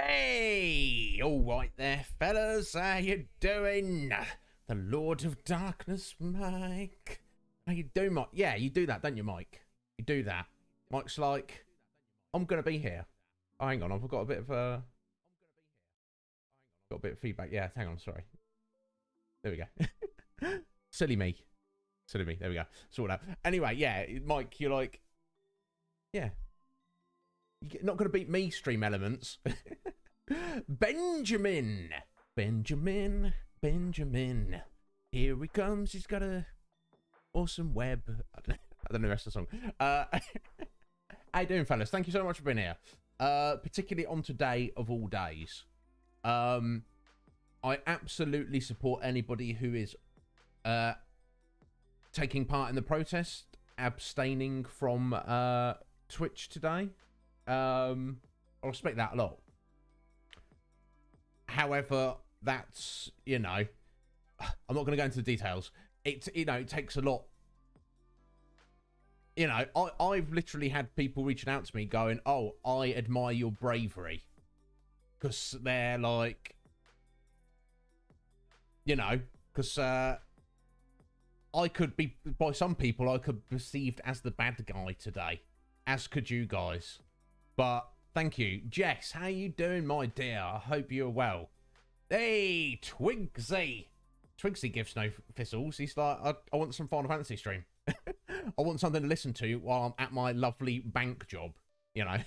Hey, all right there, fellas. How you doing? The Lord of Darkness, Mike. How you doing, Mike? Yeah, you do that, don't you, Mike? You do that. Mike's like, I'm gonna be here. Oh, hang on, I've got a bit of feedback. Yeah, hang on, sorry. There we go. Silly me. Silly me. There we go. Sort out. Anyway, yeah, Mike, you're like, yeah. You're not gonna beat me, Stream Elements. Benjamin. Here he comes. He's got a awesome web. I don't know the rest of the song. How you doing, fellas? Thank you so much for being here. Particularly on today of all days. I absolutely support anybody who is taking part in the protest, abstaining from Twitch today. I respect that a lot. However, that's, you know, I'm not going to go into the details. It takes a lot. You know, I've literally had people reaching out to me going, oh, I admire your bravery. Because they're like, you know, because I could be, by some people, I could be perceived as the bad guy today. As could you guys. But thank you. Jess, how you doing, my dear? I hope you're well. Hey, Twigsy. Twigsy gives no thistles. He's like, I want some Final Fantasy stream. I want something to listen to while I'm at my lovely bank job, you know.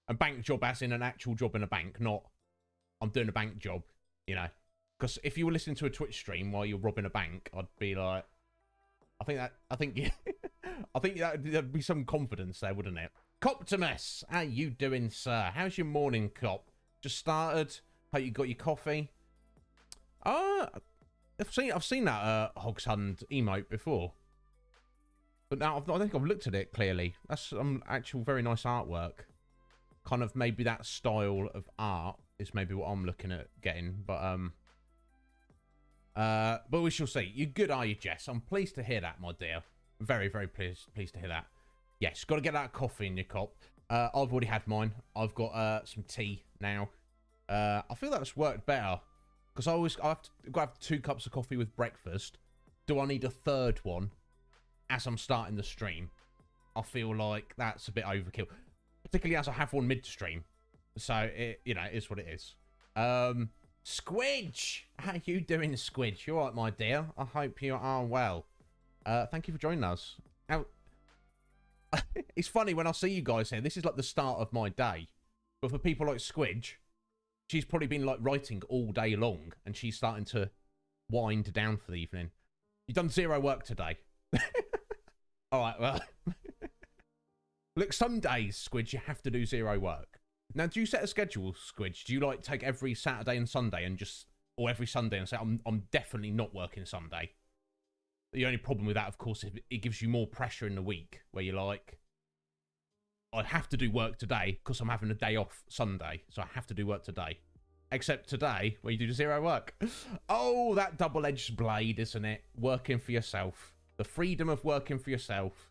A bank job as in an actual job in a bank, not I'm doing a bank job, you know. Because if you were listening to a Twitch stream while you're robbing a bank, I'd be like, I think there'd be some confidence there, wouldn't it? Coptimus, how you doing, sir? How's your morning, Cop? Just started. Hope you got your coffee. I've seen that Hogs Hunt emote before, but now I think I've looked at it clearly. That's some actual very nice artwork. Kind of maybe that style of art is maybe what I'm looking at getting, but we shall see. You good, are you, Jess? I'm pleased to hear that, my dear. Very, very pleased to hear that. Yes, got to get that coffee in your cup. I've already had mine. I've got some tea now. I feel that's worked better because I have to have 2 cups of coffee with breakfast. Do I need a third one as I'm starting the stream? I feel like that's a bit overkill, particularly as I have one mid-stream. So it, you know, it is what it is. Squidge, how you doing, Squidge? You all right, my dear? I hope you are well. Thank you for joining us. It's funny when I see you guys here. This is like the start of my day. But for people like Squidge, she's probably been like writing all day long, and she's starting to wind down for the evening. You've done 0 work today. All right, well. Look, some days, Squidge, you have to do 0 work. Now, do you set a schedule, Squidge? Do you like take every Saturday and Sunday and just, or every Sunday and say, I'm definitely not working Sunday? The only problem with that, of course, is it gives you more pressure in the week where you're like, I have to do work today because I'm having a day off Sunday, so I have to do work today. Except today, where you do 0 work. Oh, that double-edged blade, isn't it? Working for yourself. The freedom of working for yourself.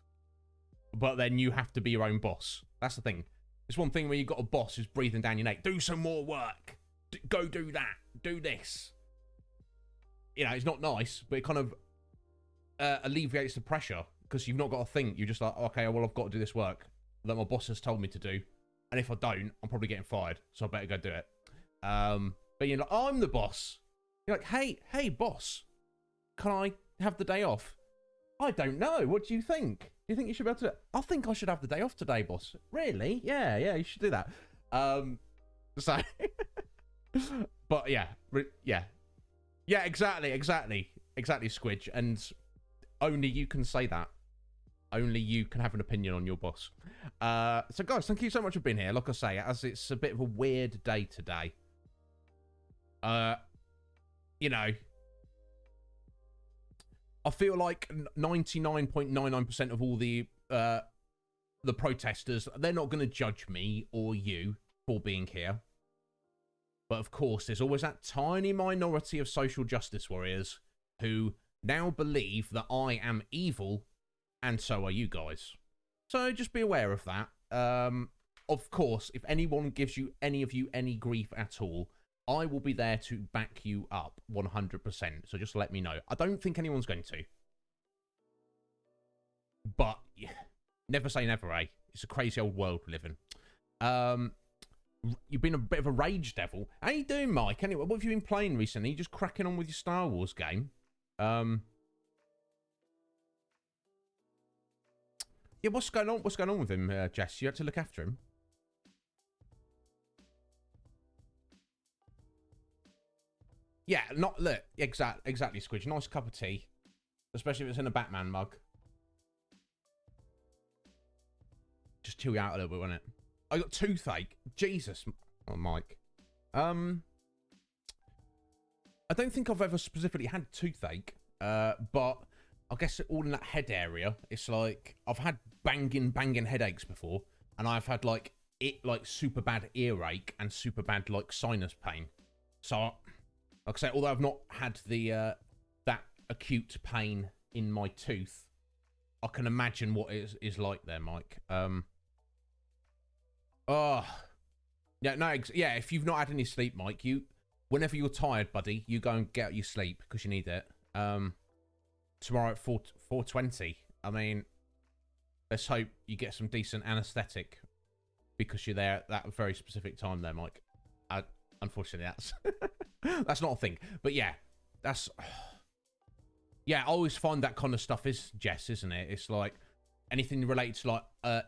But then you have to be your own boss. That's the thing. It's one thing where you've got a boss who's breathing down your neck. Do some more work. Go do that. Do this. You know, it's not nice, but it kind of alleviates the pressure because you've not got to think. You're just like, okay, well, I've got to do this work that my boss has told me to do. And if I don't, I'm probably getting fired. So I better go do it. But you're like, oh, I'm the boss. You're like, hey, boss, can I have the day off? I don't know. What do you think? Do you think you should be able to do it? I think I should have the day off today, boss. Really? Yeah, you should do that. So, but yeah, exactly, Squidge. And only you can say that. Only you can have an opinion on your boss. So guys, thank you so much for being here. Like I say, as it's a bit of a weird day today. You know, I feel like 99.99% of all the protesters, they're not going to judge me or you for being here. But of course, there's always that tiny minority of social justice warriors who now believe that I am evil, and so are you guys. So just be aware of that. of course, if anyone gives you any grief at all, I will be there to back you up 100%. So just let me know. I don't think anyone's going to. But yeah, never say never, eh? It's a crazy old world we live in. You've been a bit of a rage devil. How you doing, Mike? Anyway, what have you been playing recently? You just cracking on with your Star Wars game? Yeah, what's going on? What's going on with him, Jess? You had to look after him. Yeah, look, exactly, Squidge. Nice cup of tea, especially if it's in a Batman mug. Just chill you out a little bit, won't it? I got toothache. Jesus, oh, Mike. I don't think I've ever specifically had toothache, but I guess all in that head area. It's like I've had banging headaches before, and I've had like super bad earache and super bad like sinus pain. So, like I say, although I've not had the that acute pain in my tooth, I can imagine what it is like there, Mike. Oh, yeah, no, yeah. If you've not had any sleep, Mike, whenever you're tired, buddy, you go and get your sleep because you need it. Tomorrow at 4:20. I mean, let's hope you get some decent anaesthetic because you're there at that very specific time there, Mike. Unfortunately, that's not a thing. But yeah, yeah, I always find that kind of stuff is Jess, isn't it? It's like anything related to like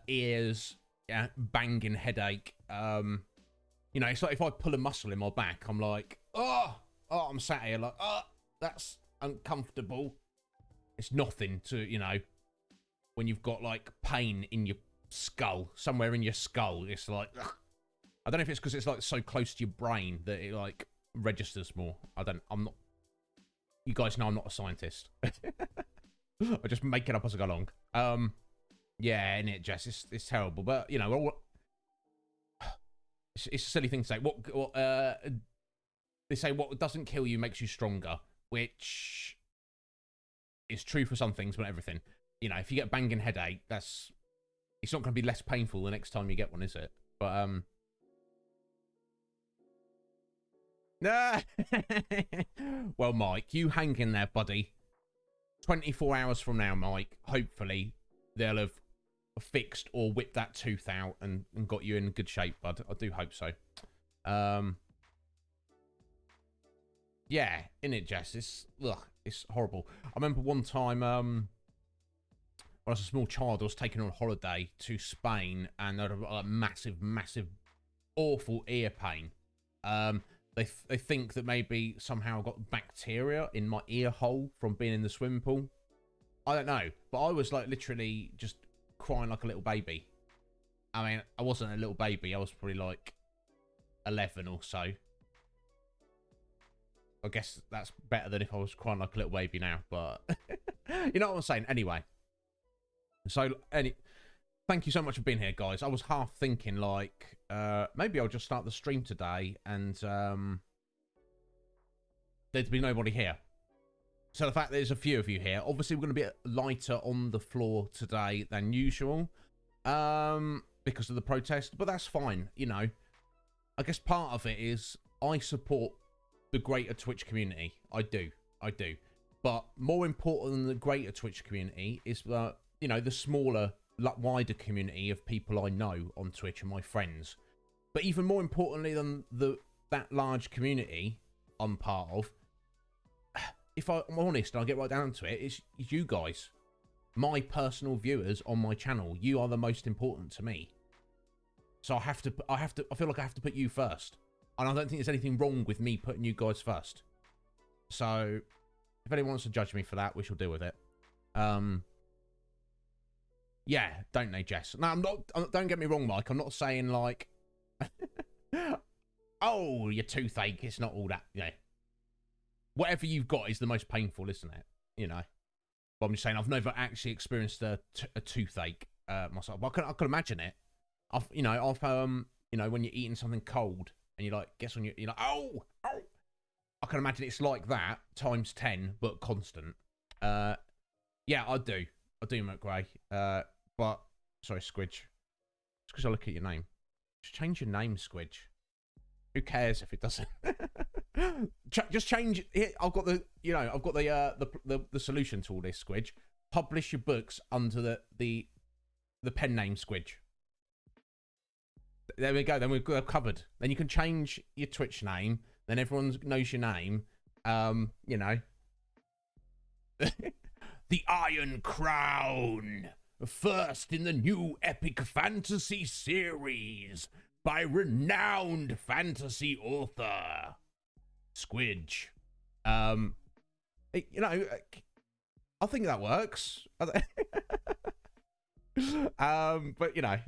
ears, yeah, banging headache. You know, it's like if I pull a muscle in my back, I'm like, oh, I'm sat here like, oh, that's uncomfortable. It's nothing to, you know, when you've got like pain in your skull, somewhere in your skull. It's like, ugh. I don't know if it's because it's like so close to your brain that it like registers more. I'm not, you guys know I'm not a scientist. I just make it up as I go along. Yeah, innit, Jess? It's terrible, but you know, it's a silly thing to say. They say what doesn't kill you makes you stronger, which is true for some things, but not everything. You know, if you get a banging headache, it's not going to be less painful the next time you get one, is it? But well, Mike, you hang in there, buddy. 24 hours from now, Mike, hopefully they'll have fixed or whipped that tooth out and got you in good shape, bud. I do hope so. Yeah, innit, Jess? It's horrible. I remember one time when I was a small child, I was taken on holiday to Spain, and I had a massive, awful ear pain. They think that maybe somehow I got bacteria in my ear hole from being in the swimming pool. I don't know, but I was like literally just crying like a little baby. I mean, I wasn't a little baby. I was probably like 11 or so. I guess that's better than if I was crying like a little baby now, but you know what I'm saying? Anyway. So, thank you so much for being here, guys. I was half thinking, like, maybe I'll just start the stream today and there'd be nobody here. So the fact that there's a few of you here, obviously we're going to be lighter on the floor today than usual because of the protest, but that's fine, you know. I guess part of it is I support the greater Twitch community. I do. But more important than the greater Twitch community is, you know, the smaller, wider community of people I know on Twitch and my friends. But even more importantly than that large community I'm part of, if I'm honest and I get right down to it, it's you guys, my personal viewers on my channel. You are the most important to me. So I feel like I have to put you first. And I don't think there's anything wrong with me putting you guys first. So if anyone wants to judge me for that, we shall deal with it. Yeah, don't they, Jess? No, I'm not. Don't get me wrong, Mike. I'm not saying like, oh, your toothache. It's not all that. You know, whatever you've got is the most painful, isn't it? You know. But I'm just saying I've never actually experienced a toothache myself. But I can imagine it. You know, when you're eating something cold and you like, guess when you're like, oh. I can imagine it's like that times 10, but constant. Yeah, I do, McGray. But sorry, Squidge. It's because I look at your name. Just change your name, Squidge. Who cares if it doesn't? Just change it. I've got the solution to all this, Squidge. Publish your books under the pen name Squidge. There we go. Then we're covered. Then you can change your Twitch name. Then everyone knows your name. You know. The Iron Crown. First in the new epic fantasy series by renowned fantasy author Squidge. You know, I think that works. But you know,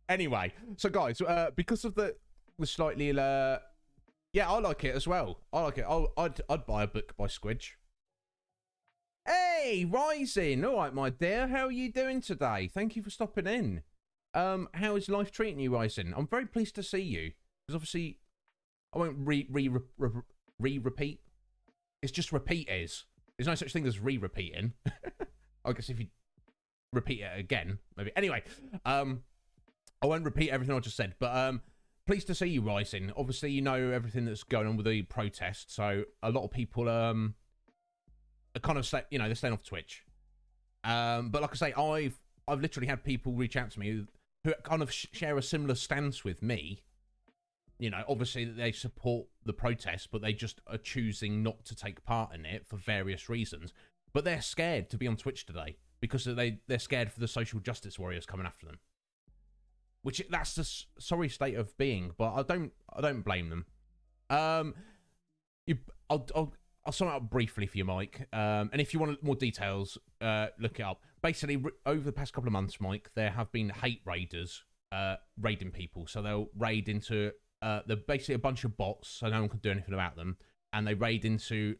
anyway, so guys, because of the slightly, yeah, I like it as well. I like it. I'd buy a book by Squidge. Hey, Rising. All right, my dear. How are you doing today? Thank you for stopping in. How is life treating you, Rising? I'm very pleased to see you. Because obviously, I won't repeat. It's just repeat is. There's no such thing as repeating. I guess if you repeat it again, maybe. Anyway, I won't repeat everything I just said, but pleased to see you, Rising. Obviously, you know everything that's going on with the protest, so a lot of people are kind of they're staying off Twitch. But like I say, I've literally had people reach out to me who kind of share a similar stance with me. You know, obviously they support the protest, but they just are choosing not to take part in it for various reasons. But they're scared to be on Twitch today because they're scared for the social justice warriors coming after them. Which that's the sorry state of being, but I don't blame them. I'll sum it up briefly for you, Mike. And if you want more details, look it up. Basically, over the past couple of months, Mike, there have been hate raiders raiding people. So they'll raid into they're basically a bunch of bots, so no one can do anything about them, and they raid into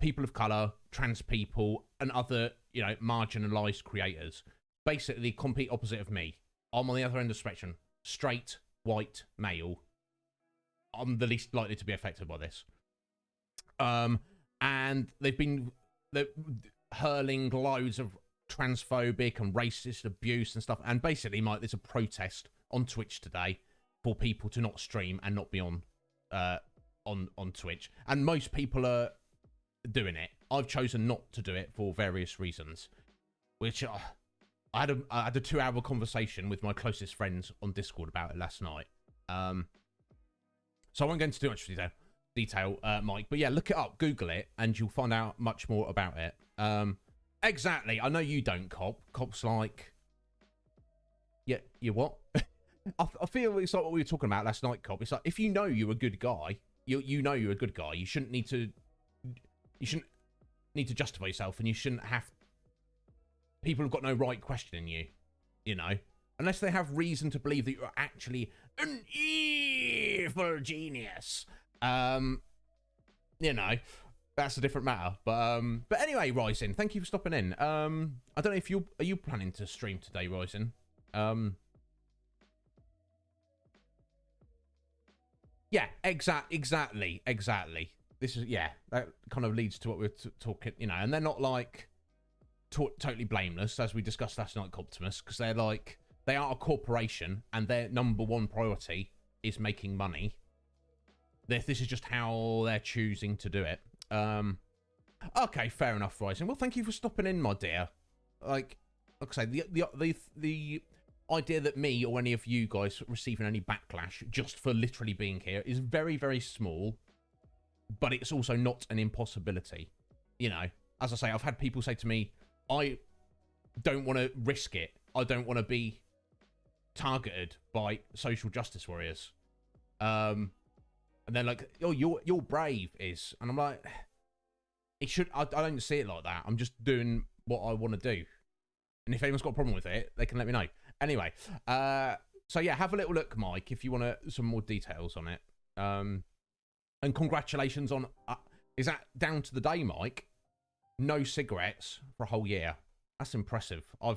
people of color, trans people, and other marginalized creators. Basically, the complete opposite of me. I'm on the other end of the spectrum, straight white male. I'm the least likely to be affected by this. And they're hurling loads of transphobic and racist abuse and stuff. And basically, Mike, there's a protest on Twitch today for people to not stream and not be on Twitch. And most people are doing it. I've chosen not to do it for various reasons, which I had a 2-hour conversation with my closest friends on Discord about it last night. So I won't go into too much detail, Mike, but yeah, look it up, Google it, and you'll find out much more about it. Exactly. I know you don't, Cop. Cop's like, yeah, you what? I feel it's like what we were talking about last night, Cop. It's like, if you know you're a good guy, you know you're a good guy. You shouldn't need to justify yourself, and you shouldn't have. People have got no right questioning you, you know, unless they have reason to believe that you're actually an evil genius. You know, that's a different matter. But anyway, Rising, thank you for stopping in. I don't know if are you planning to stream today, Rising? Yeah, exactly. This is, yeah, that kind of leads to what we're talking, you know, and they're not like totally blameless, as we discussed last night, Optimus, because they are a corporation and their number one priority is making money. This is just how they're choosing to do it. Okay, fair enough, Rising. Well, thank you for stopping in, my dear. Like I say, the idea that me or any of you guys receiving any backlash just for literally being here is very, very small, but it's also not an impossibility. You know, as I say, I've had people say to me, I don't want to risk it. I don't want to be targeted by social justice warriors. And they're like, oh, you're brave, Is. And I'm like, I don't see it like that. I'm just doing what I want to do. And if anyone's got a problem with it, they can let me know. Anyway, so yeah, have a little look, Mike, if you want some more details on it. And congratulations on, is that down to the day, Mike? No cigarettes for a whole year. That's impressive. I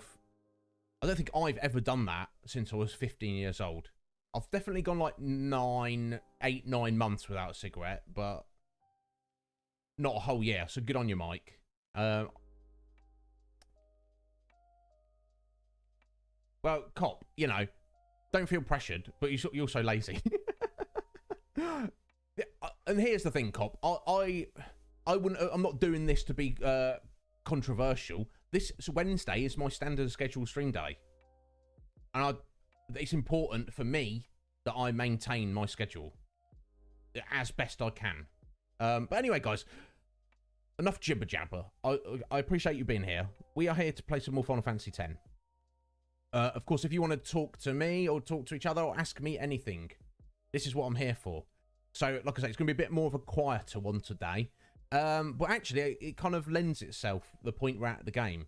don't think I've ever done that since I was 15 years old. I've definitely gone like 8, 9 months without a cigarette, but not a whole year. So good on you, Mike. Well, Cop, you know, don't feel pressured, but you're also lazy. And here's the thing, Cop. I wouldn't. I'm not doing this to be controversial. This Wednesday is my standard scheduled stream day, and it's important for me that I maintain my schedule as best I can. But anyway, guys, enough jibber jabber. I appreciate you being here. We are here to play some more Final Fantasy X. Of course, if you want to talk to me or talk to each other or ask me anything, this is what I'm here for. So, like I say, it's going to be a bit more of a quieter one today. But actually, it kind of lends itself the point we're at the game.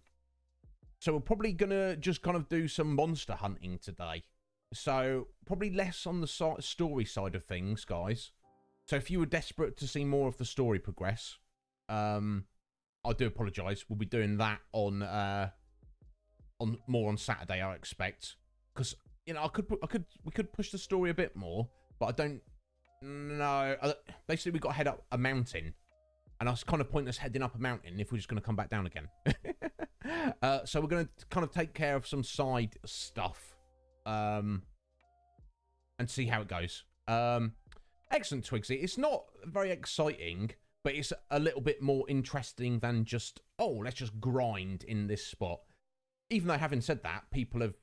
So we're probably going to just kind of do some monster hunting today. So probably less on the story side of things, guys. So if you were desperate to see more of the story progress, I do apologise. We'll be doing that on more on Saturday, I expect. Because, you know, we could push the story a bit more, but I don't know. Basically, we've got to head up a mountain. And I was kind of pointless heading up a mountain if we're just going to come back down again. So we're going to kind of take care of some side stuff. And see how it goes. Excellent, Twigsy. It's not very exciting, but it's a little bit more interesting than just, oh, let's just grind in this spot. Even though, having said that, people have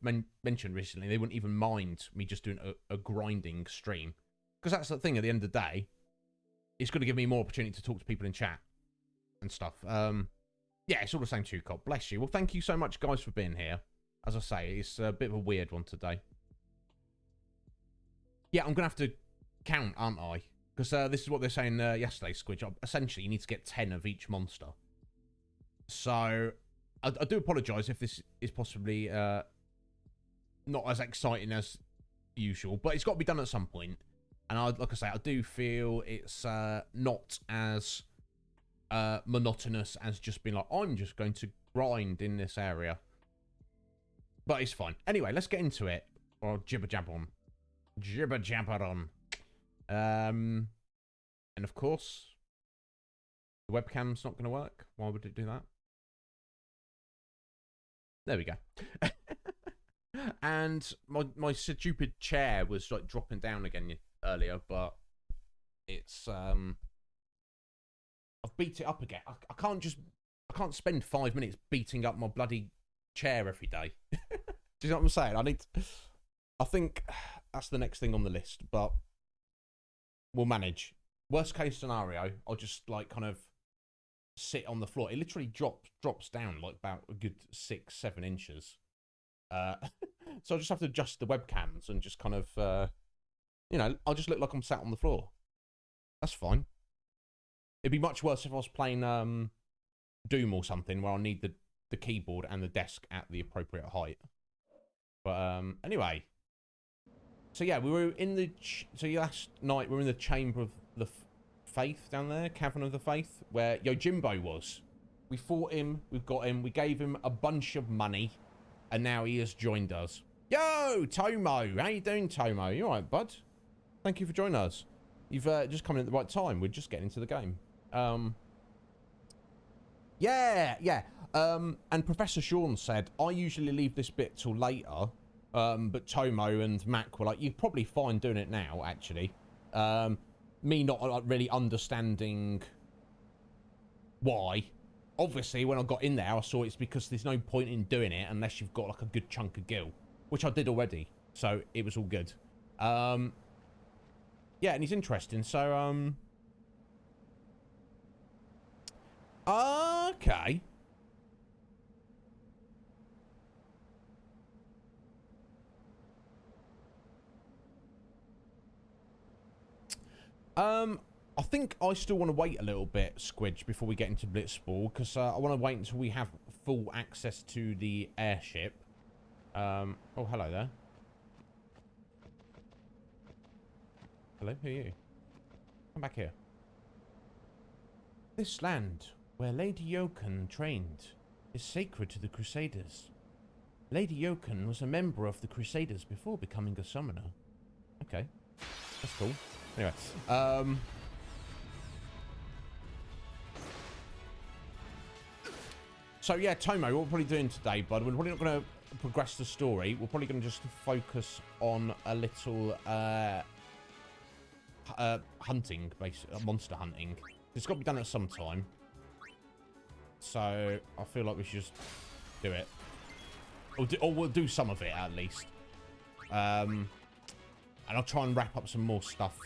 mentioned recently they wouldn't even mind me just doing a grinding stream. Because that's the thing, at the end of the day, it's going to give me more opportunity to talk to people in chat and stuff. Yeah, it's all the same to you, Cop. Bless you. Well, thank you so much, guys, for being here. As I say, it's a bit of a weird one today. Yeah, I'm going to have to count, aren't I? Because this is what they're saying yesterday, Squidge. Essentially, you need to get 10 of each monster. So, I do apologise if this is possibly not as exciting as usual. But it's got to be done at some point. And like I say, I do feel it's not as monotonous as just being like, I'm just going to grind in this area. But it's fine. Anyway, let's get into it. Or jibber jabber on. Jibber jabber on. And of course, the webcam's not going to work. Why would it do that? There we go. And my stupid chair was like dropping down again earlier, but it's I've beat it up again. I can't spend 5 minutes beating up my bloody chair every day. Do you know what I'm saying? I think that's the next thing on the list, but we'll manage. Worst case scenario, I'll just like kind of sit on the floor. It literally drops down like about a good 6-7 inches. So I'll just have to adjust the webcams and just kind of you know, I'll just look like I'm sat on the floor. That's fine. It'd be much worse if I was playing Doom or something where I need the keyboard and the desk at the appropriate height. But anyway, so yeah, we were in the last night we were in the Chamber of the Faith down there, Cavern of the Faith, where Yojimbo was. We fought him, we've got him, we gave him a bunch of money, and now he has joined us. Yo, Tomo, how you doing, Tomo? You all right, bud? Thank you for joining us. You've just come in at the right time. We're just getting into the game. Yeah. And Professor Sean said, I usually leave this bit till later, but Tomo and Mac were like, you're probably fine doing it now, actually. Me not really understanding why. Obviously, when I got in there, I saw it's because there's no point in doing it unless you've got like a good chunk of gil, which I did already. So it was all good. Yeah, and he's interesting. So, okay. I think I still want to wait a little bit, Squidge, before we get into Blitzball, because I want to wait until we have full access to the airship. Oh, hello there. Hello, who are you? Come back here. This land, where Lady Yokan trained, is sacred to the Crusaders. Lady Yokan was a member of the Crusaders before becoming a summoner. Okay, that's cool. Anyway, so yeah, Tomo, what we're probably doing today, bud, we're probably not going to progress the story, we're probably going to just focus on a little hunting, basically, monster hunting. It's got to be done at some time. So I feel like we should just do it. Or we'll do some of it at least. And I'll try and wrap up some more stuff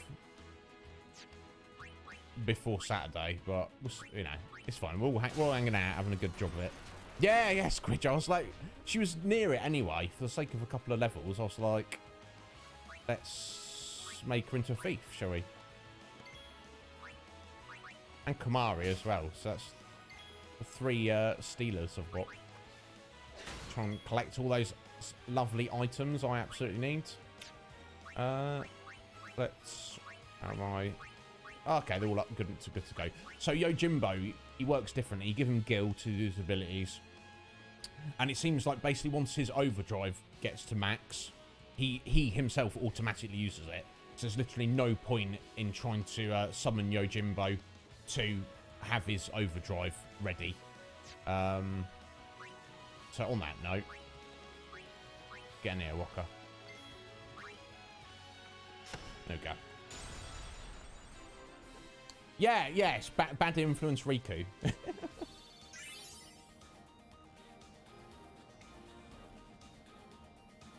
before Saturday, but you know, it's fine. We're all hanging out, having a good job of it. Yeah, Squidge. I was like, she was near it anyway. For the sake of a couple of levels, I was like, let's make her into a thief, shall we? And Kamari as well. So that's the 3 stealers I've got. Try and collect all those lovely items I absolutely need. Let's. How am I? Okay, they're all up, good to go. So Yojimbo, he works differently. You give him gil to do his abilities, and it seems like basically once his overdrive gets to max, he himself automatically uses it. So there's literally no point in trying to summon Yojimbo to have his overdrive ready. So on that note, get in here, Walker. There we go. Yeah, yes, bad influence Riku.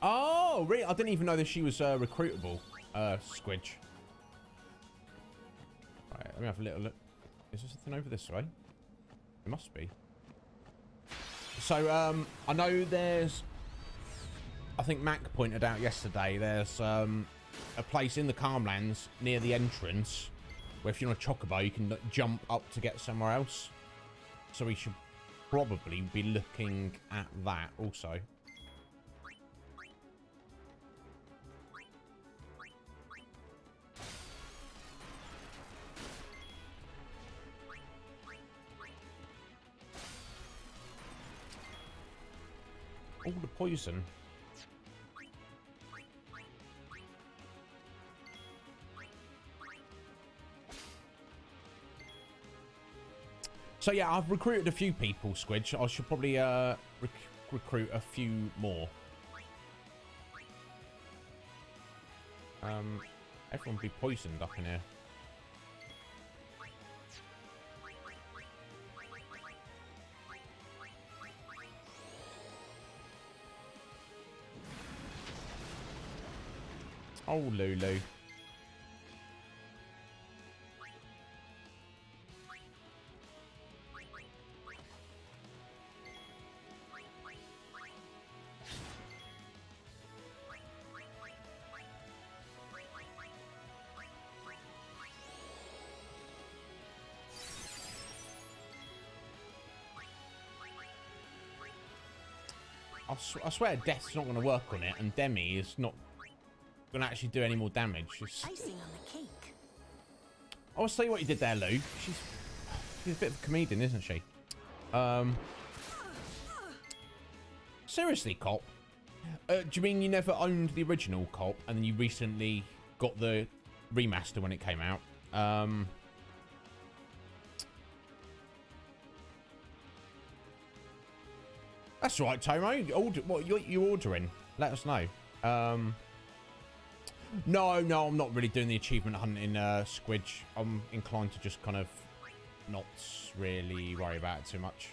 Oh, really? I didn't even know that she was recruitable, Squidge. Right, let me have a little look. Is there something over this way? It must be. So, I know there's... I think Mac pointed out yesterday, there's a place in the Calmlands near the entrance where if you're on a chocobo, you can jump up to get somewhere else. So we should probably be looking at that also. All the poison. So yeah, I've recruited a few people, Squidge. I should probably recruit a few more. Everyone be poisoned up in here. Oh, Lulu. I swear Death's not going to work on it, and Demi is not going to actually do any more damage. Icing on the cake. I'll see what you did there, Lou. She's a bit of a comedian, isn't she? Seriously, Cop? Do you mean you never owned the original Cop, and then you recently got the remaster when it came out? That's right, Tomo. What you ordering? Let us know. No, I'm not really doing the achievement hunting, Squidge. I'm inclined to just kind of not really worry about it too much.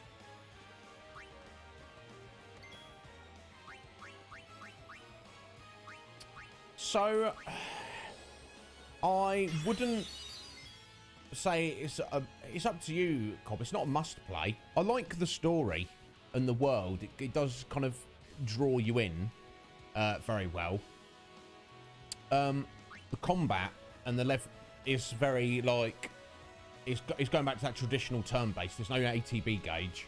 So, I wouldn't say it's up to you, Cobb. It's not a must play. I like the story and the world. It does kind of draw you in very well. The combat and the level is very like it's going back to that traditional turn-based. There's no ATB gauge.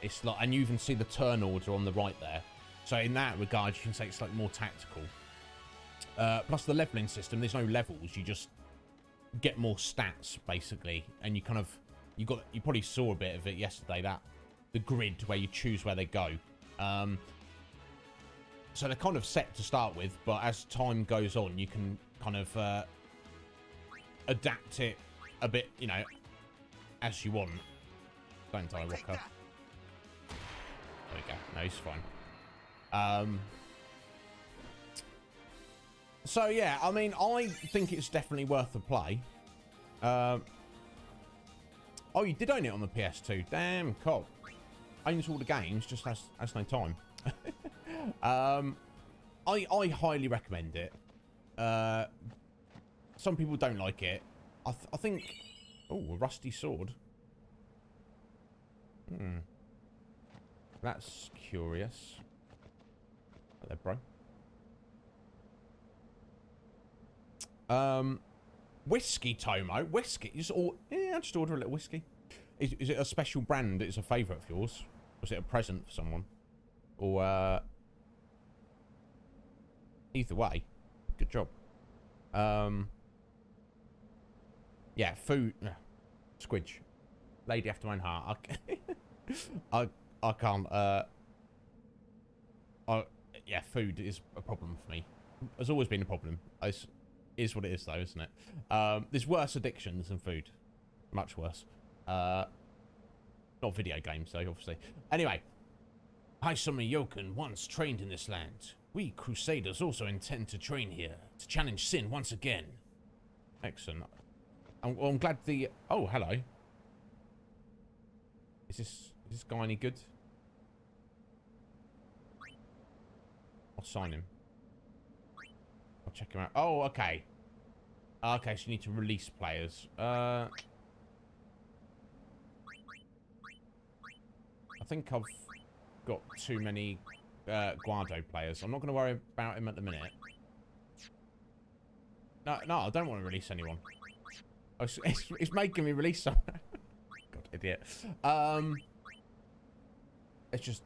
It's like, and you even see the turn order on the right there. So in that regard, you can say it's like more tactical. Plus the leveling system, there's no levels. You just get more stats basically, and you kind of you probably saw a bit of it yesterday. That the grid where you choose where they go. So they're kind of set to start with, but as time goes on, you can kind of adapt it a bit, you know, as you want. Don't die, Rocker. There we go. No, he's fine. So yeah, I mean, I think it's definitely worth the play. Oh, you did own it on the PS2. Damn, cop. Owns all the games, just has no time. I highly recommend it. Some people don't like it. I think... Oh, a rusty sword. That's curious. Hello, bro. Whiskey, Tomo. Whiskey. Just I'll just order a little whiskey. Is it a special brand? It's a favourite of yours? Was it a present for someone? Or either way, good job. Yeah, food. Squidge. Lady after my own heart. I can't. Yeah, food is a problem for me. Has always been a problem. Is what it is, though, isn't it? There's worse addictions than food. Much worse. Not video games, though, obviously. Anyway. I, Summer Yoken, once trained in this land. We Crusaders also intend to train here, to challenge sin once again. Excellent. I'm glad the... Oh, hello. Is this guy any good? I'll sign him. I'll check him out. Oh, okay. Okay, so you need to release players. I think I've got too many Guardo players. I'm not going to worry about him at the minute. No, I don't want to release anyone. Oh, it's making me release some. God, idiot. Let's just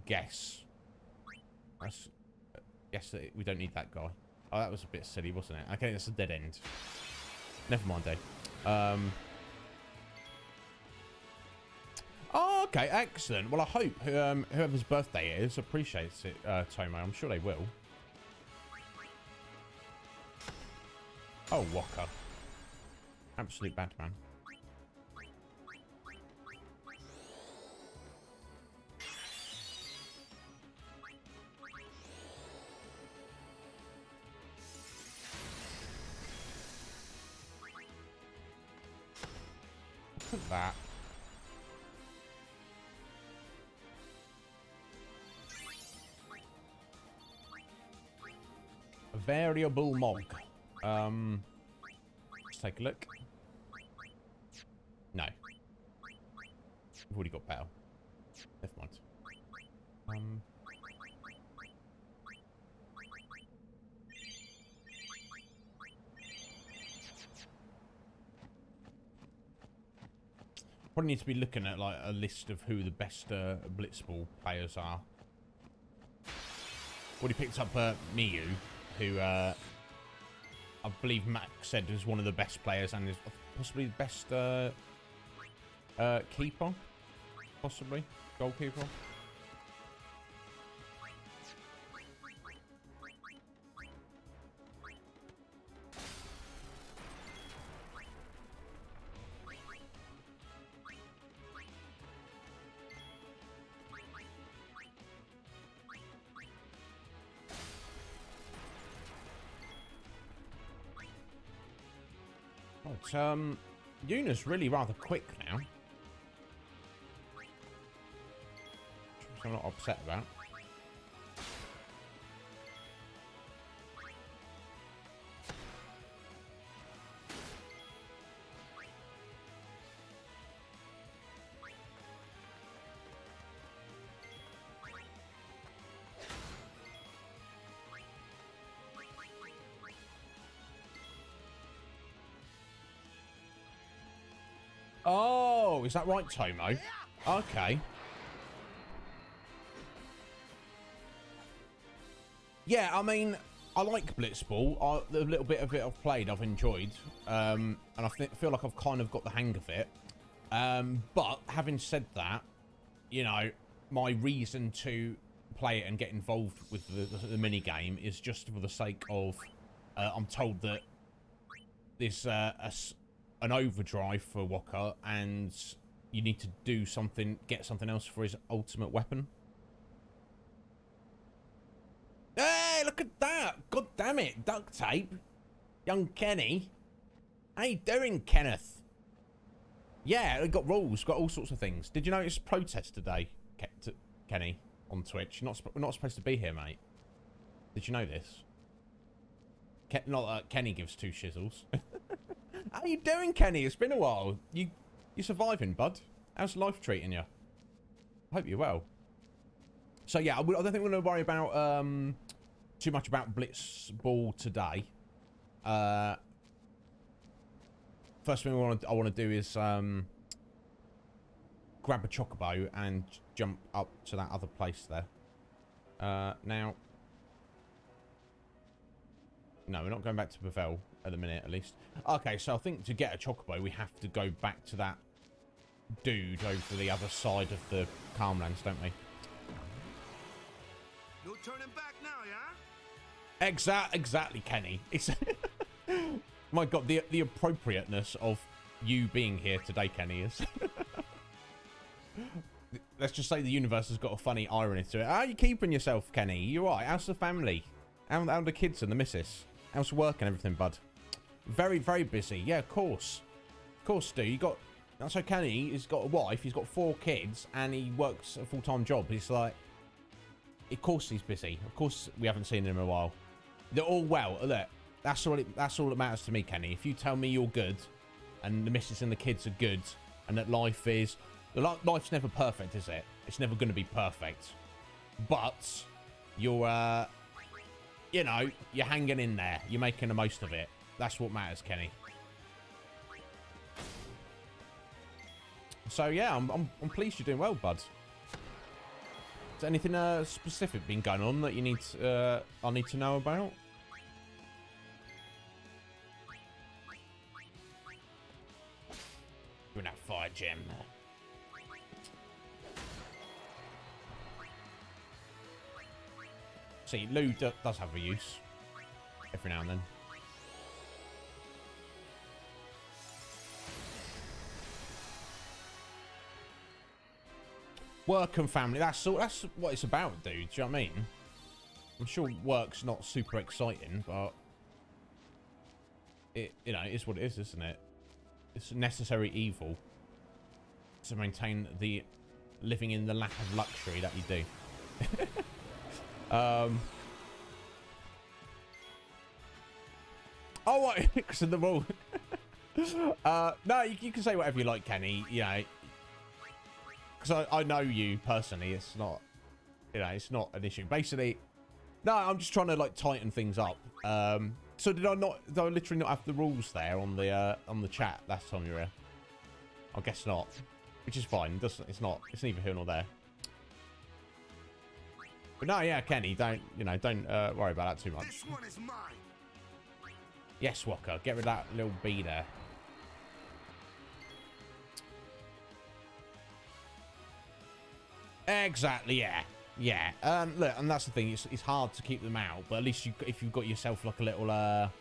guess. Guess that we don't need that guy. Oh, that was a bit silly, wasn't it? Okay, that's a dead end. Never mind, eh? Oh, okay, excellent. Well, I hope whoever's birthday it is appreciates it, Tomo. I'm sure they will. Oh, Walker. Absolute bad man. Look at that. A variable mog. Let's take a look. No. We've already got battle. Never mind. Probably need to be looking at like a list of who the best Blitzball players are. Already picked up Miyu, who I believe Max said is one of the best players and is possibly the best keeper, possibly goalkeeper. But, Yuna's really rather quick now. Which I'm not upset about. Oh, is that right, Tomo? Okay. Yeah, I mean, I like Blitzball. The little bit of it I've played, I've enjoyed. And I feel like I've kind of got the hang of it. But having said that, you know, my reason to play it and get involved with the mini game is just for the sake of I'm told that there's an overdrive for Walker, and you need to do something, get something else for his ultimate weapon. Hey, look at that. God damn it. Duct tape. Young Kenny. How you doing, Kenneth? Yeah, we got rules. Got all sorts of things. Did you notice protest today, Kenny, on Twitch? We're not supposed to be here, mate. Did you know this? Not that Kenny gives two shizzles. How you doing, Kenny? It's been a while. You surviving, bud? How's life treating you? I hope you're well. So yeah, I don't think we're going to worry about too much about Blitzball today. First thing I want to do is grab a chocobo and jump up to that other place there. Now, no, we're not going back to Pavel at the minute, at least. Okay, so I think to get a chocobo, we have to go back to that dude over the other side of the Calmlands, don't we? No turning back now, yeah? Exactly, Kenny. It's my God, the appropriateness of you being here today, Kenny, is. Let's just say the universe has got a funny irony to it. How are you keeping yourself, Kenny? You all right? How's the family? How are the kids and the missus? How's work and everything, bud? Very, very busy. Yeah, of course. Of course, Stu. You got... That's so Kenny, he's got a wife, he's got 4 kids, and he works a full-time job. He's like... Of course he's busy. Of course we haven't seen him in a while. They're all well. Look, that's all that matters to me, Kenny. If you tell me you're good, and the missus and the kids are good, and that life is... Life's never perfect, is it? It's never going to be perfect. But you're, you know, you're hanging in there. You're making the most of it. That's what matters, Kenny. So yeah, I'm pleased you're doing well, bud. Is there anything specific been going on that you need I need to know about? Doing that fire gem. See, Lou does have a use every now and then. Work and family, that's what it's about, dude. Do you know what I mean? I'm sure work's not super exciting, but it, you know, is what it is, isn't it? It's a necessary evil to maintain the living in the lack of luxury that you do. Oh, what? Because of the rule. No, you can say whatever you like, Kenny. You know, because I know you personally. It's not, you know, it's not an issue. Basically, no, I'm just trying to like tighten things up. So did I literally not have the rules there on the chat last time you were here? I guess not, which is fine. It's neither here nor there. But no, yeah, Kenny, don't worry about that too much. This one is mine. Yes, Walker, get rid of that little bee there. Exactly, yeah. Yeah, look, and that's the thing, it's hard to keep them out, but at least if you've got yourself like a little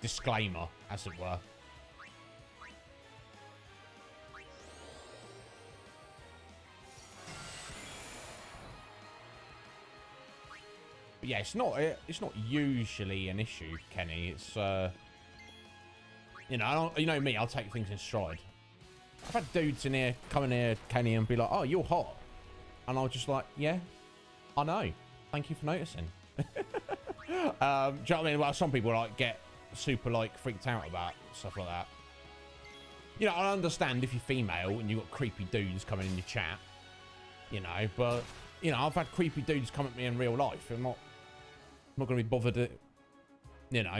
disclaimer, as it were. But yeah, it's not usually an issue, Kenny. It's you know me, I'll take things in stride. I've had dudes in here come in here, Kenny, and be like, "Oh, you're hot," and I was just like, "Yeah, I know. Thank you for noticing." Do you know what I mean? Well, some people like get super like freaked out about stuff like that. You know, I understand if you're female and you've got creepy dudes coming in your chat, you know, but you know, I've had creepy dudes come at me in real life. I'm not going to be bothered, you know,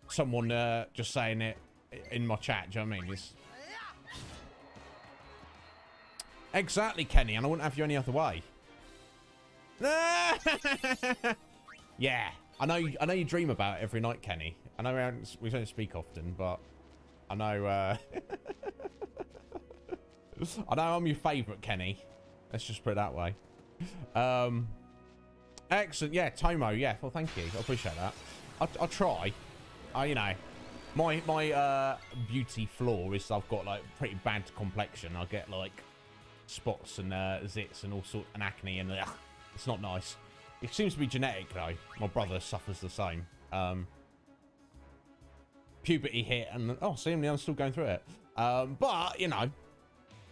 someone just saying it in my chat. Do you know what I mean? It's... Exactly, Kenny, and I wouldn't have you any other way. Yeah, I know you dream about it every night, Kenny. I know we don't speak often, but I know I know I'm your favourite, Kenny. Let's just put it that way. Excellent. Yeah, Tomo. Yeah, well, thank you. I appreciate that. I'll try. You know, my beauty flaw is I've got like pretty bad complexion. I get like spots and zits and all sort and acne, and it's not nice. It seems to be genetic, though. My brother suffers the same. Puberty hit, and oh, see, I'm still going through it. But you know,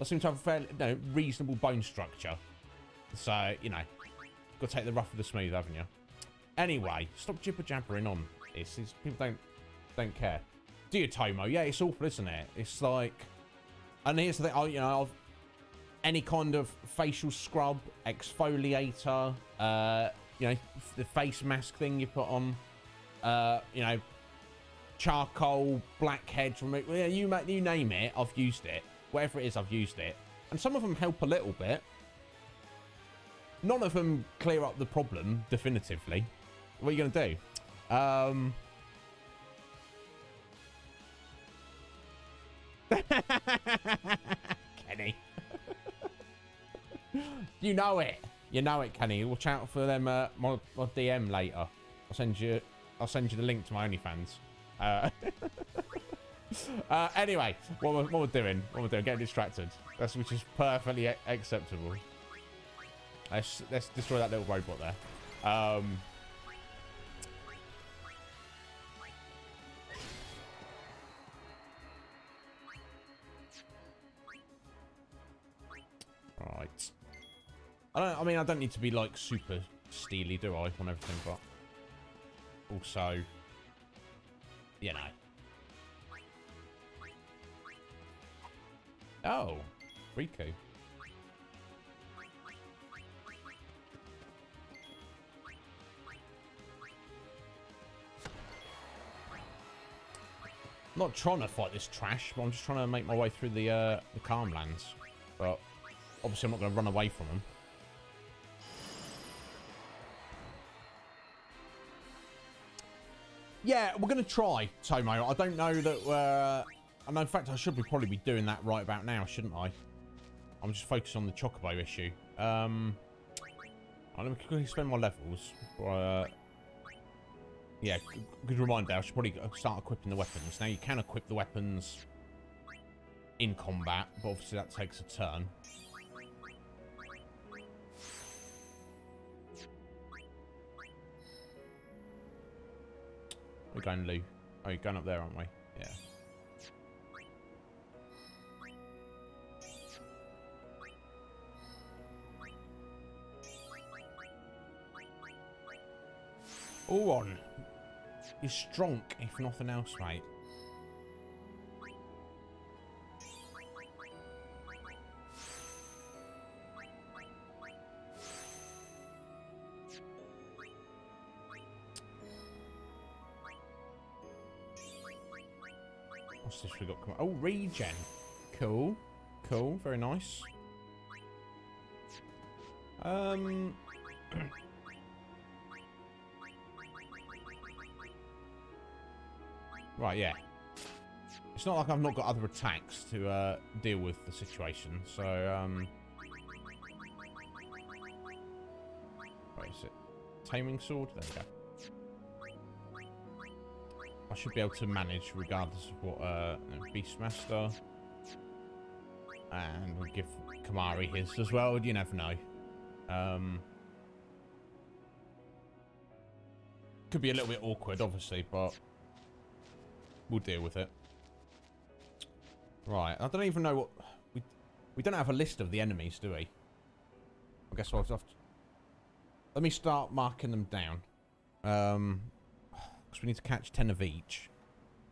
I seem to have a fairly reasonable bone structure. So you know, got to take the rough with the smooth, haven't you? Anyway, stop jibber jabbering on this. People don't care. Do you, Tomo? Yeah, it's awful, isn't it? It's like, and here's the thing. You know, any kind of facial scrub, exfoliator, you know, the face mask thing you put on, you know, charcoal, blackheads, yeah, you name it, I've used it. Whatever it is, I've used it. And some of them help a little bit. None of them clear up the problem definitively. What are you going to do? Kenny. You know it. You know it, Kenny. Watch out for them. My DM later. I'll send you the link to my OnlyFans. Anyway, what we're doing? Getting distracted. Which is perfectly acceptable. Let's destroy that little robot there. Right. I mean, I don't need to be like super steely, do I, on everything, but also, you know. Oh, Riku. I'm not trying to fight this trash, but I'm just trying to make my way through the Calmlands. But obviously, I'm not going to run away from them. Yeah, we're going to try, Tomo. I don't know that I know, in fact, I should probably be doing that right about now, shouldn't I? I'm just focused on the Chocobo issue. Let me quickly spend my levels. Yeah, good reminder. I should probably start equipping the weapons. Now, you can equip the weapons in combat, but obviously that takes a turn. We're going, Lou. Oh, you're going up there, aren't we? Yeah. All on. You're strong, if nothing else, mate. What's this we got? Oh, regen. Cool. Cool. Very nice. Right, yeah. It's not like I've not got other attacks to deal with the situation, so, Wait, is it Taming Sword? There we go. I should be able to manage regardless of what, Beastmaster. And we'll give Kamari his as well, you never know. Could be a little bit awkward, obviously, but we'll deal with it. Right, I don't even know what... We don't have a list of the enemies, do we? I guess we'll have to... Let me start marking them down. Because we need to catch 10 of each.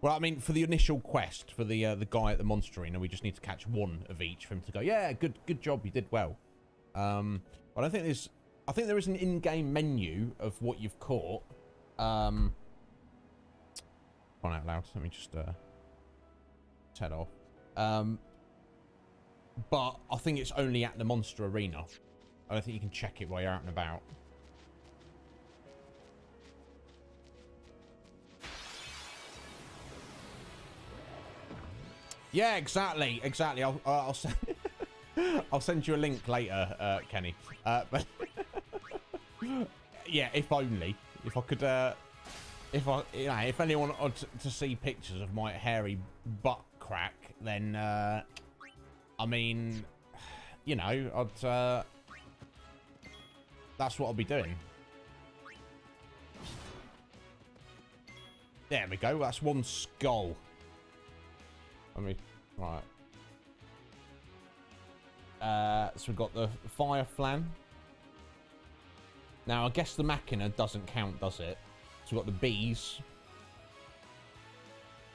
Well, I mean, for the initial quest, for the guy at the monster arena, we just need to catch 1 of each for him to go, yeah, good job, you did well. But I think there's... I think there is an in-game menu of what you've caught. One out loud. Let me just head off. But I think it's only at the monster arena. I don't think you can check it while you're out and about. Yeah, exactly. I'll send I'll send you a link later, Kenny. But yeah, if only. If I could, if anyone wanted to see pictures of my hairy butt crack, then, I mean, you know, that's what I'll be doing. There we go. That's one skull. I mean, right. So we've got the fire flan. Now, I guess the machina doesn't count, does it? So we've got the bees.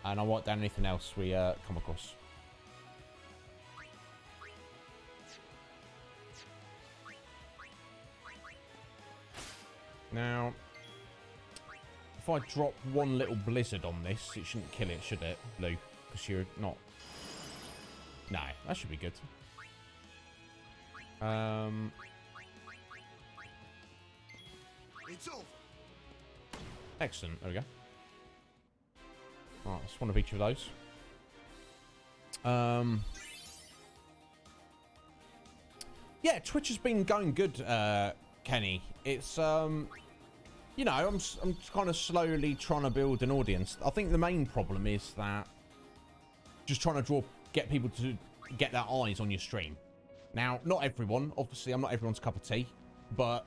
And I'll write down anything else we come across. Now, if I drop one little blizzard on this, it shouldn't kill it, should it, Blue? Because you're not... No, that should be good. It's over. Excellent. There we go. Right, that's one of each of those. Yeah, Twitch has been going good, Kenny. It's you know, I'm kind of slowly trying to build an audience. I think the main problem is that just trying to get people to get their eyes on your stream. Now, not everyone, obviously, I'm not everyone's cup of tea, but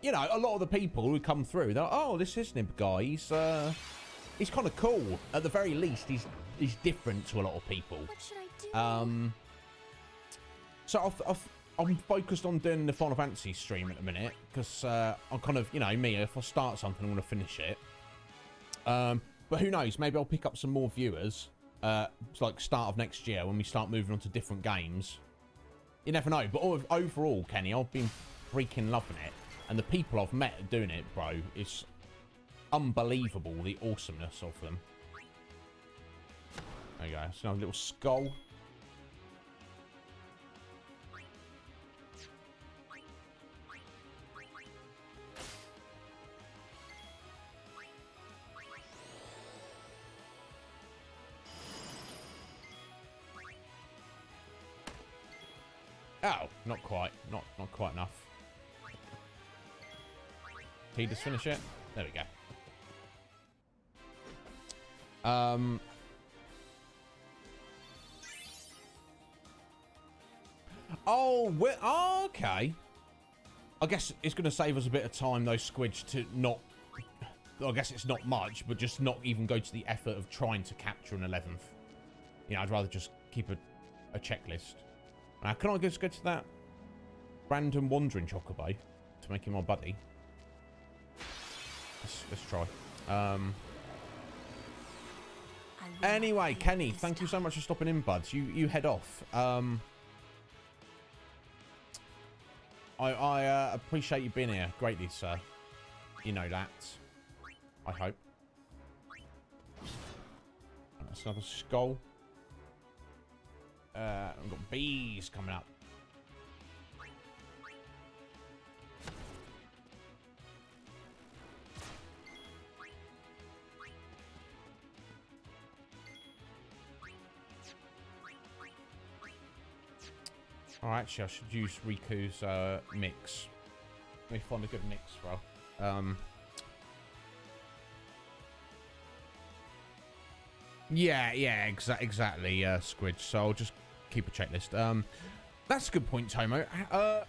you know, a lot of the people who come through, they're like, oh, this Iznib guy, he's kind of cool. At the very least, he's different to a lot of people. What should I do? So I'm focused on doing the Final Fantasy stream at the minute because I'm kind of, you know, me. If I start something, I'm gonna finish it. But who knows? Maybe I'll pick up some more viewers. Like start of next year when we start moving on to different games. You never know. But overall, Kenny, I've been freaking loving it, and the people I've met doing it, bro, it's unbelievable. The awesomeness of them. There you go. It's another little skull. Oh, not quite. Not quite enough. Can you just finish it? There we go. Oh, okay. I guess it's going to save us a bit of time, though, Squidge, to not... I guess it's not much, but just not even go to the effort of trying to capture an 11th. You know, I'd rather just keep a checklist. Can I just go to that random wandering chocobo to make him my buddy? Let's try. Anyway, Kenny, thank you so much for stopping in, buds. You head off. I appreciate you being here greatly, sir. You know that. I hope. That's another skull. We've got bees coming up. Oh, actually, I should use Riku's mix. Let me find a good mix, bro. Yeah, exactly, Squidge. So I'll just keep a checklist. That's a good point, Tomo. I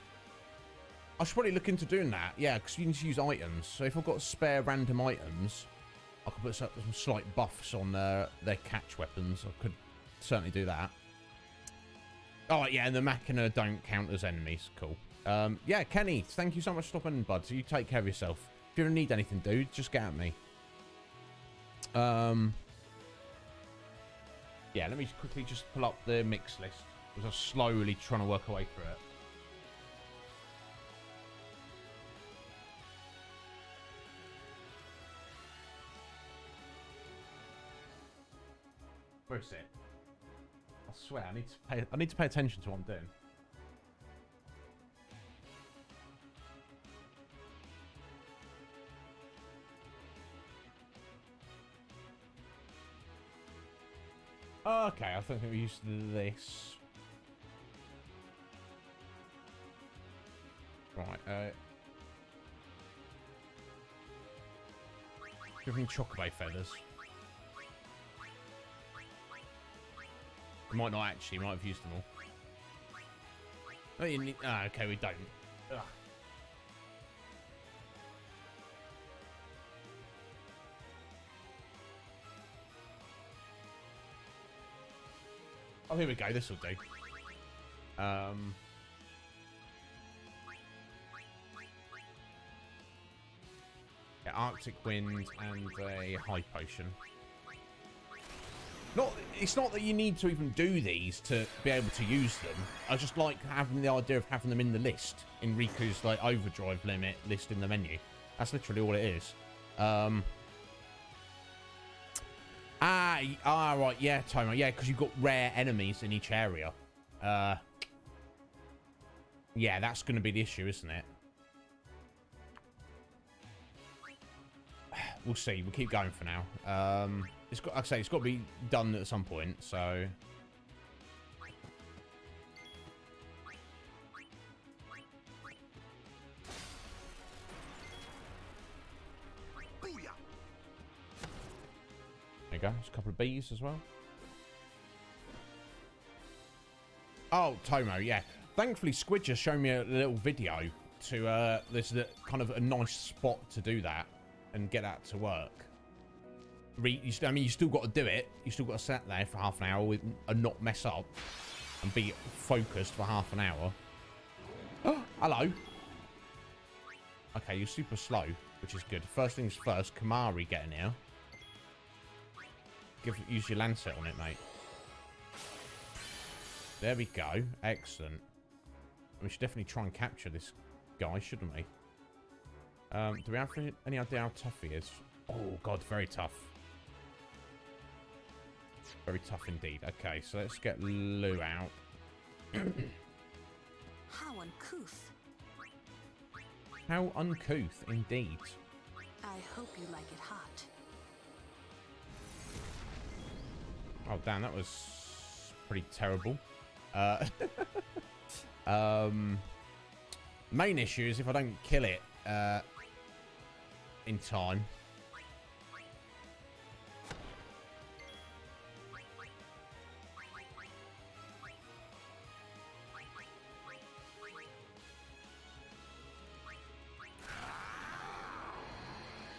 should probably look into doing that. Yeah, because you need to use items. So if I've got spare random items, I could put some slight buffs on their catch weapons. I could certainly do that. Oh, yeah, and the Machina don't count as enemies. Cool. Yeah, Kenny, thank you so much for stopping in, bud. So you take care of yourself. If you ever need anything, dude, just get at me. Yeah, let me quickly just pull up the mix list, because I'm slowly trying to work our way through it. Where is it? I swear, I need to pay attention to what I'm doing. Okay, I think we used this. Right, give me chocobo feathers. We might not actually, might have used them all. Oh, you need, okay, we don't. Ugh. Oh, here we go. This will do. Yeah, Arctic Wind and a High Potion. It's not that you need to even do these to be able to use them. I just like having the idea of having them in the list. In Riku's, like, overdrive limit list in the menu. That's literally all it is. Right, yeah, Tomo. Yeah, because you've got rare enemies in each area. Yeah, that's going to be the issue, isn't it? We'll see. We'll keep going for now. It's got, like I say, it's got to be done at some point, so... There you go. There's a couple of bees as well. Oh, Tomo, yeah. Thankfully, Squid just showed me a little video to, there's kind of a nice spot to do that and get that to work. I mean, you still got to do it. You still got to sit there for half an hour and not mess up and be focused for half an hour. Oh, hello. Okay, you're super slow, which is good. First things first, Kamari getting here. Use your Lancet on it, mate. There we go. Excellent. We should definitely try and capture this guy, shouldn't we? Do we have any idea how tough he is? Oh, God, very tough. Very tough indeed. Okay, so let's get Lou out. How uncouth. How uncouth, indeed. I hope you like it hot. Oh, damn, that was pretty terrible. Main issue is if I don't kill it in time.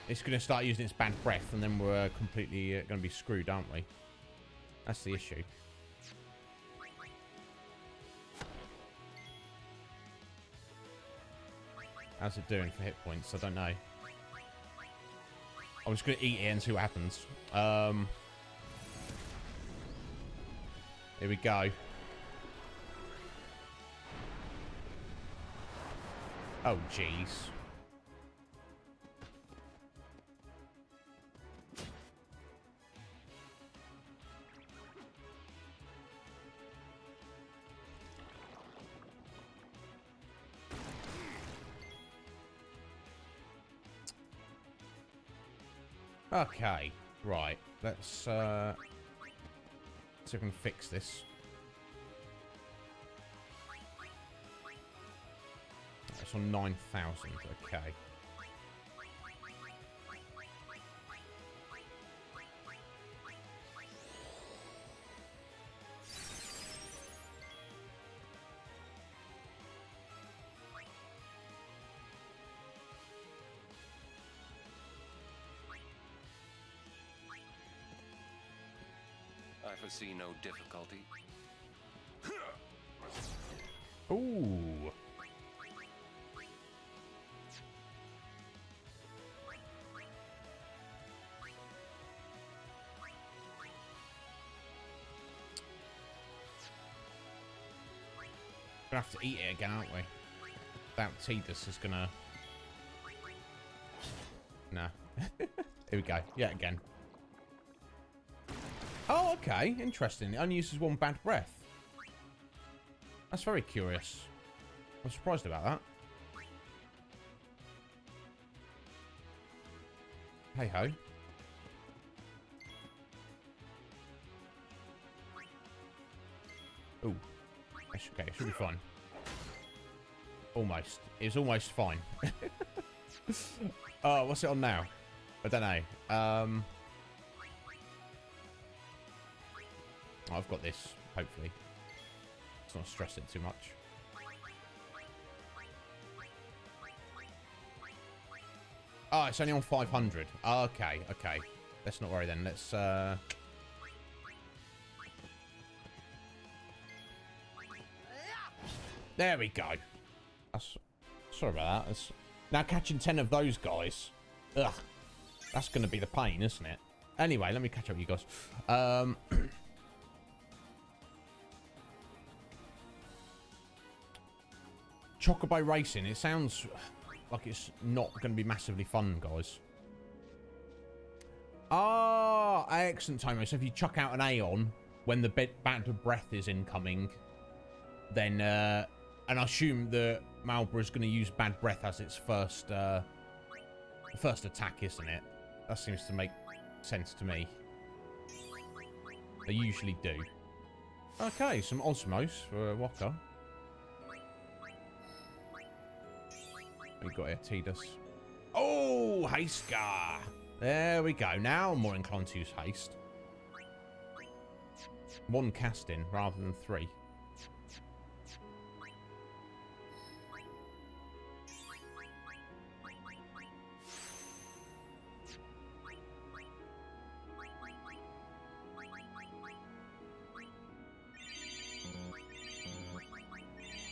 It's going to start using its bad breath, and then we're completely going to be screwed, aren't we? That's the issue. How's it doing for hit points? I don't know. I'm just going to eat it and see what happens. Here we go. Oh, jeez. Okay, right. Let's see if we can fix this. It's on 9,000. Okay. I foresee no difficulty. Ooh. Gonna have to eat it again, aren't we? That Tidus is gonna... Nah. Here we go. Yeah, again. Oh, okay. Interesting. It only uses one bad breath. That's very curious. I'm surprised about that. Hey ho. Ooh. Okay, it should be fine. Almost. It's almost fine. Oh, what's it on now? I don't know. I've got this, hopefully. Let's not stress it too much. Oh, it's only on 500. Okay, okay. Let's not worry then. Let's There we go. That's, sorry about that. That's, now catching 10 of those guys. Ugh. That's going to be the pain, isn't it? Anyway, let me catch up with you guys. Chocobo Racing. It sounds like it's not going to be massively fun, guys. Ah, excellent, Tomo. So if you chuck out an Aeon when the bad breath is incoming, then, and I assume that Malborough is going to use bad breath as its first attack, isn't it? That seems to make sense to me. They usually do. Okay, some Osmos for Waka. We got here, Tidus. Oh, Haste Scar. There we go. Now I'm more inclined to use Haste. 1 casting rather than 3.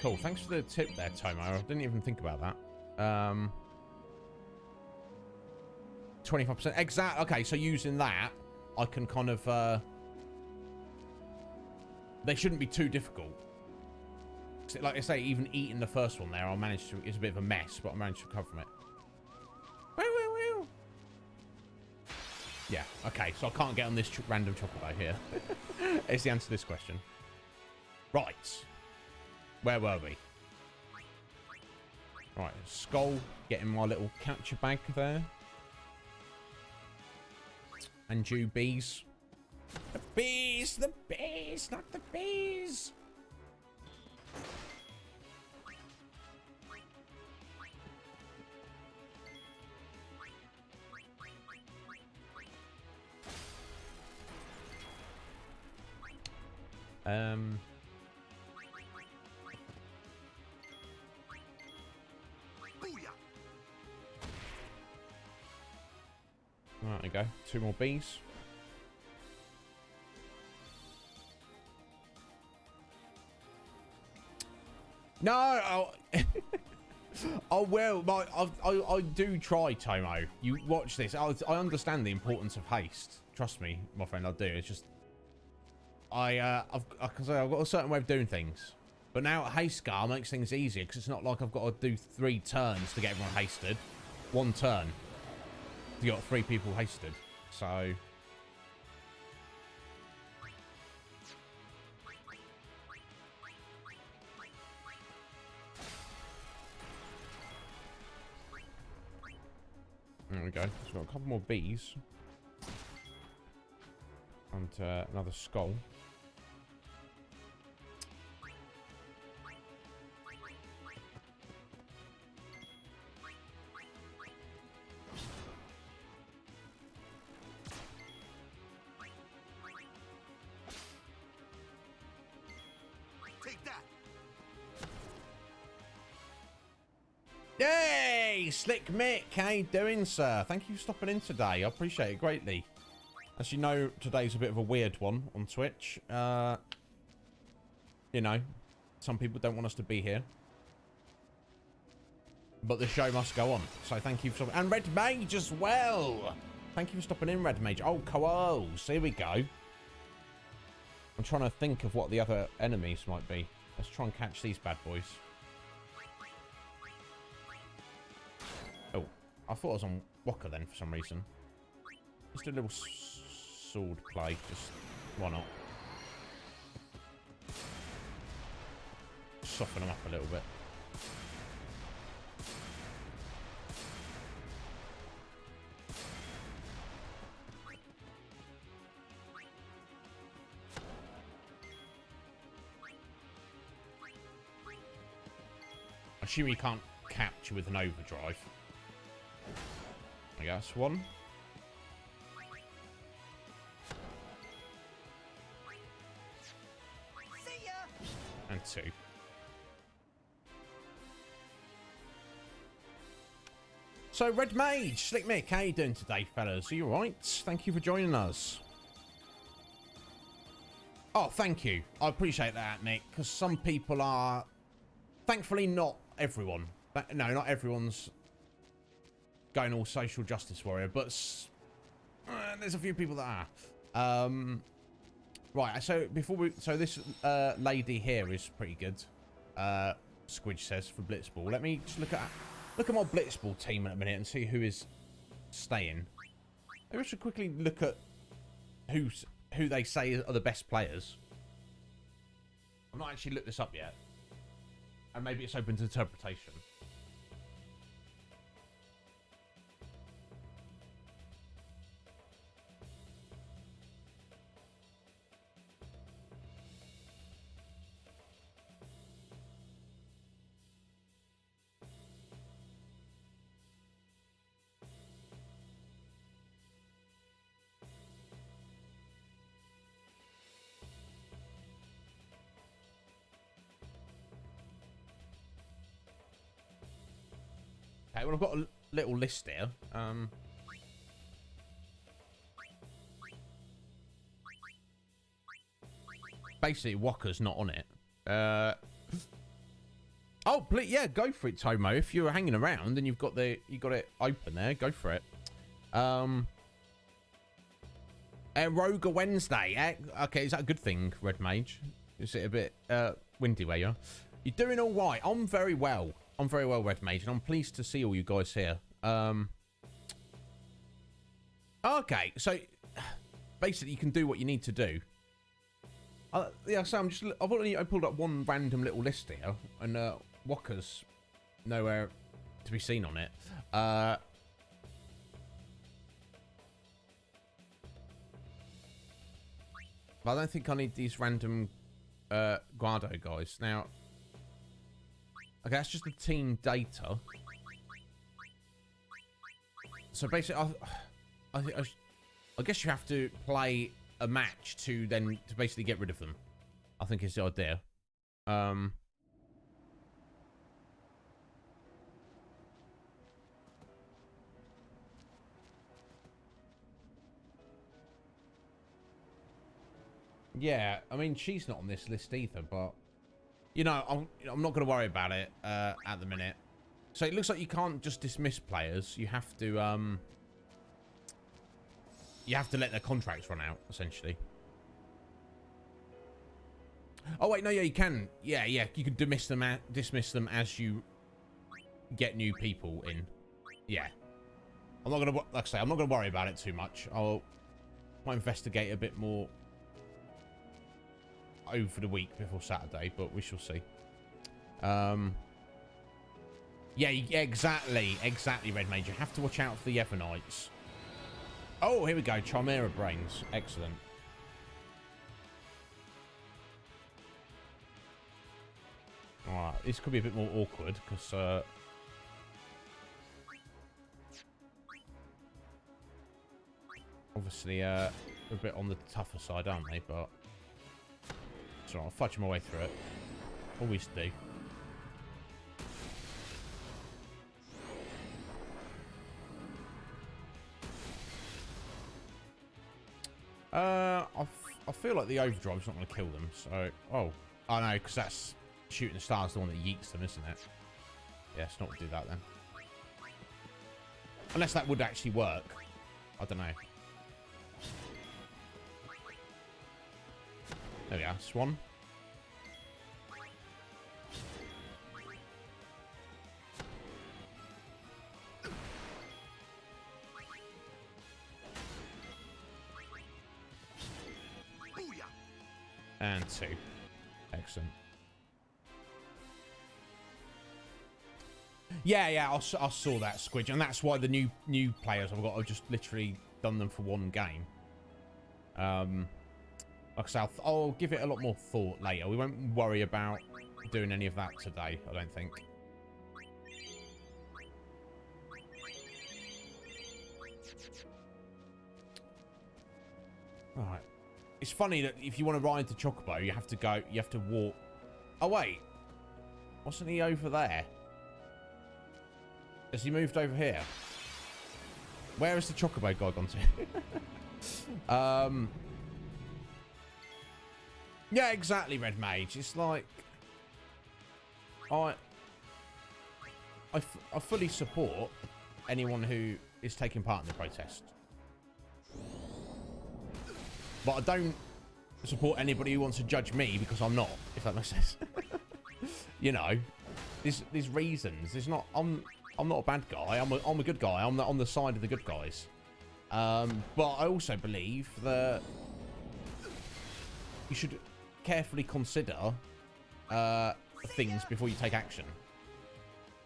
Cool. Thanks for the tip there, Tomo. I didn't even think about that. 25%. Exact. Okay, so using that, I can kind of... they shouldn't be too difficult. Like I say, even eating the first one there, I managed to... It's a bit of a mess, but I managed to recover from it. Yeah, okay, so I can't get on this random chocobo here. It's the answer to this question. Right. Where were we? Right, Skull, getting my little capture bag there. And you, bees. The bees, not the bees. Right, there we go. 2 more bees. No, I will. I do try, Tomo. You watch this. I understand the importance of haste. Trust me, my friend, I do. It's just I've got a certain way of doing things. But now haste scar makes things easier because it's not like I've got to do 3 turns to get everyone hasted. 1 turn. You got 3 people hasted. So. There we go. So we've got a couple more bees. And another skull. Take that. Yay! Slick Mick, how you doing, sir? Thank you for stopping in today. I appreciate it greatly. As you know, today's a bit of a weird one on Twitch. You know, some people don't want us to be here. But the show must go on. So thank you for stopping. And Red Mage as well. Thank you for stopping in, Red Mage. Oh, Koals. Here we go. I'm trying to think of what the other enemies might be. Let's try and catch these bad boys. Oh, I thought I was on Waka then for some reason. Just a little sword play. Just, why not? Soften them up a little bit. I assume you can't capture with an overdrive. I guess 1. See ya. And 2. So, Red Mage, Slick Mick, how you doing today, fellas? Are you alright? Thank you for joining us. Oh, thank you. I appreciate that, Nick, because some people are Thankfully, not everyone. No, not everyone's going all social justice warrior, but there's a few people that are. Right, so this lady here is pretty good. Squidge says for Blitzball. Let me just look at my Blitzball team in a minute and see who is staying. Maybe I should quickly look at who they say are the best players. I've not actually looked this up yet, and maybe it's open to interpretation. Okay, well, I've got a little list here. Basically, Walker's not on it. Oh, please, yeah, go for it, Tomo. If you're hanging around and you got it open there, go for it. Rogue Wednesday. Okay, is that a good thing, Red Mage? Is it a bit windy where you are? You're doing all right. I'm very well. I'm very well, Red Mage, and I'm pleased to see all you guys here. Okay, so basically you can do what you need to do. Yeah, so I've only pulled up one random little list here, and Walker's nowhere to be seen on it. But I don't think I need these random Guardo guys now. Okay, that's just the team data. So basically, I guess you have to play a match to basically get rid of them. I think is the idea. Yeah, I mean, she's not on this list either, but you know, I'm not going to worry about it at the minute. So it looks like you can't just dismiss players. You have to let their contracts run out, essentially. Oh wait, no, yeah, you can. Yeah, you can dismiss them as you get new people in. Yeah, I'm not gonna, like I say, I'm not gonna worry about it too much. I'll investigate a bit more over the week before Saturday, but we shall see. Yeah, exactly, Red Mage. You have to watch out for the Evernites. Oh, here we go. Chimera Brains. Excellent. Alright, this could be a bit more awkward, because obviously we're a bit on the tougher side, aren't they? But so I'll fudge my way through it. Always do. I feel like the overdrive's not going to kill them. So, oh no, because that's shooting the stars, the one that yeets them, isn't it? Yeah, let's not do that then. Unless that would actually work. I don't know. There we are, Swan. And 2. Excellent. Yeah, I saw that, Squidge, and that's why the new players I've just literally done them for one game. Like I say, I'll give it a lot more thought later. We won't worry about doing any of that today, I don't think. Alright. It's funny that if you want to ride the Chocobo, you have to walk. Oh, wait. Wasn't he over there? Has he moved over here? Where has the Chocobo guy gone to? Yeah, exactly, Red Mage. It's like... I fully support anyone who is taking part in the protest. But I don't support anybody who wants to judge me because I'm not, if that makes sense. You know, there's reasons. There's not. I'm not a bad guy. I'm a good guy. I'm on the side of the good guys. But I also believe that you should carefully consider things before you take action.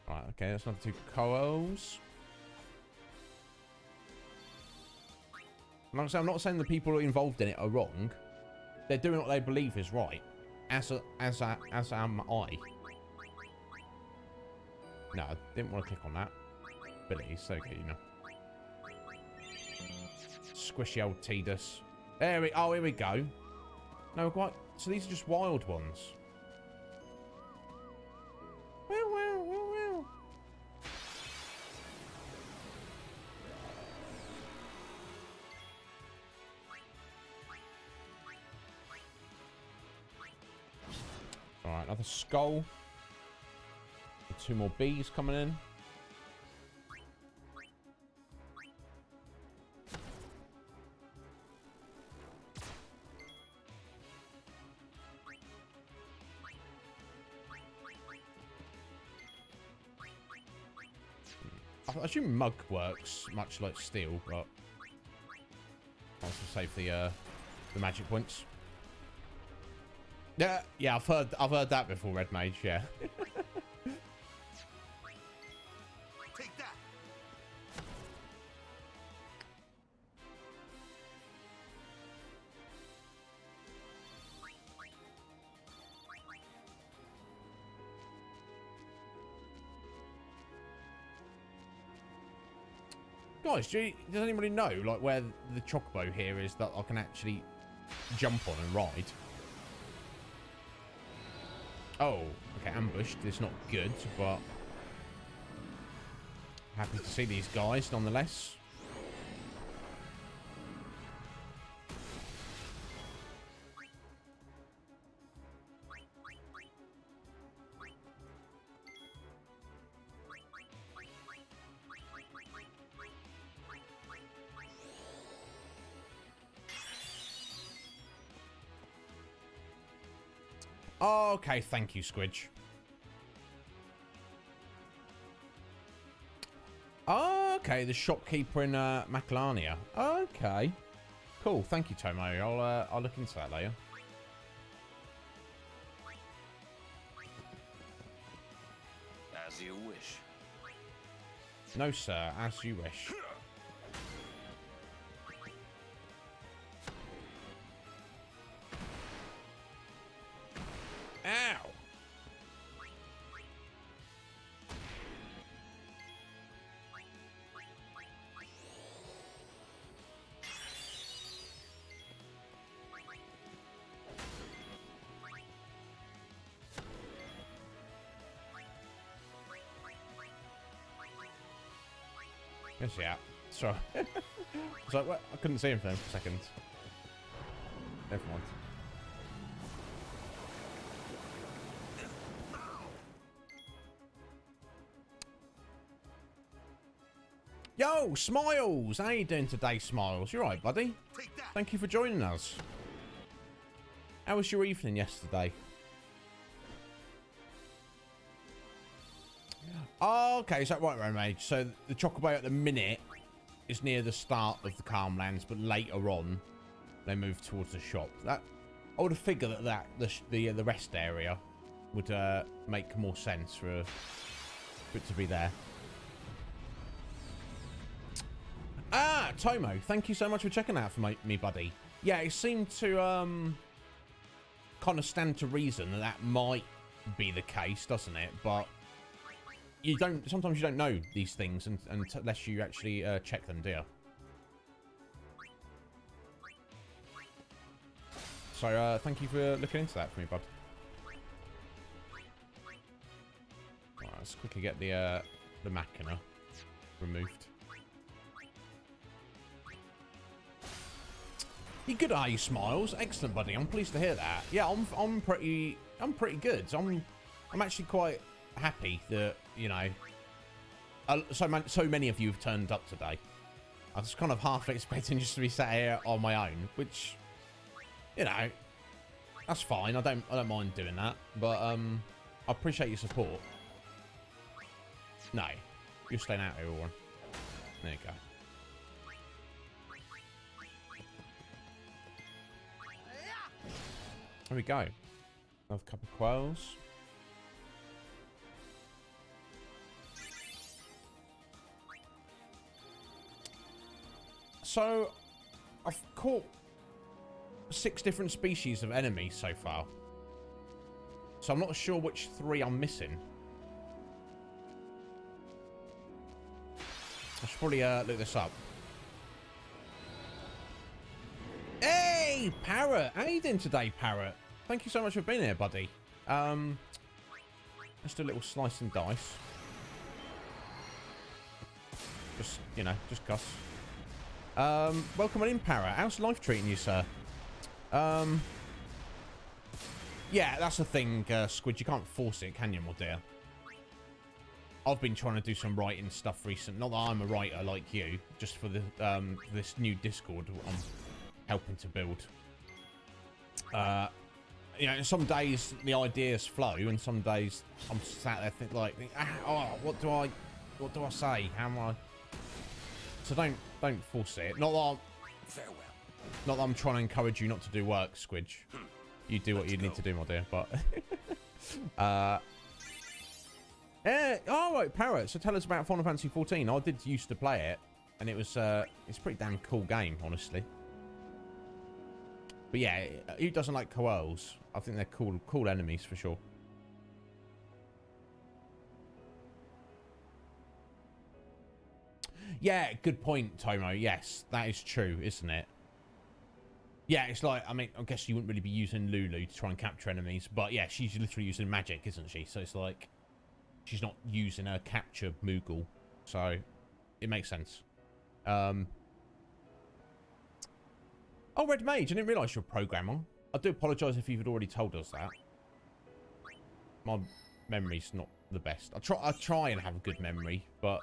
Right. Okay. That's another 2 coals. Like I say, I'm not saying the people involved in it are wrong. They're doing what they believe is right. As am I. No, I didn't want to click on that. Abilities, okay, you know. Squishy old Tidus. There we. Oh, here we go. No, quite. So these are just wild ones. Alright, another skull. 2 more bees coming in. I assume mug works much like steel, but I'll also save the magic points. Yeah, I've heard that before, Red Mage. Yeah. Take that. Guys, does anybody know like where the chocobo here is that I can actually jump on and ride? Oh, okay, ambushed. It's not good, but happy to see these guys nonetheless. Oh, okay, thank you, Squidge. Oh, okay, the shopkeeper in Macalania. Okay, cool. Thank you, Tomo. I'll look into that later. As you wish. No, sir. As you wish. Ow! Yes, yeah. Sorry. It's like, what? I couldn't see him for a second. Never mind. Yo, Smiles! How you doing today, Smiles? You right, buddy? Take that. Thank you for joining us. How was your evening yesterday? Oh, okay, so right, Mage. So the Chocobo at the minute is near the start of the Calmlands, but later on they move towards the shop. That I would have figured that the rest area would make more sense for it to be there. Ah, Tomo, thank you so much for checking out for me, buddy. Yeah, it seemed to kind of stand to reason that might be the case, doesn't it? But you don't. Sometimes you don't know these things unless you actually check them, do you? So thank you for looking into that for me, bud. Right, let's quickly get the Machina removed. You good, are you, Smiles? Excellent, buddy. I'm pleased to hear that. Yeah, I'm pretty good. I'm actually quite happy that, you know, so many of you have turned up today. I was kind of half expecting just to be sat here on my own, which, you know, that's fine. I don't mind doing that, but I appreciate your support. No, you're staying out here, everyone. There you go. There we go. Another couple of quails. So, I've caught 6 different species of enemies so far. So I'm not sure which 3 I'm missing. I should probably look this up. Hey, Parrot! How you doing today, Parrot? Thank you so much for being here, buddy. Let's do a little slice and dice. Just, you know, just cuss. Welcome on in, Parrot. How's life treating you, sir? Yeah, that's the thing, Squid. You can't force it, can you, my dear? I've been trying to do some writing stuff recently. Not that I'm a writer like you, just for the this new Discord I'm helping to build. You know, some days the ideas flow, and some days I'm sat there thinking like, oh, what do I say? How am I? So don't force it. Not that Farewell. not that I'm trying to encourage you not to do work, Squidge. You do what you need to do, my dear. But all right, Parrot. So tell us about Final Fantasy 14. I did used to play it, and it was it's a pretty damn cool game, honestly. But yeah, who doesn't like koalas? I think they're cool enemies for sure. Yeah, good point, Tomo. Yes, that is true, isn't it? Yeah, it's like, I mean, I guess you wouldn't really be using Lulu to try and capture enemies, but yeah, she's literally using magic, isn't she? So it's like, she's not using her capture Moogle, so it makes sense. Oh, Red Mage, I didn't realise you're a programmer. I do apologise if you've already told us that. My memory's not the best. I try and have a good memory, but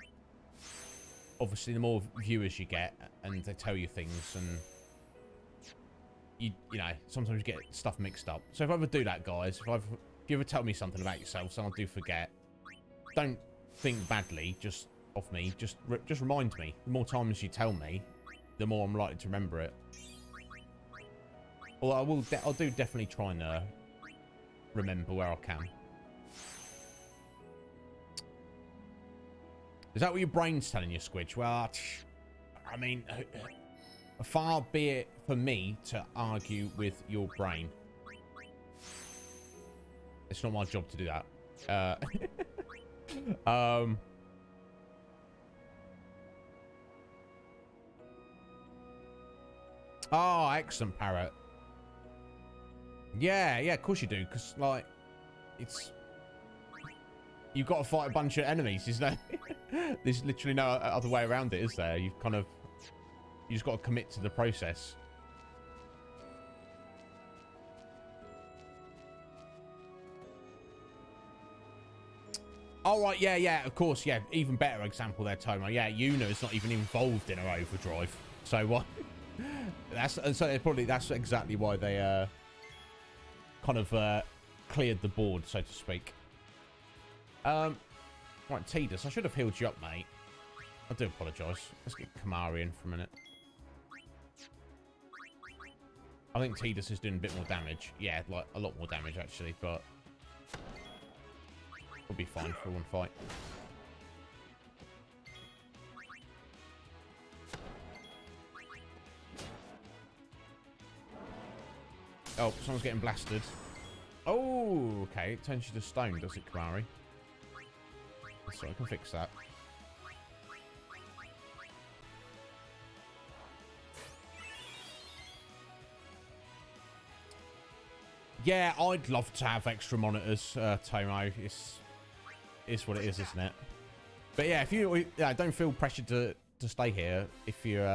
obviously the more viewers you get and they tell you things, and you know, sometimes you get stuff mixed up. So if I ever do that, guys, if you ever tell me something about yourselves and I do forget, don't think badly just of me. Just remind me. The more times you tell me, the more I'm likely to remember it. Although I'll do definitely try and remember where I can. Is that what your brain's telling you, Squidge? Well, I mean, far be it for me to argue with your brain. It's not my job to do that. Oh, excellent, Parrot. Yeah, of course you do, because, like, it's... You've got to fight a bunch of enemies, is there? There's literally no other way around it, is there? You just got to commit to the process. All right, yeah, of course, yeah. Even better example there, Tomo. Yeah, Yuna is not even involved in her overdrive. So what? That's exactly why they kind of cleared the board, so to speak. Right, Tidus, I should have healed you up, mate. I do apologise. Let's get Kamari in for a minute. I think Tidus is doing a bit more damage. Yeah, like a lot more damage actually, but we'll be fine for one fight. Oh, someone's getting blasted. Oh, okay. It turns you to stone, does it, Kamari? So I can fix that. Yeah, I'd love to have extra monitors, Tomo. It's what it is, isn't it? But yeah, if you don't feel pressured to stay here, if you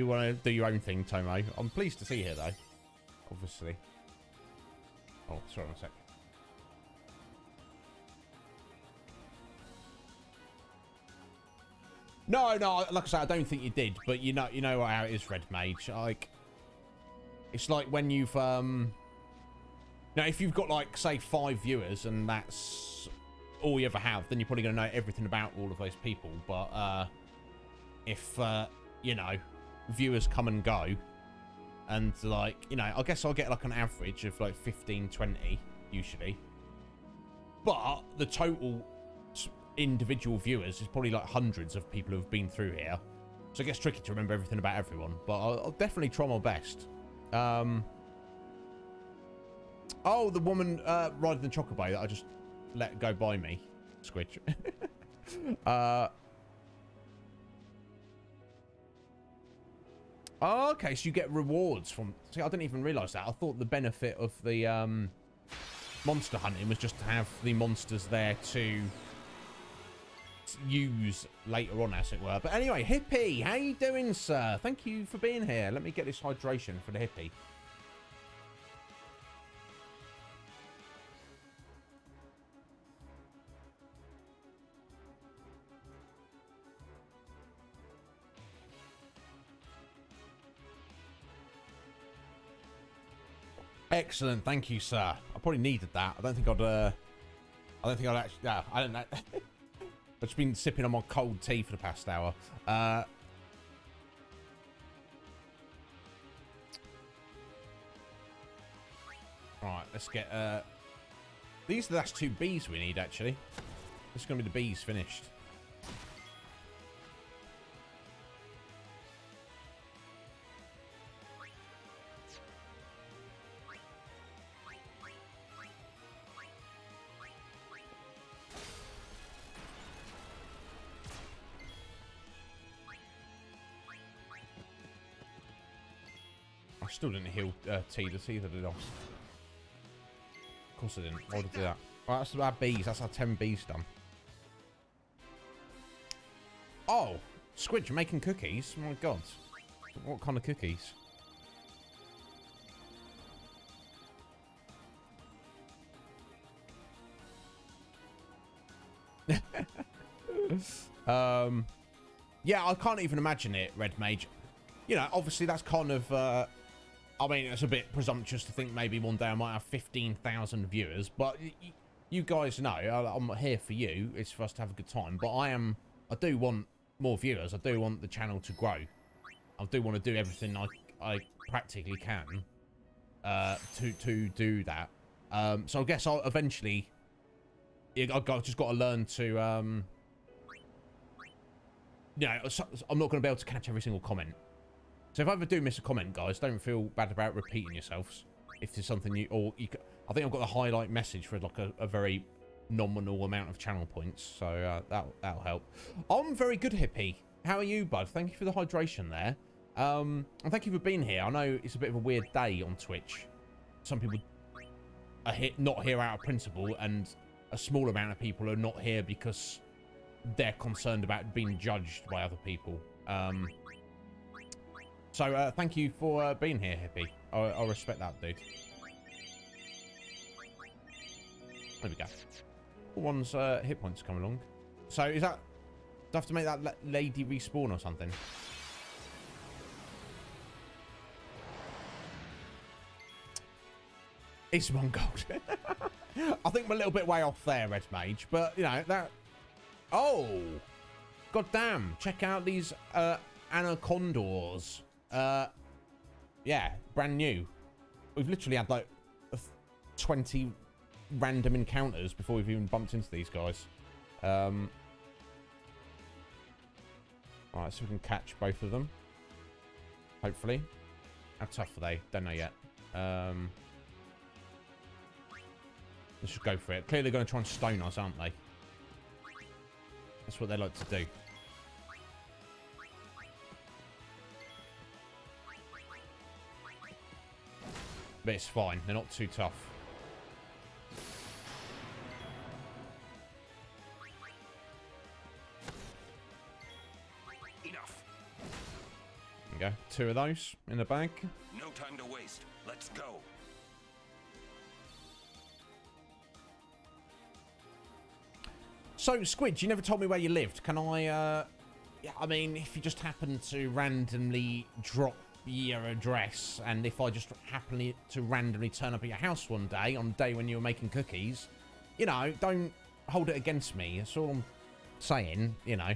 want to do your own thing, Tomo. I'm pleased to see you here, though. Obviously. Oh, sorry, one sec. No, like I said, I don't think you did, but you know how it is, Red Mage. Like, it's like when you've, now if you've got, like, say, 5 viewers and that's all you ever have, then you're probably going to know everything about all of those people. But, if, you know, viewers come and go, and, like, you know, I guess I'll get, like, an average of, like, 15, 20, usually. But the total individual viewers is probably like hundreds of people who have been through here, so it gets tricky to remember everything about everyone, but I'll definitely try my best. Oh, the woman riding the chocobo that I just let go by me, Squidge. Oh, okay, so you get rewards from... See, I didn't even realise that. I thought the benefit of the monster hunting was just to have the monsters there to use later on, as it were. But anyway, Hippie, how you doing, sir? Thank you for being here. Let me get this hydration for the Hippie. Excellent, thank you, sir. I probably needed that. I don't think I'd actually. Yeah, I don't know. I've just been sipping on my cold tea for the past hour. Right, let's get... These are the last 2 bees we need, actually. This is going to be the bees finished. I still didn't heal Tidus either, did I? Of course I didn't. Why would I do that? Right, that's our bees. That's our 10 bees done. Oh, Squidge, you're making cookies? Oh my god. What kind of cookies? Yeah, I can't even imagine it, Red Mage. You know, obviously that's kind of, I mean, it's a bit presumptuous to think maybe one day I might have 15,000 viewers, but you guys know, I'm here for you. It's for us to have a good time, but I do want more viewers. I do want the channel to grow. I do want to do everything I practically can to do that. So I guess I'll eventually, I've just got to learn to, you know, I'm not going to be able to catch every single comment. So if I ever do miss a comment, guys, don't feel bad about repeating yourselves. If there's something I think I've got a highlight message for like a very nominal amount of channel points, so that'll help. I'm very good, Hippie. How are you, bud? Thank you for the hydration there. And thank you for being here. I know it's a bit of a weird day on Twitch. Some people are not here out of principle, and a small amount of people are not here because they're concerned about being judged by other people. So thank you for being here, Hippie. I respect that, dude. There we go. One's hit points coming along. So is that... Do I have to make that lady respawn or something? It's 1 gold. I think we're a little bit way off there, Red Mage. But, you know, that... Oh! God damn. Check out these Anacondors. Yeah, brand new. We've literally had, like, 20 random encounters before we've even bumped into these guys. Alright, so we can catch both of them. Hopefully. How tough are they? Don't know yet. Let's just go for it. Clearly going to try and stone us, aren't they? That's what they like to do. But it's fine. They're not too tough. Enough. There we go. 2 of those in the bag. No time to waste. Let's go. So, Squid, you never told me where you lived. Can I yeah, I mean, if you just happen to randomly drop your address, and if I just happen to randomly turn up at your house one day, on the day when you were making cookies, you know, don't hold it against me. That's all I'm saying, you know.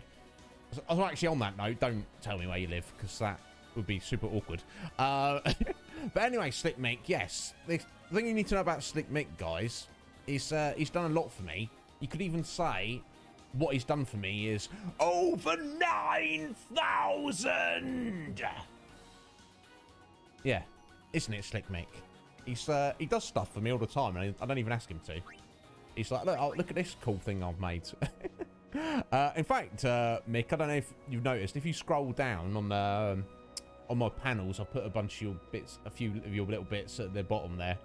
Well, actually, on that note, don't tell me where you live, because that would be super awkward. But anyway, Slick Mick, yes. The thing you need to know about Slick Mick, guys, is he's done a lot for me. You could even say what he's done for me is over 9,000. Yeah, isn't it, Slick Mick? He does stuff for me all the time, and I don't even ask him to. He's like, look at this cool thing I've made. In fact, Mick, I don't know if you've noticed, if you scroll down on my panels, I put a bunch of your bits, a few of your little bits at the bottom there,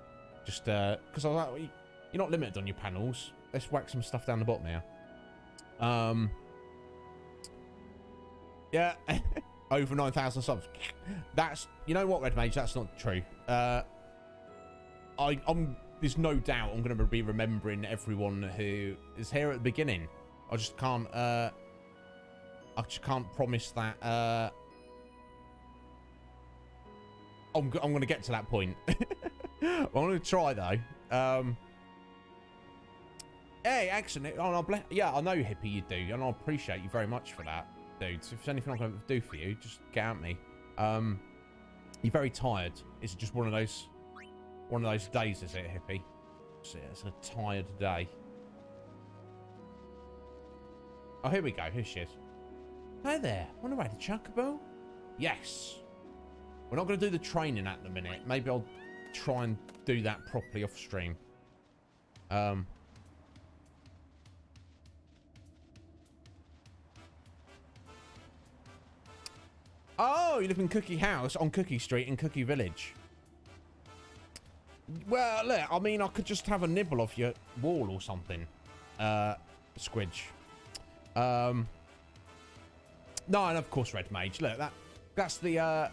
just because I was like, well, you're not limited on your panels. Let's whack some stuff down the bottom here. Yeah, over 9,000 subs. That's, you know what, Red Mage, that's not true. There's no doubt I'm going to be remembering everyone who is here at the beginning. I just can't promise that, I'm going to get to that point. I'm going to try, though. Hey, excellent. Oh, yeah, I know, Hippie, you do, and I appreciate you very much for that, dude. So if there's anything I can do for you, just get at me. You're very tired. Is it just one of those days, is it, Hippie? It's a tired day. Oh, here we go. Here she is. Hi there. Want to ride a chocobo? Yes. We're not going to do the training at the minute. Maybe I'll try and do that properly off stream. Oh, you live in Cookie House on Cookie Street in Cookie Village. Well, look, I mean, I could just have a nibble off your wall or something. Squidge. No, and of course, Red Mage. Look, that's the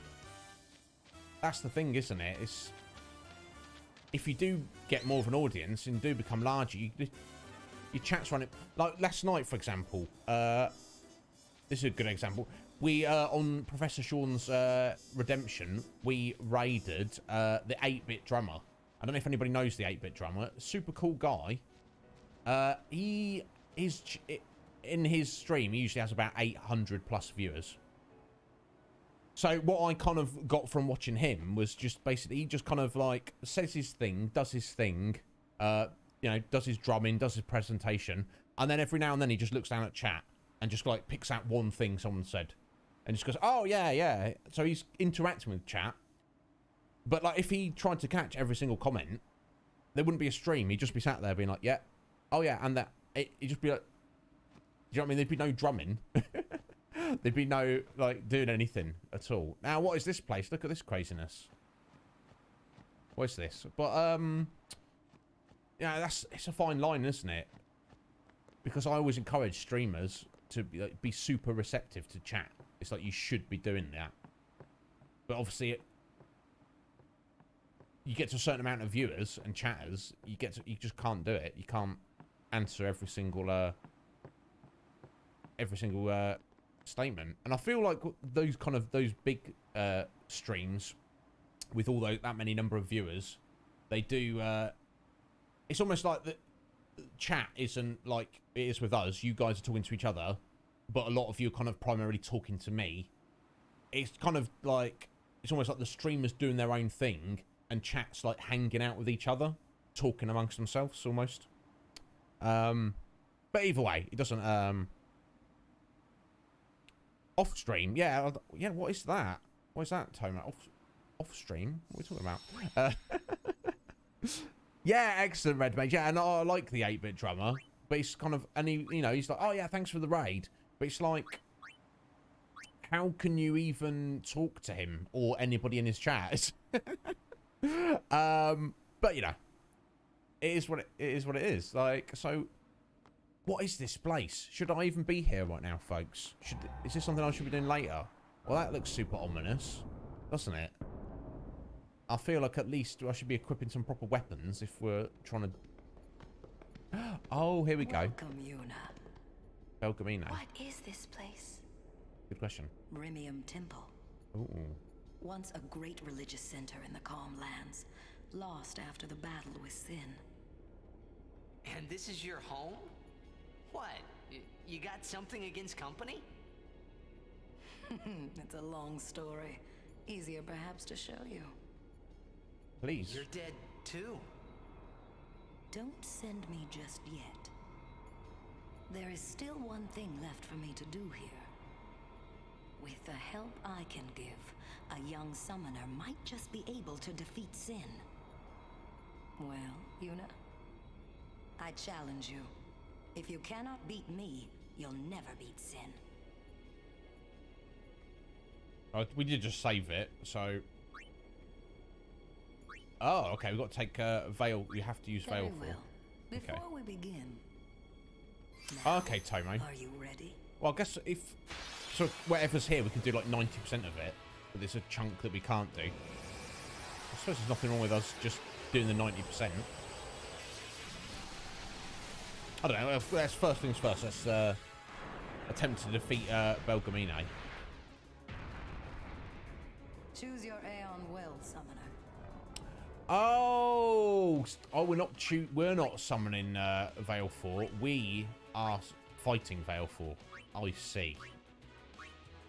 thing, isn't it? It's, if you do get more of an audience and do become larger, your chat's running. Like last night, for example. This is a good example. We, on Professor Sean's Redemption, we raided the 8-bit drummer. I don't know if anybody knows the 8-bit drummer. Super cool guy. He is, in his stream, he usually has about 800 plus viewers. So what I kind of got from watching him was just basically, he just kind of like says his thing, does his thing, you know, does his drumming, does his presentation, and then every now and then he just looks down at chat and just like picks out one thing someone said and just goes, oh yeah, yeah. So he's interacting with chat. But like if he tried to catch every single comment, there wouldn't be a stream. He'd just be sat there being like, yeah, oh yeah, and that. He'd just be like, do you know what I mean? There'd be no drumming. There'd be no like doing anything at all. Now, what is this place? Look at this craziness. What is this? But yeah, it's a fine line, isn't it? Because I always encourage streamers to be super receptive to chat. It's like you should be doing that. But obviously, you get to a certain amount of viewers and chatters, you just can't do it. You can't answer every single statement. And I feel like those big streams with all that many number of viewers, they do. It's almost like the chat isn't like it is with us. You guys are talking to each other, but a lot of you are kind of primarily talking to me. It's kind of like it's almost like the streamers doing their own thing and chat's like hanging out with each other, talking amongst themselves almost. But either way, it doesn't. Off stream, yeah. What is that? What is that, Toma? Off stream? What are we talking about? Yeah, excellent, Red Mage. Yeah, and I like the 8-bit drummer, but he's kind of, and he, you know, he's like, oh yeah, thanks for the raid. But it's like, how can you even talk to him or anybody in his chat? But you know, it is what it is. Like, so, what is this place? Should I even be here right now, folks? Is this something I should be doing later? Well, that looks super ominous, doesn't it? I feel like at least I should be equipping some proper weapons if we're trying to... Oh, here we go. Welcome, Yuna. Belgamino. What is this place? Good question. Rimium Temple. Ooh. Once a great religious center in the Calm Lands, lost after the battle with Sin. And this is your home? What? You got something against company? It's a long story. Easier perhaps to show you. Please. You're dead too. Don't send me just yet. There is still one thing left for me to do here. With the help I can give, a young summoner might just be able to defeat Sin. Well, Yuna, I challenge you. If you cannot beat me, you'll never beat Sin. We did just save it, so... Oh, okay, we've got to take Veil. You have to use Veil for. Well. Before Okay. we begin... Oh, okay, Tomo. Are you ready? Well, I guess if... So, whatever's here, we can do like 90% of it. But there's a chunk that we can't do. I suppose there's nothing wrong with us just doing the 90%. I don't know. Let's first things first. Let's attempt to defeat Belgamine. Choose your Aeon well, summoner. Oh, we're not summoning Veil 4. We are fighting Veil 4. I see.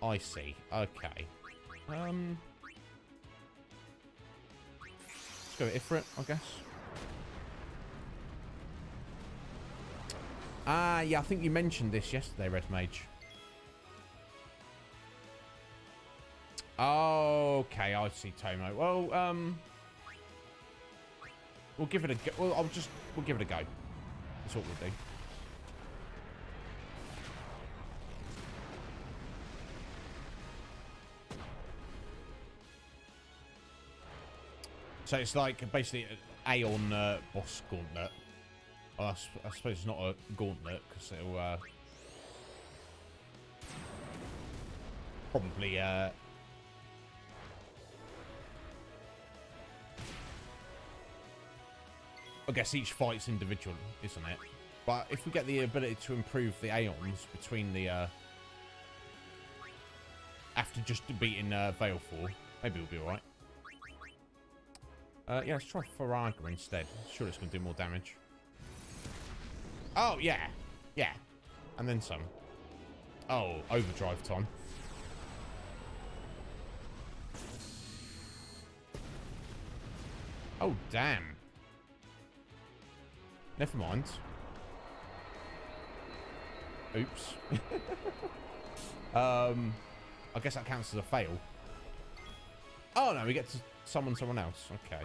I see. Okay. Let's go with Ifrit, I guess. Ah, yeah, I think you mentioned this yesterday, Red Mage. Okay, I see, Tomo. Well, we'll give it a go. Well, we'll give it a go. That's what we'll do. So it's like basically an Aeon boss gauntlet. Well, I suppose it's not a gauntlet because it'll probably I guess each fight's individual, isn't it? But if we get the ability to improve the Aeons between the after just beating Veil 4, maybe we'll be alright. Yeah, let's try Faraga instead. Sure, it's going to do more damage. Oh, yeah. Yeah. And then some. Oh, overdrive time. Oh, damn. Never mind. Oops. I guess that counts as a fail. Oh, no, we get to summon someone else. Okay.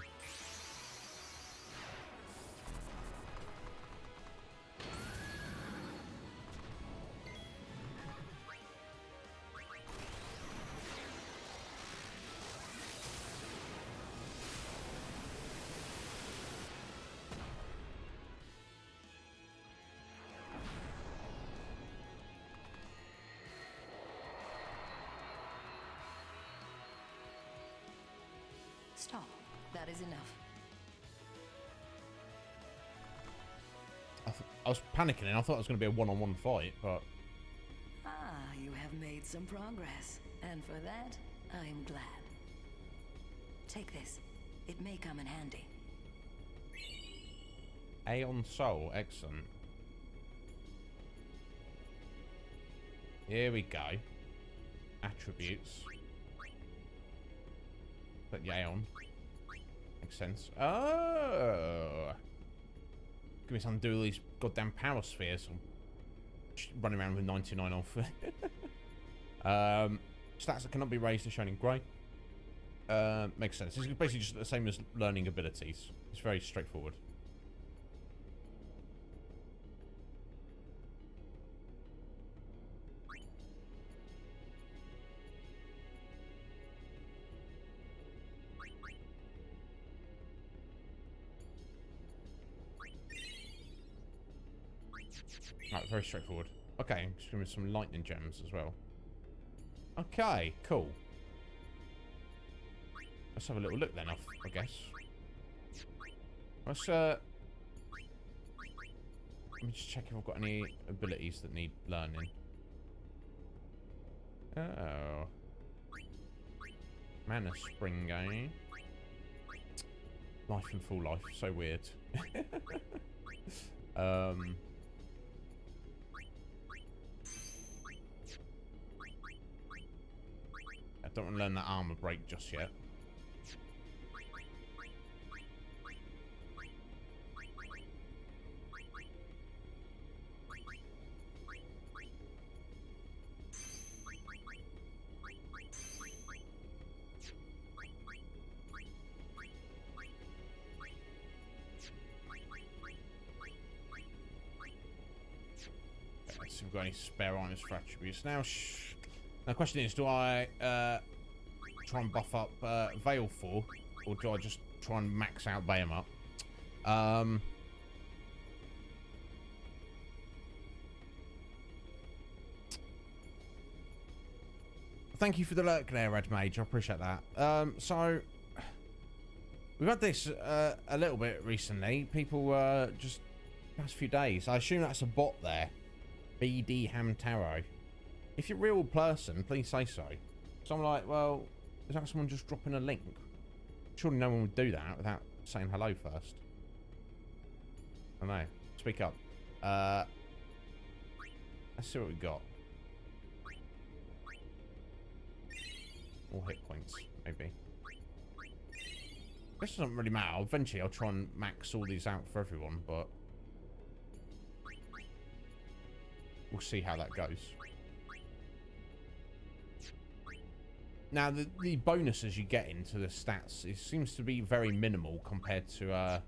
Stop. That is enough. I was panicking and I thought it was going to be a one-on-one fight, but... Ah, you have made some progress. And for that, I am glad. Take this. It may come in handy. Aeon Soul, excellent. Here we go. Attributes. But yeah, Aeon. Makes sense. Oh! Give me something to do with these goddamn power spheres. I'm running around with 99 off. Stats that cannot be raised are shown in grey. Makes sense. It's basically just the same as learning abilities. It's very straightforward. Right, very straightforward. Okay, just give me some lightning gems as well. Okay, cool. Let's have a little look then, I guess. Let's, let me just check if I've got any abilities that need learning. Oh. Mana Spring, eh? Life and Full Life. So weird. I don't want to learn that armor break just yet. Let's see if we've got any spare items for attributes. Now, the question is, do I try and buff up Veil 4, or do I just try and max out Behemoth? Thank you for the lurk there, Red Mage. I appreciate that. So, we've had this a little bit recently. People just past few days. I assume that's a bot there. BD Ham Tarot. If you're a real person, please say so. So I'm like, well, is that someone just dropping a link? Surely no one would do that without saying hello first. I don't know. Speak up. Let's see what we got. More hit points, maybe. This doesn't really matter. Eventually, I'll try and max all these out for everyone, but we'll see how that goes. Now, the bonuses you get into the stats, it seems to be very minimal compared to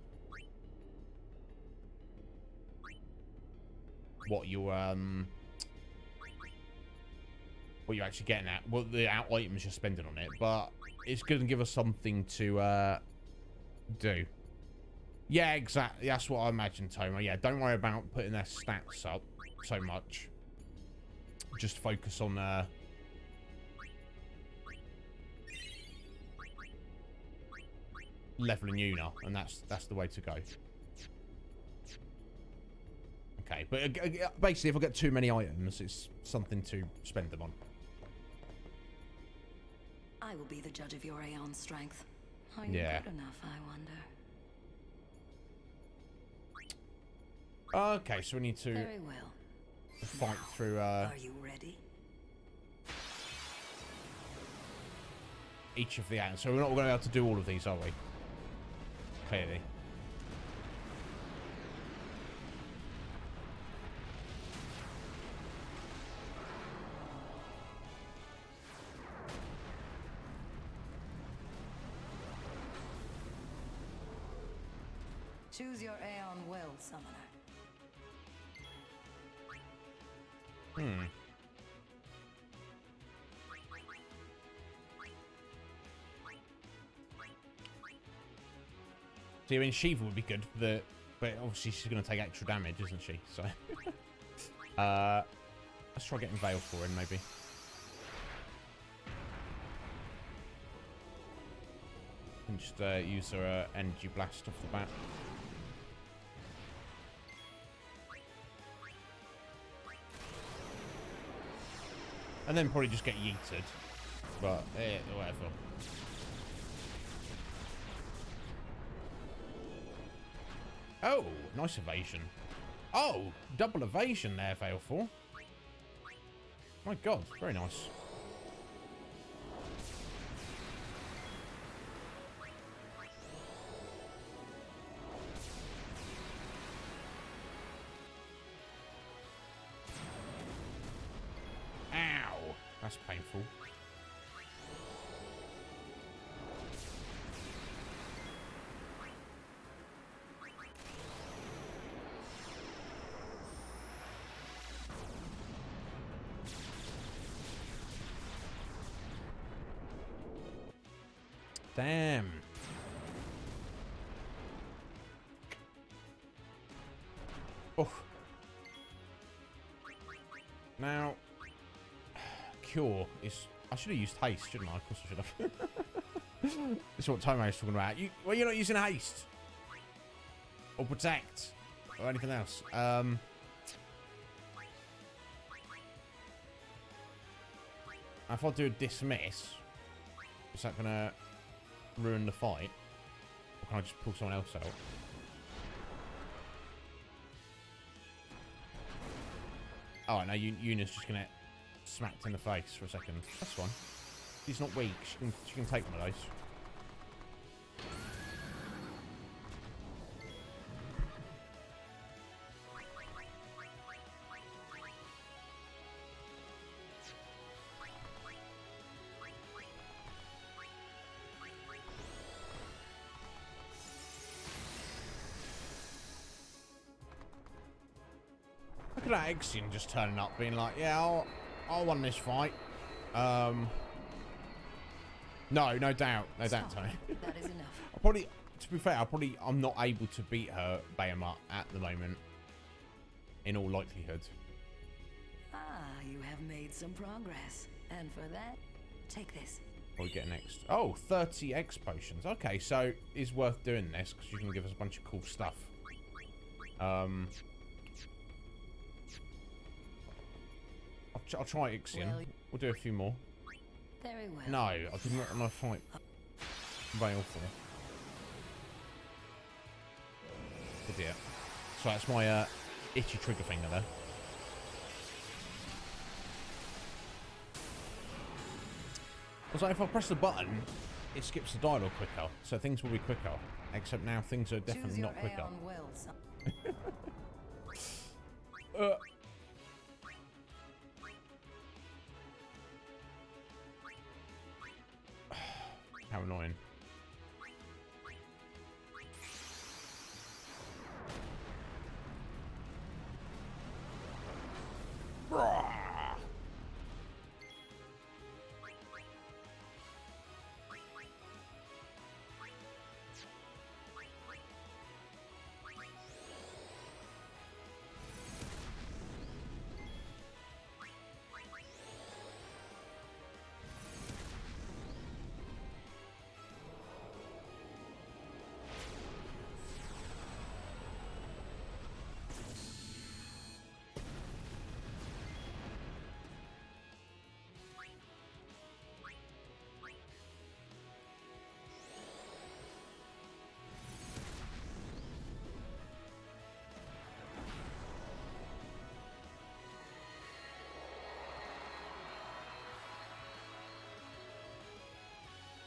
what you're actually getting at. Well, the items you're spending on it, but it's going to give us something to do. Yeah, exactly. That's what I imagine, Toma. Yeah, don't worry about putting their stats up so much. Just focus on leveling Una, and that's the way to go. Okay, but basically, if I get too many items, it's something to spend them on. I will be the judge of your Aeon strength. Are you good enough, I wonder? Okay, so we need to Very well. fight through Are you ready? each of the items. So we're not going to be able to do all of these, are we? Clearly. Choose your Aeon well, summoner. So, I mean, Shiva would be good, but obviously she's going to take extra damage, isn't she? So, let's try getting Veil for in, maybe. And just use her energy blast off the bat. And then probably just get yeeted. But, whatever. Oh, nice evasion. Oh, double evasion there, Veil 4. My god, very nice. Ow, that's painful. Damn. Oh. Now, cure is... I should have used haste, shouldn't I? Of course I should have. This is what Tomo is talking about. Well, you're not using haste. Or protect. Or anything else. If I do a dismiss, is that going to ruin the fight? Or can I just pull someone else out? Oh, no, Yuna's just going to smacked in the face for a second. That's fine. She's not weak. She can take one of those. Look at that Ixion just turning up, being like, yeah, I'll win this fight. No, no doubt. No doubt, Tony. That is enough. I'll probably, to be fair, I'm not able to beat her Behemoth at the moment. In all likelihood. Ah, you have made some progress. And for that, take this. What do we get next? Oh, 30 X potions. Okay, so it's worth doing this because you can give us a bunch of cool stuff. I'll try Ixion. Well, We'll do a few more. Very well. No, I did not want to fight Baleful. Idiot. So that's my itchy trigger finger there. I was like, if I press the button, it skips the dialogue quicker, so things will be quicker. Except now things are definitely not quicker. Aeon well, son. How annoying.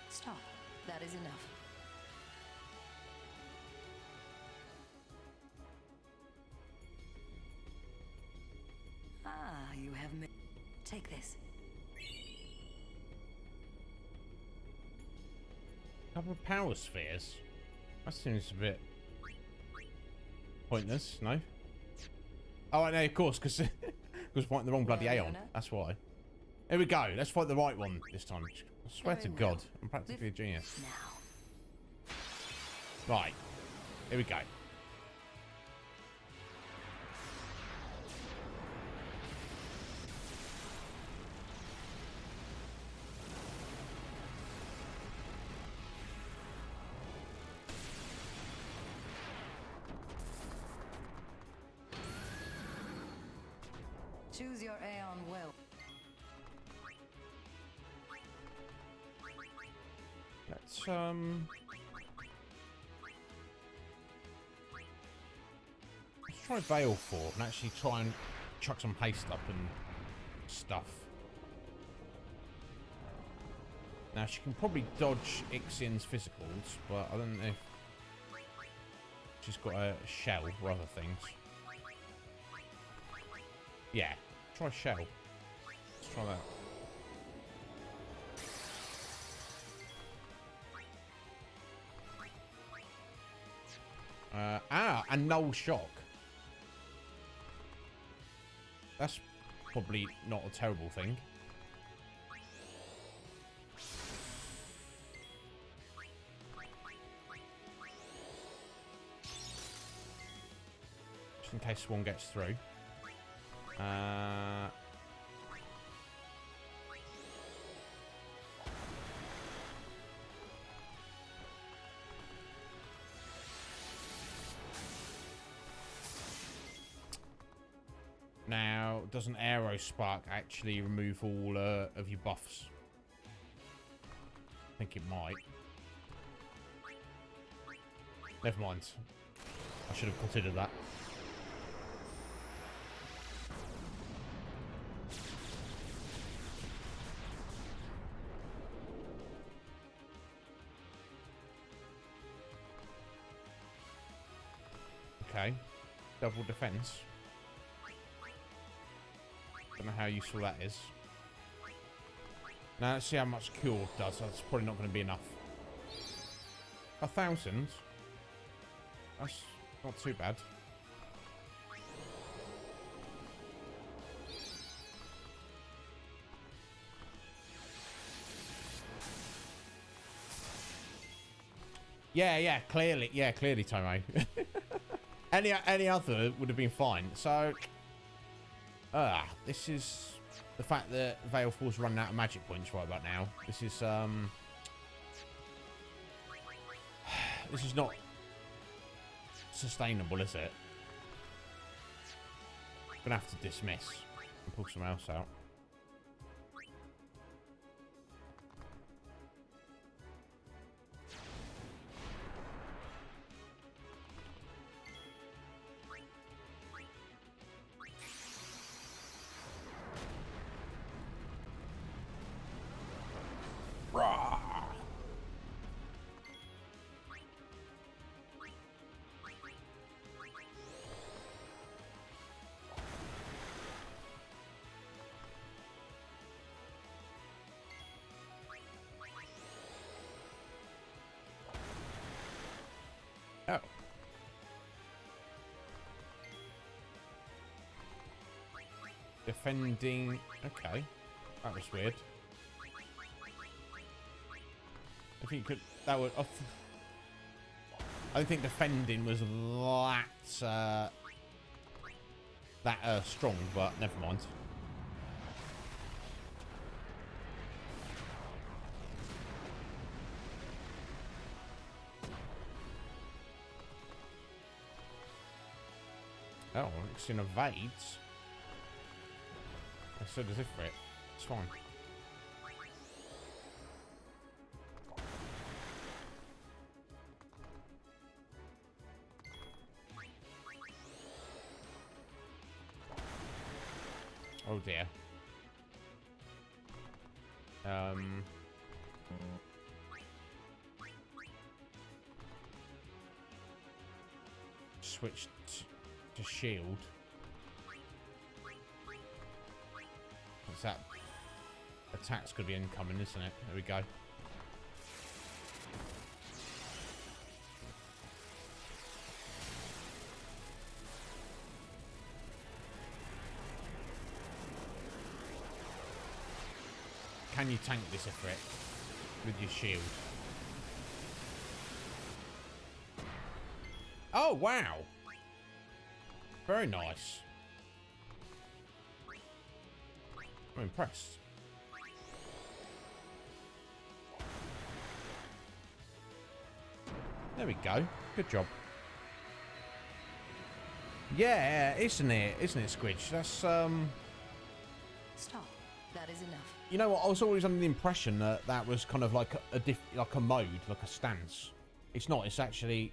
Stop. That is enough. Ah, you have made... Take this. Couple of power spheres. That seems a bit pointless, no? Oh, no, of course, because fighting the wrong bloody Aeon. That's why. Here we go. Let's fight the right one this time. I swear to God, I'm practically a genius. Now. Right. Here we go. Choose your Aeon well. Let's try Baleful and actually try and chuck some paste up and stuff. Now she can probably dodge Ixion's physicals, but I don't know if she's got a shell or other things. Yeah, try shell. Let's try that. And null shock. That's probably not a terrible thing. Just in case one gets through. Now, does an arrow spark actually remove all of your buffs? I think it might. Never mind. I should have considered that. Okay. Double defense. Don't know how useful that is. Now let's see how much cure does. That's probably not going to be enough. 1,000. That's not too bad. Yeah, clearly, Tomo. any other would have been fine. So, this is the fact that Veil Force running out of magic points right about now. This is not sustainable, is it? Gonna have to dismiss and pull something else out. Oh. Defending. Okay. That was weird. I think you could. That would. I don't think defending was that strong, but never mind. Oh, it's in evades. So does it for it. It's fine. Oh dear. Switched to shield. What's that? Attack's gonna be incoming, isn't it? There we go. Can you tank this Ifrit with your shield? Oh, wow. Very nice. I'm impressed. There we go. Good job. Yeah, isn't it? Isn't it, Squidge? That's, Stop. That is enough. You know what? I was always under the impression that that was kind of like a mode, like a stance. It's not. It's actually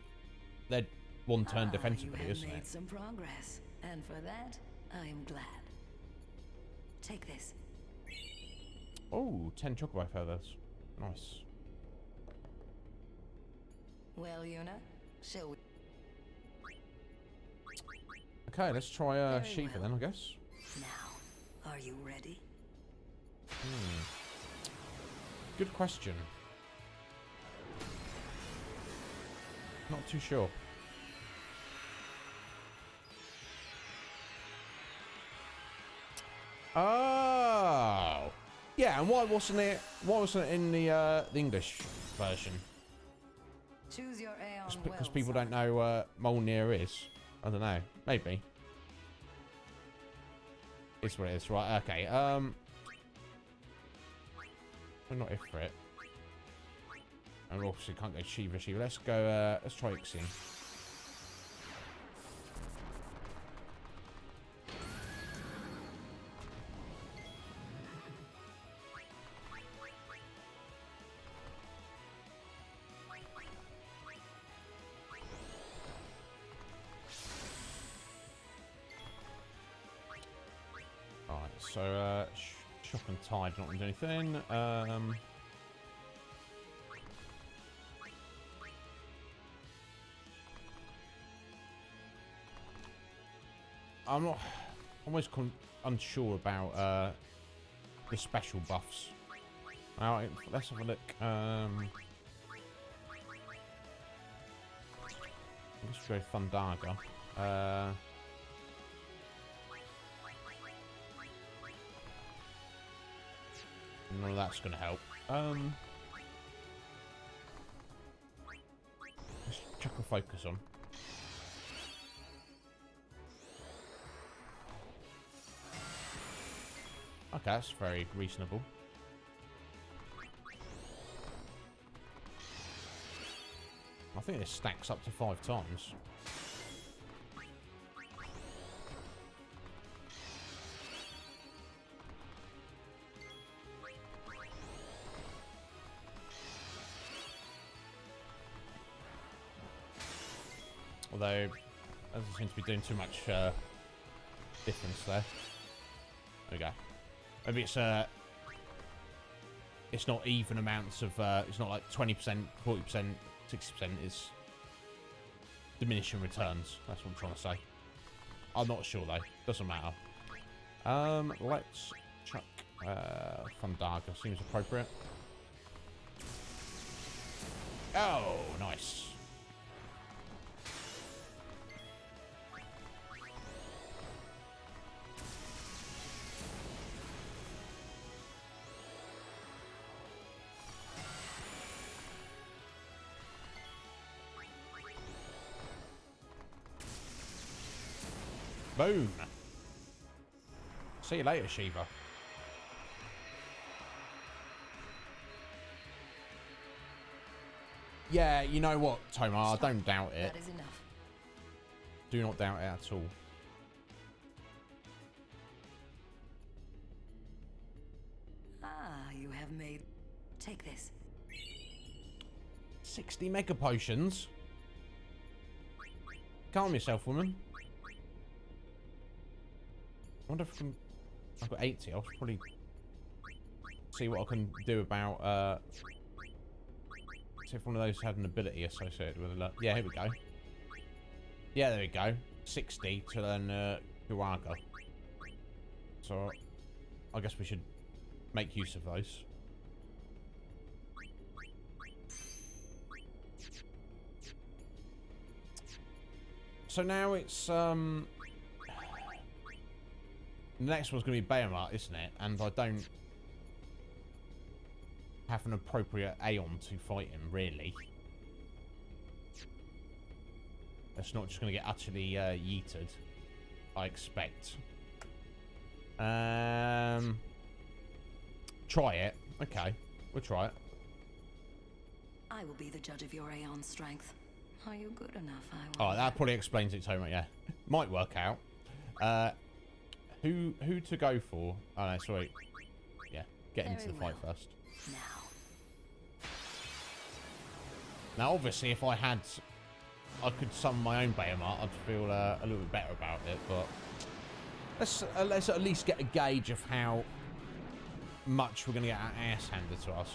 they're one-turn defensively, isn't made it? some progress, and for that, I am glad. Take this. Oh, 10 chocobo feathers. Nice. Well, Yuna, shall we? Okay, let's try Very Shiva well. then, I guess. Now, are you ready? Good question. Not too sure. Oh, yeah. And why wasn't it? Why wasn't it in the English version? Choose your Aeon Because well, people son. don't know Molnir is. I don't know. Maybe. It's what it is, right? Okay. We're not if for it. And we obviously can't go Shiva. Let's go. Let's try Ixion. So, shock and tide, not going to do anything. I'm not... I'm always unsure about the special buffs. Alright, let's have a look. Let's go Thundaga. None of that's going to help. Let's chuck a focus on. Okay, that's very reasonable. I think this stacks up to 5 times. Although, it doesn't seem to be doing too much difference there. There we go. Maybe it's not even amounts of, it's not like 20%, 40%, 60% is diminishing returns. That's what I'm trying to say. I'm not sure though. Doesn't matter. Let's chuck Thundaga. Seems appropriate. Oh, nice. Boom. See you later, Shiva. Yeah, you know what, Tomar, I don't doubt it. That is enough. Do not doubt it at all. Ah, you have made... Take this. 60 mega potions. Calm yourself, woman. I wonder if I can... I've got 80. I'll probably see what I can do about... see if one of those had an ability associated with it. Yeah, here we go. Yeah, there we go. 60 to learn Huaga. So, I guess we should make use of those. So now it's... The next one's going to be Behemoth, isn't it? And I don't have an appropriate Aeon to fight him, really. It's not just going to get utterly yeeted, I expect. Try it. Okay, we'll try it. I will be the judge of your Aeon strength. Are you good enough? Oh, that probably explains it so much, yeah. Might work out. Who to go for? Oh no, sorry. Yeah, get into the fight first. Now, obviously, if I could summon my own Behemoth, I'd feel a little bit better about it. But let's at least get a gauge of how much we're going to get our ass handed to us.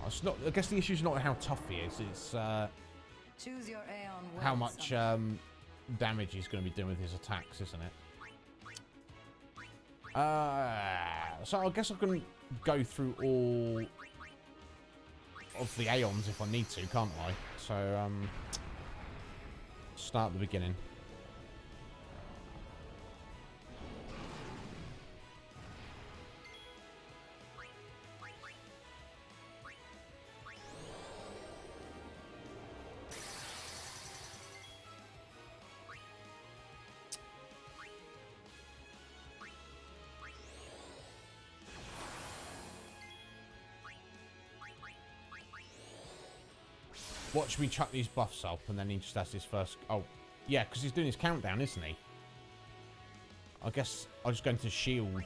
It's not, I guess the issue is not how tough he is. It's choose your Aeon how much damage he's going to be doing with his attacks, isn't it? So I guess I can go through all of the Aeons if I need to, can't I? So start at the beginning. Watch me chuck these buffs up, and then he just has his first... Oh, yeah, because he's doing his countdown, isn't he? I guess I'll just go into shield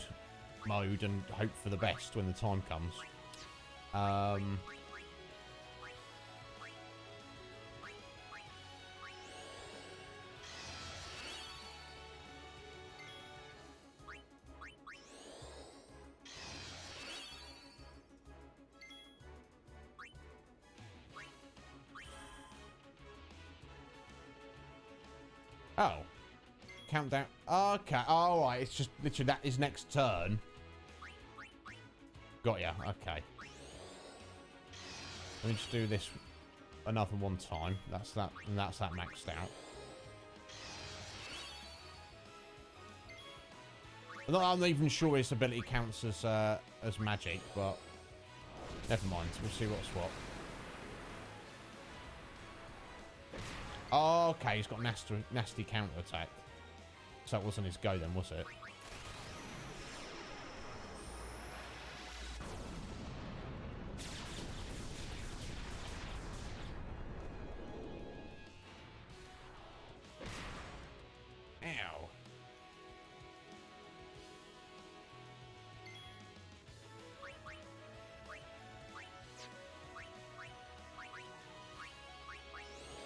mode and hope for the best when the time comes. Oh. Countdown. Okay. All right. It's just literally that is next turn. Got ya. Okay. Let me just do this another one time. That's that, and that's that maxed out. I'm not even sure his ability counts as magic, but never mind. We'll see what's what. Oh, okay, he's got nasty counter attack. So that wasn't his go then, was it? Ow.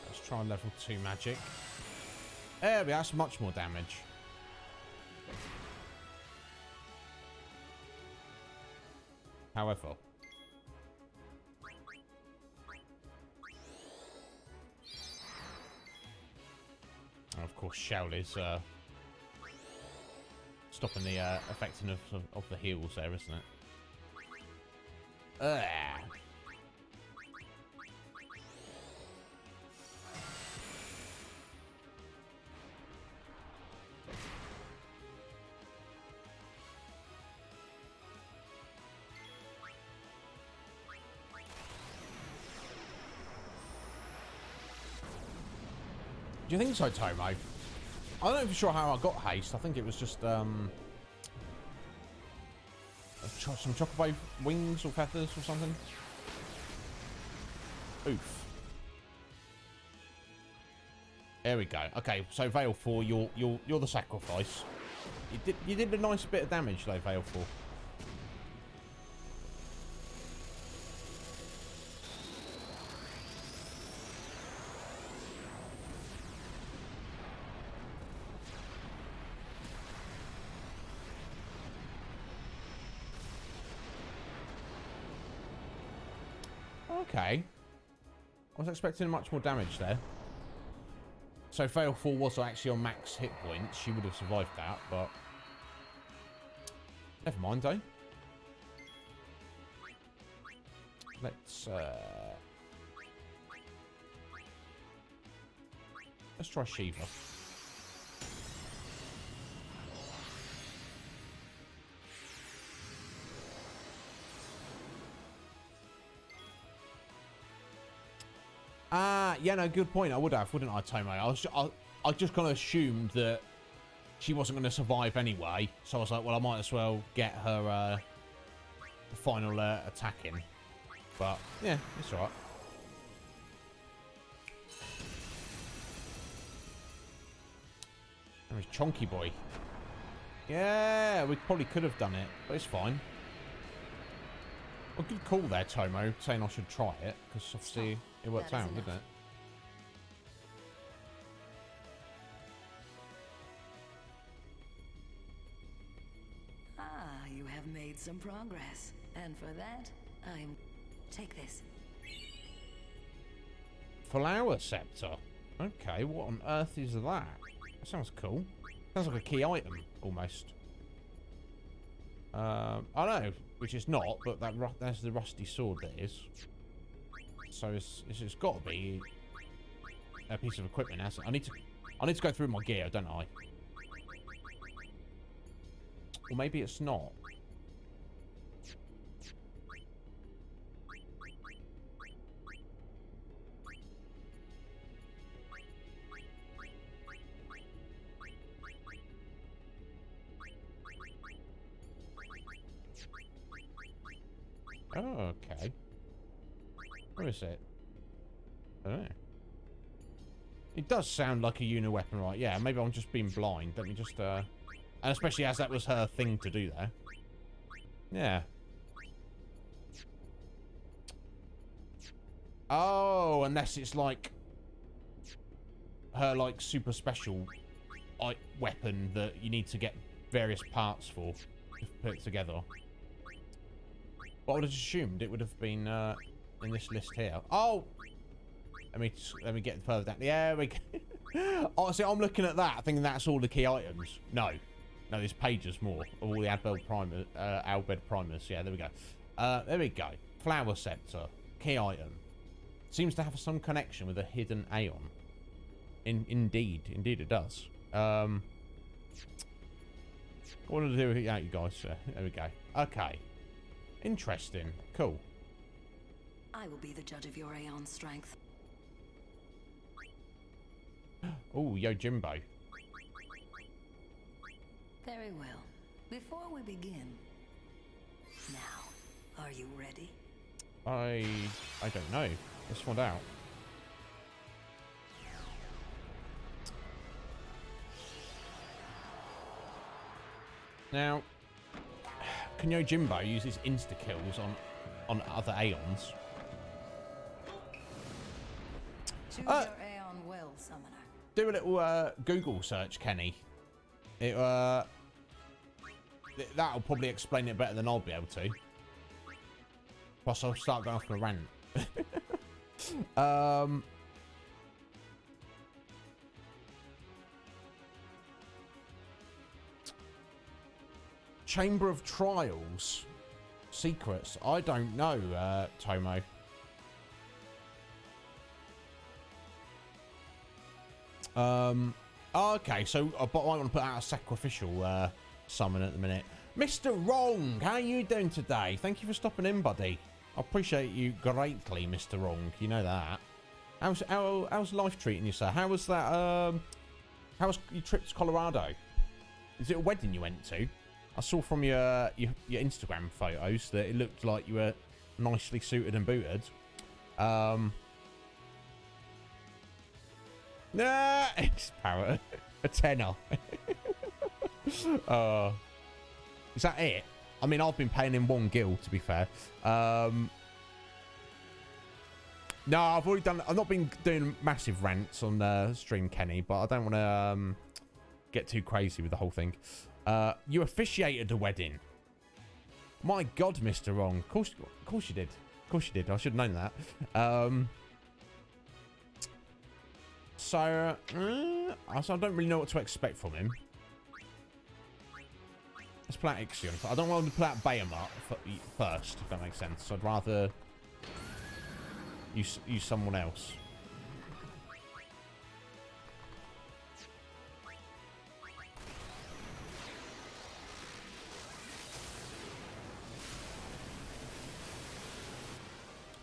Let's try level 2 magic. There we are, that's much more damage. However, and of course, Shell is stopping the effectiveness of the heals there, isn't it? Ugh. Do you think so, Tomo? I don't know for sure how I got haste. I think it was just some chocobo wings or feathers or something. Oof. There we go. Okay, so Veil 4, you're the sacrifice. You did a nice bit of damage though, Veil 4. Okay. I was expecting much more damage there. So Fail 4 was actually on max hit points. She would have survived that, but... Never mind, eh? Let's try Shiva. Yeah, no, good point. I would have, wouldn't I, Tomo? I just kind of assumed that she wasn't going to survive anyway, so I was like, well, I might as well get her final attack in. But yeah, it's alright. There's Chonky Boy. Yeah, we probably could have done it, but it's fine. Well, good call there, Tomo, saying I should try it, because obviously it worked out, didn't it? Ah, you have made some progress. And for that, take this. Flower Scepter. Okay, what on earth is that? That sounds cool. Sounds like a key item, almost. I don't know, which is not, but that's the rusty sword that is. So it's got to be a piece of equipment, hasn't it? I need to go through my gear, don't I? Or maybe it's not. Oh, okay. Where is it? I don't know. It does sound like a uni weapon, right? Yeah, maybe I'm just being blind. Let me just, and especially as that was her thing to do there. Yeah. Oh, unless it's like her, like, super special weapon that you need to get various parts for to put it together. But I would have assumed it would have been in this list here. Oh! Let me get further down. Yeah, we go. Oh, see, I'm looking at that, thinking that's all the key items. No. No, there's pages more of all the Albed primers. Yeah, there we go. There we go. Flower scepter. Key item. Seems to have some connection with a hidden Aeon. Indeed it does. What to do with that, you guys? There we go. Okay. Interesting. Cool. I will be the judge of your Aeon strength. Oh, yo, Jimbo. Very well. Before we begin, now, are you ready? I don't know. Let's find out. Now, can Yojimbo use his insta-kills on other Aeons? Choose your Aeon well, Summoner. Do a little Google search, Kenny. That'll probably explain it better than I'll be able to. Plus, I'll start going off on a rant. Chamber of Trials. Secrets. I don't know, Tomo. Okay, so but I want to put out a sacrificial summon at the minute. Mr. Wrong, how are you doing today? Thank you for stopping in, buddy. I appreciate you greatly, Mr. Wrong. You know that. How's life treating you, sir? How was that? How was your trip to Colorado? Is it a wedding you went to? I saw from your Instagram photos that it looked like you were nicely suited and booted. Nah, it's parrot. A tenner. Is that it? I mean, I've been paying him 1 gil, to be fair. No, I've already done. I've not been doing massive rants on stream, Kenny, but I don't want to get too crazy with the whole thing. You officiated a wedding. My God, Mr. Wrong. Of course you did. Of course you did. I should have known that. So I don't really know what to expect from him. Let's play out Ixion. I don't want to play out Bahamut first, if that makes sense. So I'd rather use someone else.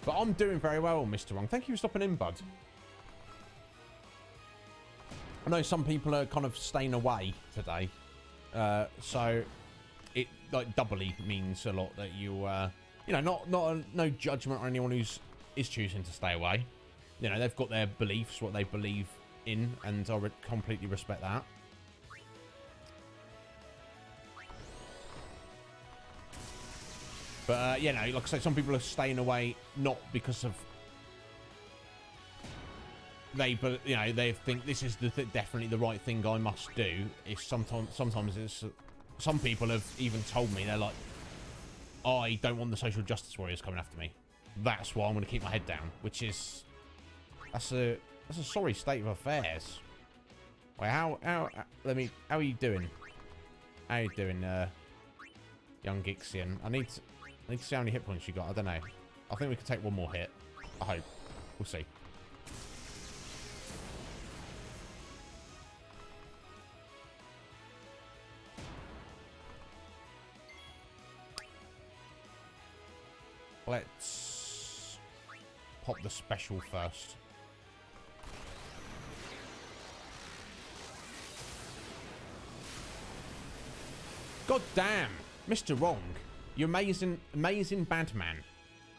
But I'm doing very well, Mr. Wrong. Thank you for stopping in, bud. I know some people are kind of staying away today. So it like doubly means a lot that you know, no judgment on anyone is choosing to stay away. You know, they've got their beliefs, what they believe in, and I completely respect that. But you know, like I say, some people are staying away not because of they think this is definitely the right thing I must do. It's sometimes it's some people have even told me they're like, I don't want the social justice warriors coming after me. That's why I'm going to keep my head down, which is that's a sorry state of affairs. Wait, how are you doing? How are you doing, young Gixian? I need to see how many hit points you got. I don't know. I think we can take one more hit. I hope. We'll see. Let's pop the special first. God damn, Mr. Wrong, you amazing bad man.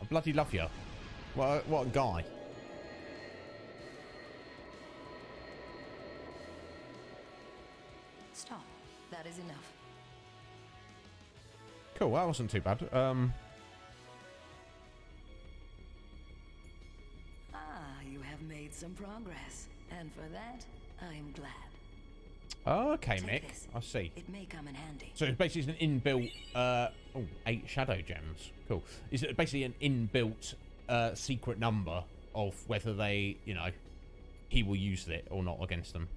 I bloody love you. What a guy. Stop. That is enough. Cool, that wasn't too bad. You have made some progress, and for that, I am glad. Okay, Take Mick. this. I see. It may come in handy. So it's basically an inbuilt 8 shadow gems. Cool. Is it basically an inbuilt secret number of whether they, you know, he will use it or not against them.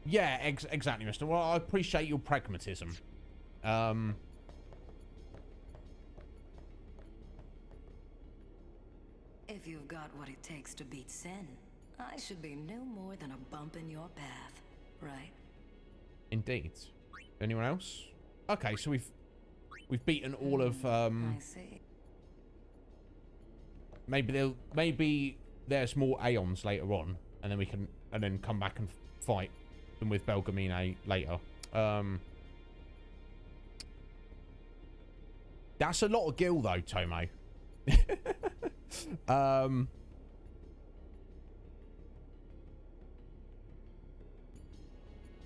Yeah, exactly, Mister. Well, I appreciate your pragmatism. If you've got what it takes to beat Sin, I should be no more than a bump in your path, right? Indeed. Anyone else? Okay, so we've beaten all of I see. maybe there's more Aeons later on, and then we can come back and fight them with Belgamine later. That's a lot of gil though, Tomo.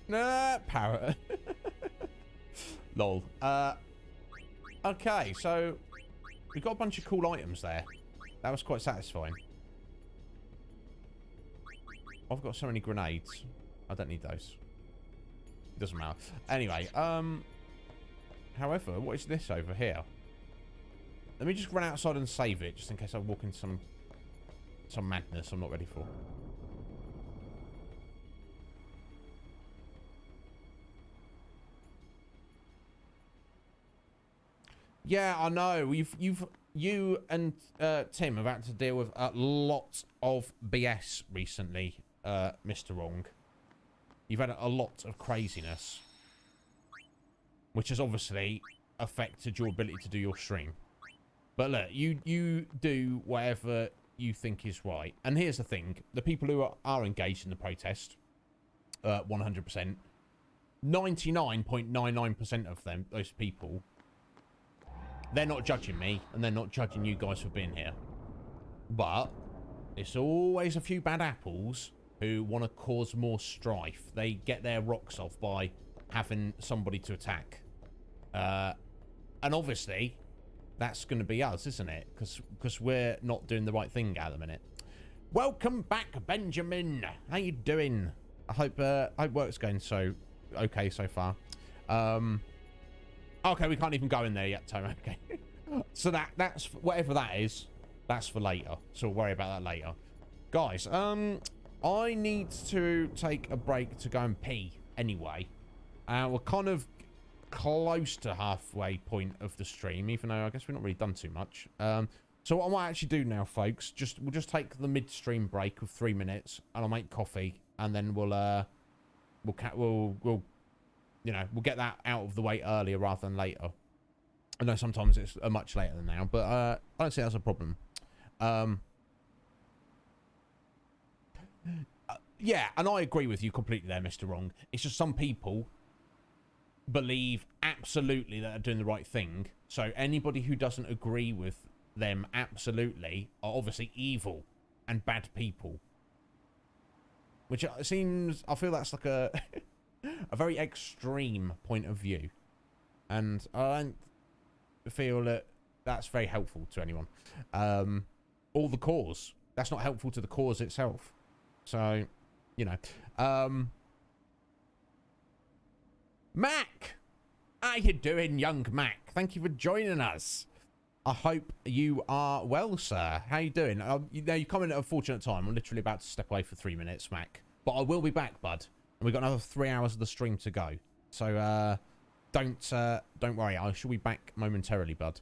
Nah, parrot. Lol. Okay, so we got a bunch of cool items there. That was quite satisfying. I've got so many grenades. I don't need those. It doesn't matter. Anyway, however, what is this over here? Let me just run outside and save it, just in case I walk into some madness I'm not ready for. Yeah, I know. You and Tim have had to deal with a lot of BS recently, Mr. Wrong. You've had a lot of craziness, which has obviously affected your ability to do your stream. But look, you do whatever you think is right. And here's the thing. The people who are engaged in the protest, 100%, 99.99% of them, those people, they're not judging me, and they're not judging you guys for being here. But it's always a few bad apples who want to cause more strife. They get their rocks off by having somebody to attack. And obviously, that's going to be us, isn't it? Because we're not doing the right thing at the minute. Welcome back, Benjamin. How you doing? I hope work's going okay so far. Okay, we can't even go in there yet, Tom. Okay. So that's whatever that is. That's for later. So we'll worry about that later. Guys, I need to take a break to go and pee anyway. We're kind of close to halfway point of the stream, even though I guess we've not really done too much. So what I might actually do now, folks, we'll just take the midstream break of 3 minutes, and I'll make coffee, and then we'll you know, we'll get that out of the way earlier rather than later. I know sometimes it's much later than now, but I don't see that's a problem. Yeah, and I agree with you completely there, Mr. Wrong. It's just some people believe absolutely that they're doing the right thing. So anybody who doesn't agree with them absolutely are obviously evil and bad people. Which seems, I feel that's like a very extreme point of view. And I don't feel that that's very helpful to anyone. Or the cause. That's not helpful to the cause itself. So, you know. Mac! How you doing, young Mac? Thank you for joining us. I hope you are well, sir. How you doing? You come in at a fortunate time. I'm literally about to step away for 3 minutes, Mac. But I will be back, bud. And we've got another 3 hours of the stream to go. So, don't worry. I shall be back momentarily, bud.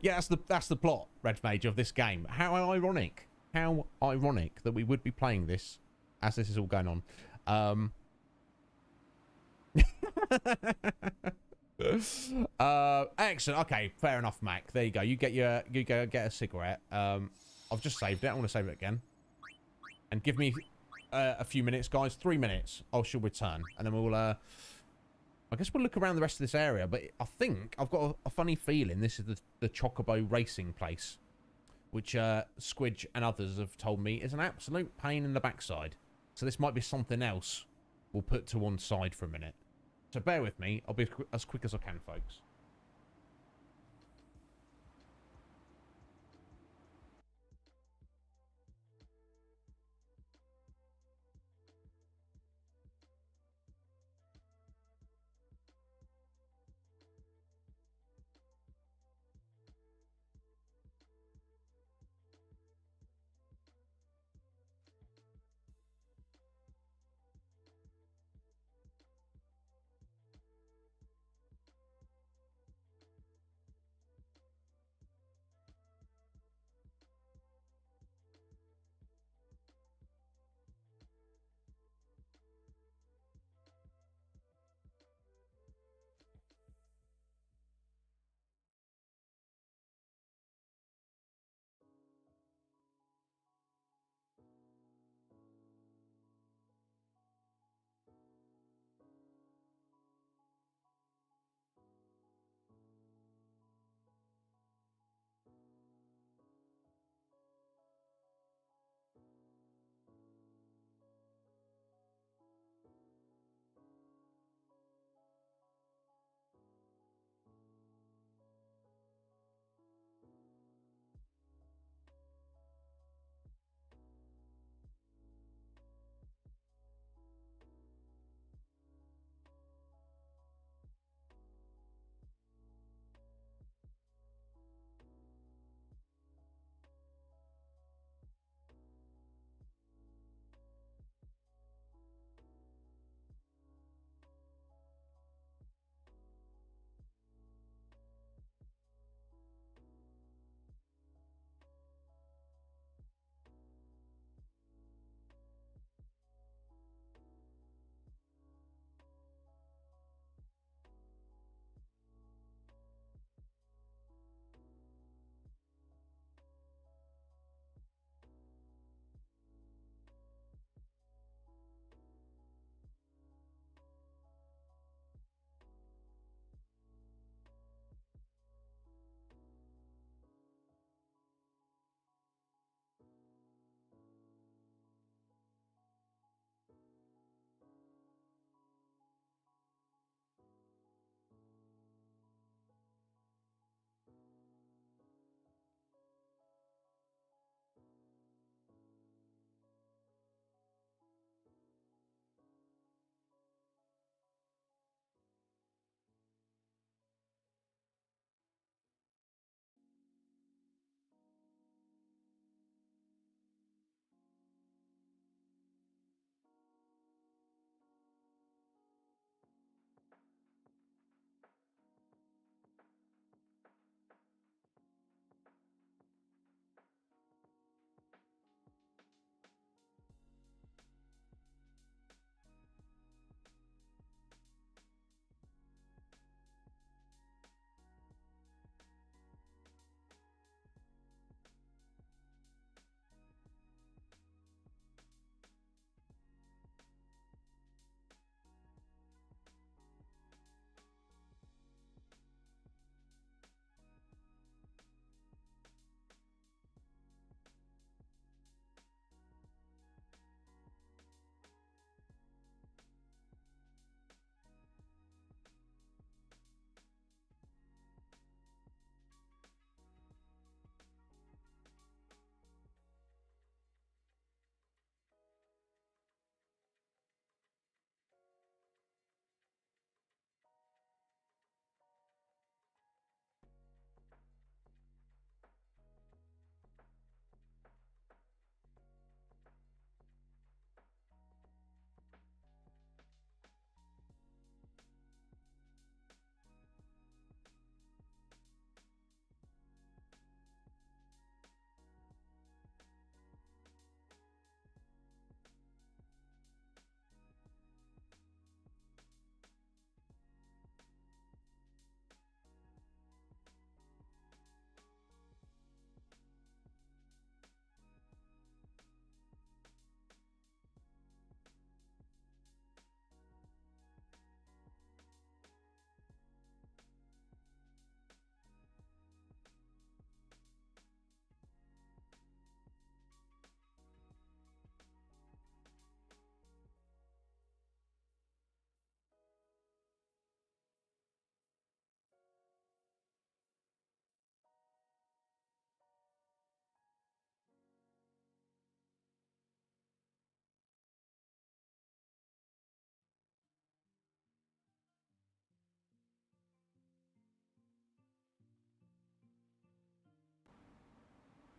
Yeah, that's the plot, Red Mage, of this game. How ironic. How ironic that we would be playing this as this is all going on. Excellent. Okay, fair enough, Mac. There you go. You go get a cigarette. I've just saved it. I want to save it again. And give me a few minutes, guys. 3 minutes. I shall return, and then we'll. I guess we'll look around the rest of this area. But I think I've got a funny feeling this is the Chocobo racing place, which Squidge and others have told me is an absolute pain in the backside. So this might be something else we'll put to one side for a minute. So bear with me. I'll be as quick as I can, folks.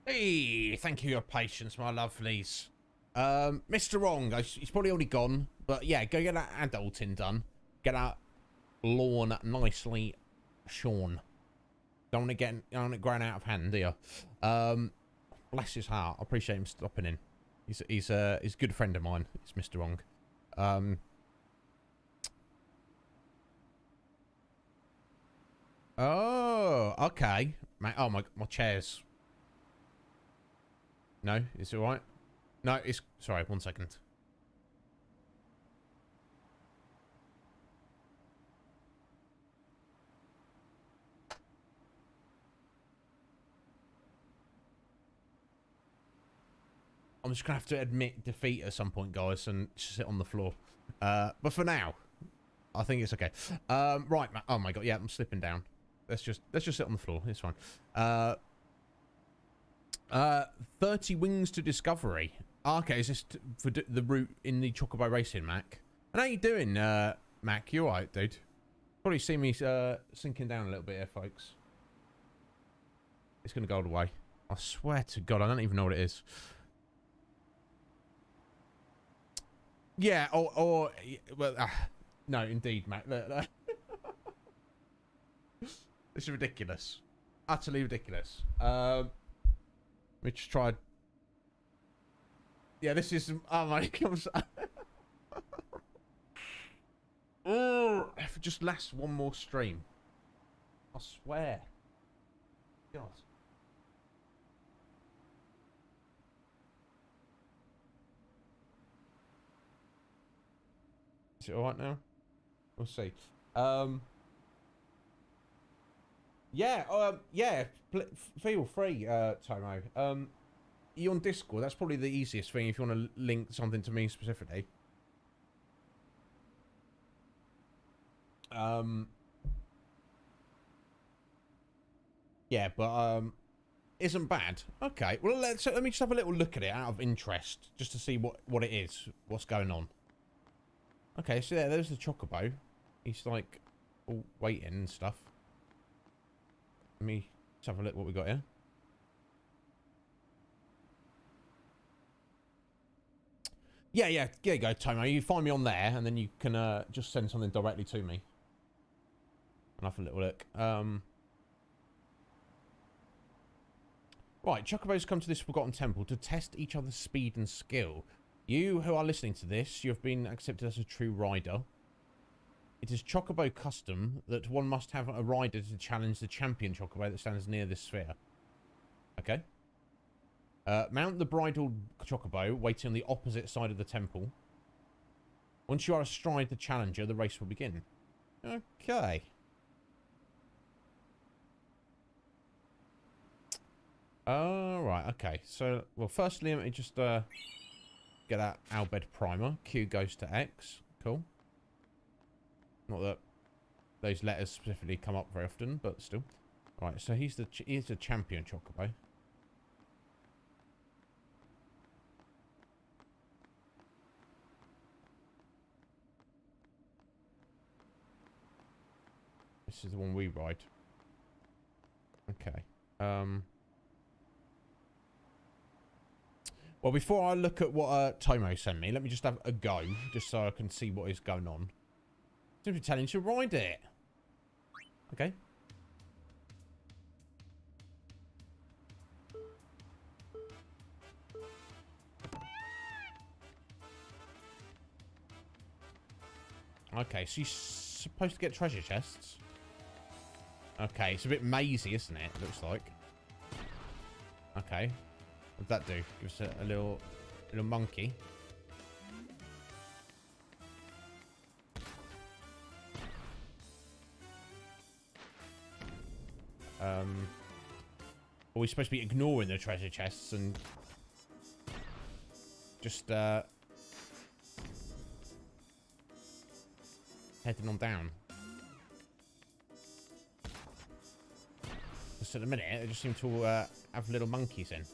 Hey, thank you for your patience, my lovelies. Mr. Wrong, he's probably already gone, but yeah, go get that adulting done. Get that lawn nicely shorn. Don't want it growing out of hand, do you? Bless his heart. I appreciate him stopping in. He's a good friend of mine. It's Mr. Wrong. Oh, okay. Oh my chairs. No, is it all right? No, it's sorry. 1 second. I'm just gonna have to admit defeat at some point, guys, and sit on the floor. But for now, I think it's okay. Right. Oh my god. Yeah, I'm slipping down. Let's just sit on the floor. It's fine. 30 wings to discovery. Okay, is this for the route in the Chocobo Racing, Mac? And how you doing, Mac? You alright, dude? Probably see me sinking down a little bit here, folks. It's gonna go all the way. I swear to God, I don't even know what it is. Yeah, or well, no, indeed, Mac. Look. This is ridiculous. Utterly ridiculous. We just tried. Yeah, this is. Oh my God. Oh, if it just lasts one more stream. I swear. God. Is it alright now? We'll see. Yeah, yeah, feel free, Tomo. You on Discord? That's probably the easiest thing if you want to link something to me specifically. Yeah, but isn't bad. Okay, well let me just have a little look at it out of interest, just to see what it is, what's going on. Okay, so there's the Chocobo. He's like all waiting and stuff. Let me just have a look what we got here. Yeah, there you go, Tomo. You find me on there, and then you can just send something directly to me. And have a little look. Right, Chocobos come to this forgotten temple to test each other's speed and skill. You who are listening to this, you have been accepted as a true rider. It is Chocobo custom that one must have a rider to challenge the champion Chocobo that stands near this sphere. Okay. Mount the bridled Chocobo, waiting on the opposite side of the temple. Once you are astride the challenger, the race will begin. Okay. Right, okay. So, well, firstly, let me just get that Albed primer. Q goes to X. Cool. Not that those letters specifically come up very often, but still. Right, so he's the champion Chocobo. This is the one we ride. Okay. Well, before I look at what Tomo sent me, let me just have a go, just so I can see what is going on. Simply telling you to ride it. Okay. Okay, so you're supposed to get treasure chests. Okay, it's a bit mazy, isn't it? Looks like. Okay. What does that do? Gives us a little monkey. Are we supposed to be ignoring the treasure chests and just heading on down? Just at a minute, they just seem to have little monkeys in.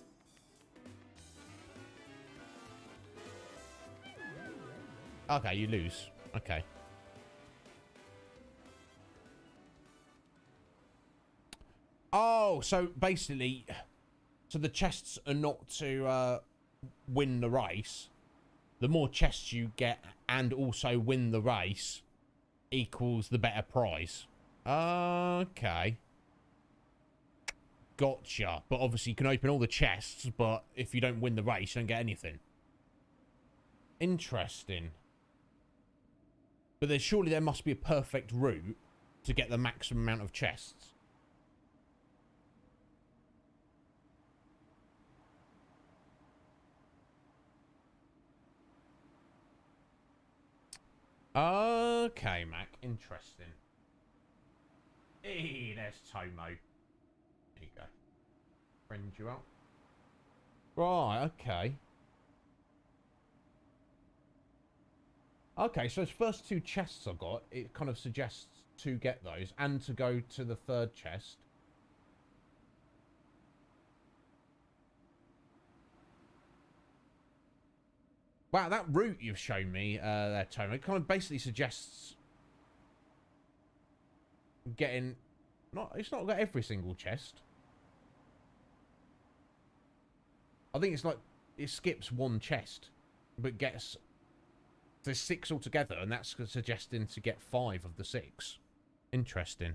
Okay, you lose. Okay. Oh, so basically, So the chests are not to win the race. The more chests you get and also win the race equals the better prize. Okay. Gotcha. But obviously you can open all the chests, but if you don't win the race, you don't get anything. Interesting. But surely there must be a perfect route to get the maximum amount of chests. Okay, Mac. Interesting. Hey, there's Tomo. There you go. Friend you up. Right, okay. Okay, so those first 2 chests I got, it kind of suggests to get those and to go to the 3rd chest. Wow, that route you've shown me there, Tony, it kind of basically suggests getting... It's not got every single chest. I think it's like, it skips 1 chest, but gets... There's 6 altogether, and that's suggesting to get 5 of the 6. Interesting.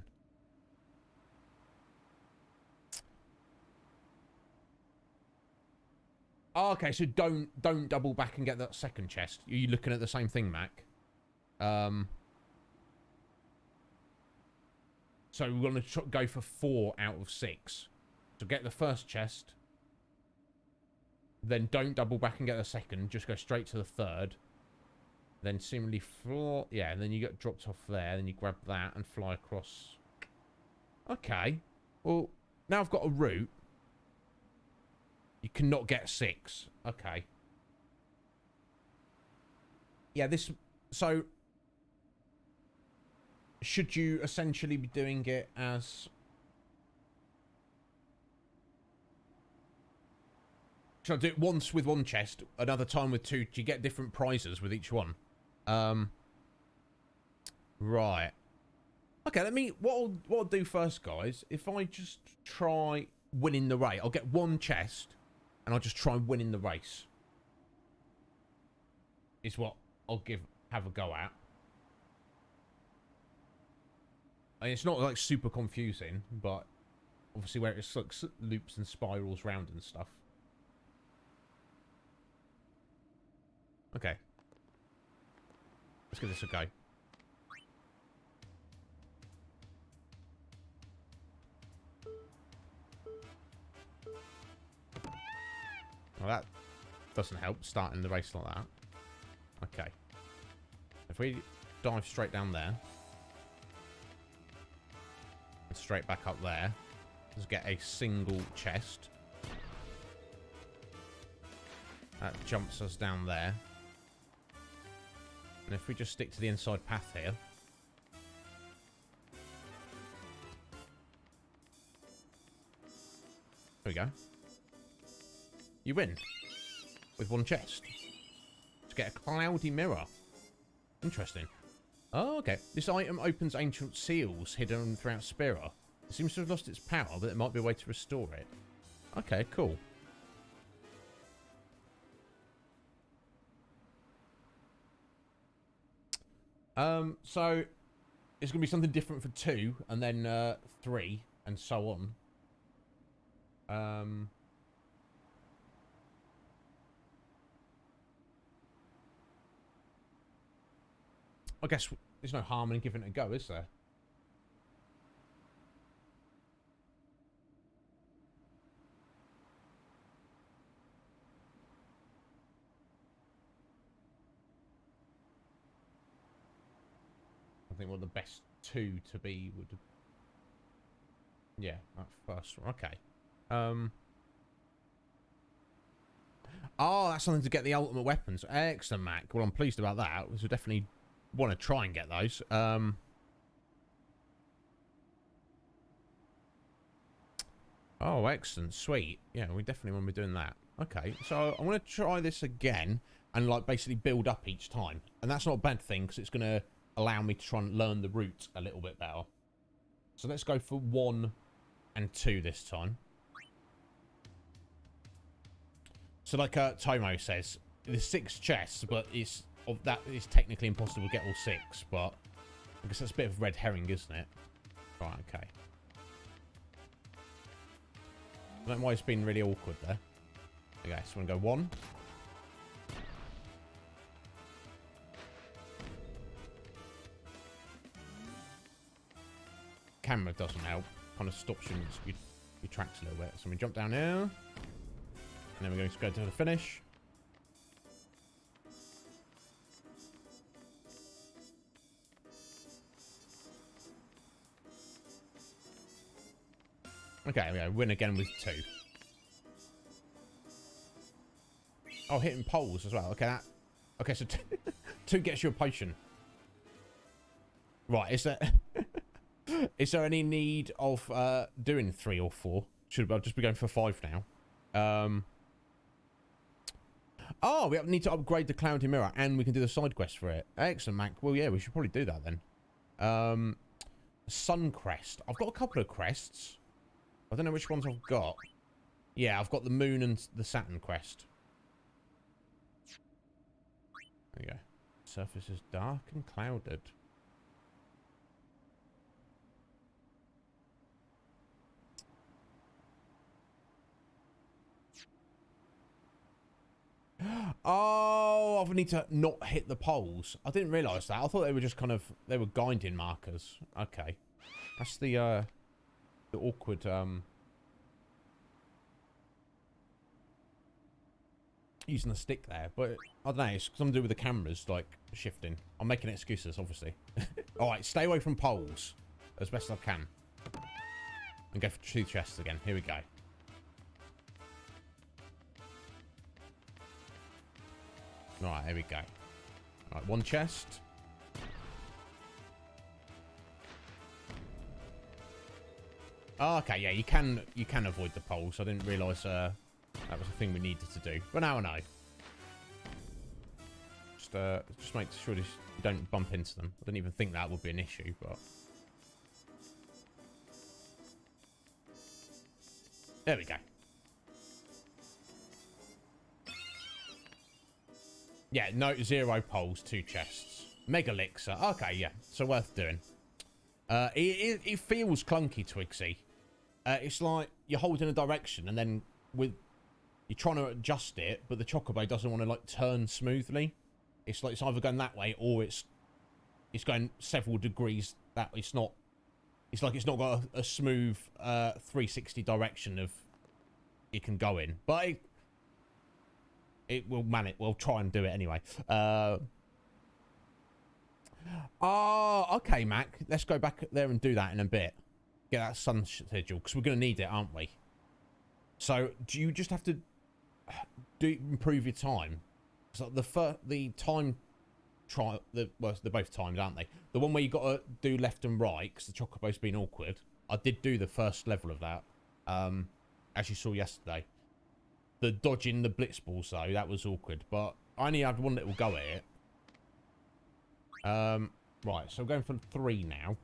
Oh, okay, so don't double back and get that 2nd chest. Are you looking at the same thing, Mac? So we're going to go for 4 out of 6. So get the 1st chest. Then don't double back and get the 2nd. Just go straight to the 3rd. Then seemingly floor... Yeah, and then you get dropped off there. Then you grab that and fly across. Okay. Well, now I've got a route. You cannot get 6. Okay. Yeah, this... So... Should you essentially be doing it as... Should I do it once with 1 chest, another time with 2? Do you get different prizes with each one? Right. Okay, let me... What I'll do first, guys, if I just try winning the race, I'll get 1 chest, and I'll just try winning the race. Is what I'll have a go at. I mean, it's not like super confusing, but obviously where it like loops and spirals round and stuff. Okay. Let's give this a go. Well, that doesn't help, starting the race like that. Okay. If we dive straight down there. And straight back up there. Let's get a single chest. That jumps us down there. And if we just stick to the inside path here. There we go. You win. With 1 chest. To get a cloudy mirror. Interesting. Oh, okay. This item opens ancient seals hidden throughout Spira. It seems to have lost its power, but there might be a way to restore it. Okay, cool. So it's going to be something different for 2, and then 3, and so on. I guess there's no harm in giving it a go, is there? I think one of the best 2 to be would... Yeah, that first one. Okay. Oh, that's something to get the ultimate weapons. Excellent, Mac. Well, I'm pleased about that. We definitely want to try and get those. Oh, excellent. Sweet. Yeah, we definitely want to be doing that. Okay, so I'm going to try this again and, like, basically build up each time. And that's not a bad thing, because it's going to allow me to try and learn the route a little bit better. So let's go for 1 and 2 this time. So like Tomo says, there's 6 chests, but it's that is technically impossible to get all 6. But I guess that's a bit of red herring, isn't it? Right, okay. I don't know why it's been really awkward there. Okay, so I'm going to go 1. Camera doesn't help. Kind of stops your tracks a little bit. So we jump down here. And then we're going to go to the finish. Okay, we go. Win again with 2. Oh, hitting poles as well. Okay, that. Okay, so 2 gets you a potion. Right, is there is there any need of doing 3 or 4? Should I just be going for 5 now? Oh, we need to upgrade the cloudy mirror, and we can do the side quest for it. Excellent, Mac. Well, yeah, we should probably do that then. Sun crest. I've got a couple of crests. I don't know which ones I've got. Yeah, I've got the moon and the Saturn crest. There you go. Surface is dark and clouded. Oh, I need to not hit the poles. I didn't realise that. I thought they were just kind of... They were guiding markers. Okay. That's the awkward... using the stick there. But, I don't know. It's something to do with the cameras, like, shifting. I'm making excuses, obviously. Alright, stay away from poles. As best as I can. And go for 2 chests again. Here we go. Right, here we go. Right, 1 chest. Oh, okay, yeah, you can avoid the poles. I didn't realise that was a thing we needed to do. But now I know. Just make sure you don't bump into them. I didn't even think that would be an issue, but... There we go. Yeah, no, 0 poles, 2 chests. Mega elixir. Okay, yeah. So worth doing. It feels clunky, Twigsy. It's like you're holding a direction and then you're trying to adjust it, but the chocobo doesn't want to like turn smoothly. It's like it's either going that way or it's going several degrees that it's not. It's like it's not got a smooth 360 direction of it can go in, but it will manage. We'll try and do it anyway. Oh, okay, Mac. Let's go back there and do that in a bit. Get that sun schedule, because we're going to need it, aren't we? So, do you just have to improve your time? So the time trial, well, they're both timed, aren't they? The one where you got to do left and right, because the chocobo's been awkward. I did do the first level of that, as you saw yesterday. The dodging the blitz balls, though, that was awkward. But I only had 1 little go at it. Right, so we're going for 3 now.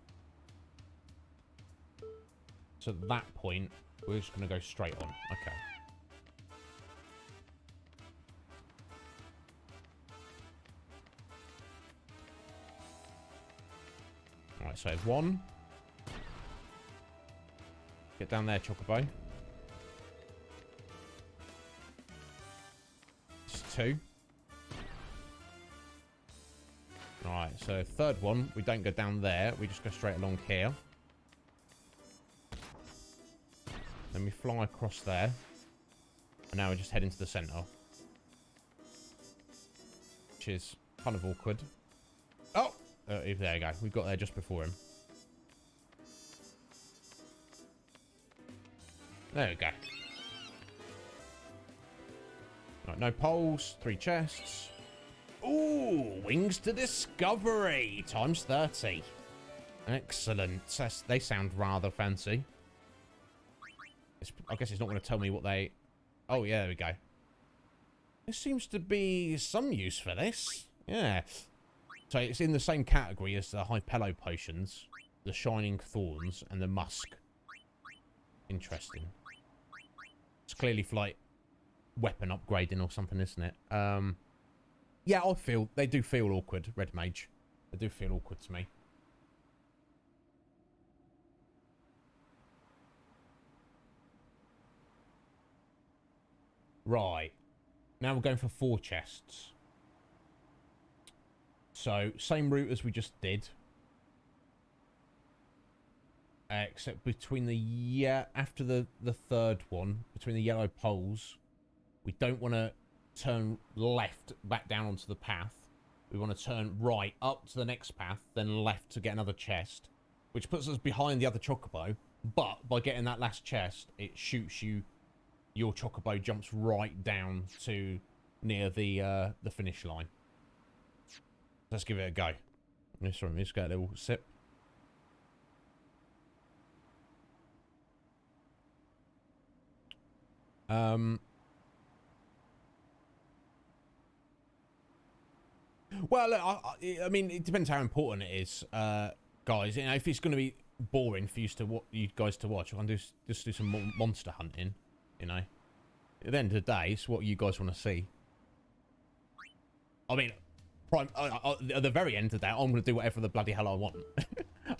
So at that point, we're just going to go straight on. Okay. Alright, so 1. Get down there, Chocobo. It's 2. Alright, so 3rd one, we don't go down there. We just go straight along here. Then we fly across there. And now we just head into the centre. Which is kind of awkward. Oh! There you go. We got there just before him. There we go. Right, no poles. 3 chests. Ooh! Wings to Discovery! Times 30. Excellent. They sound rather fancy. I guess it's not going to tell me what they... Oh, yeah, there we go. There seems to be some use for this. Yeah. So it's in the same category as the Hypello potions, the Shining Thorns, and the Musk. Interesting. It's clearly for, like, weapon upgrading or something, isn't it? Yeah, they do feel awkward, Red Mage. They do feel awkward to me. Right. Now we're going for 4 chests. So, same route as we just did. Except between after the third one, between the yellow poles, we don't want to turn left back down onto the path. We want to turn right up to the next path, then left to get another chest, which puts us behind the other chocobo. But by getting that last chest, it shoots you. Your chocobo jumps right down to near the finish line. Let's give it a go. Sorry, let's get a little sip. Well, look, I mean, it depends how important it is, guys. You know, if it's going to be boring for you guys to watch, I can just do some monster hunting. You know, at the end of the day, it's what you guys want to see. I mean, at the very end of that, I'm going to do whatever the bloody hell I want,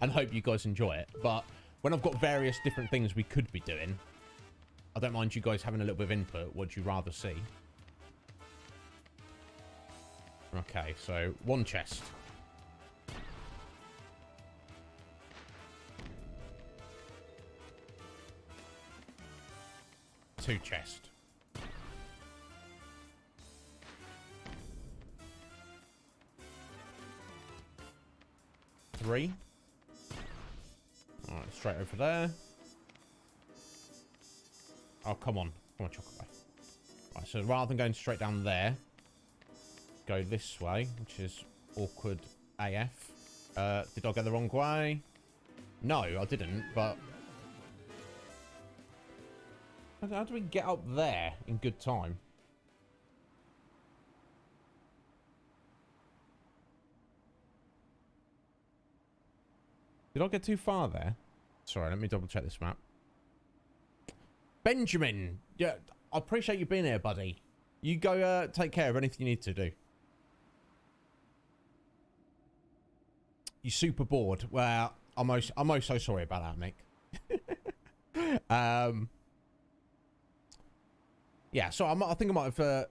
and hope you guys enjoy it. But when I've got various different things we could be doing, I don't mind you guys having a little bit of input. What would you rather see? Okay, so 1 chest. Two chest. 3. Alright, straight over there. Oh, come on. Come on, Chocobo. Right, so rather than going straight down there, go this way, which is awkward AF. Did I go the wrong way? No, I didn't, but... How do we get up there in good time? Did I get too far there? Sorry, let me double check this map. Benjamin! Yeah, I appreciate you being here, buddy. You go take care of anything you need to do. You super bored. Well, I'm most so sorry about that, Nick. Yeah, so I think I might have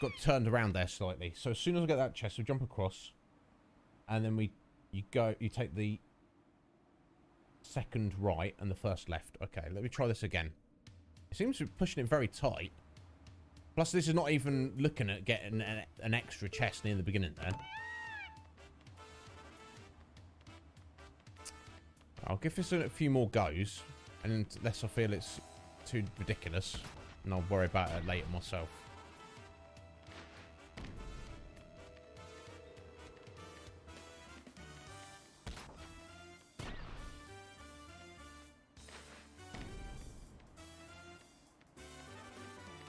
got turned around there slightly. So as soon as I get that chest, we jump across, and then you take the second right and the first left. Okay, let me try this again. It seems to be pushing it very tight. Plus, this is not even looking at getting an extra chest near the beginning there. I'll give this a few more goes, and unless I feel it's too ridiculous, and I'll worry about it later myself.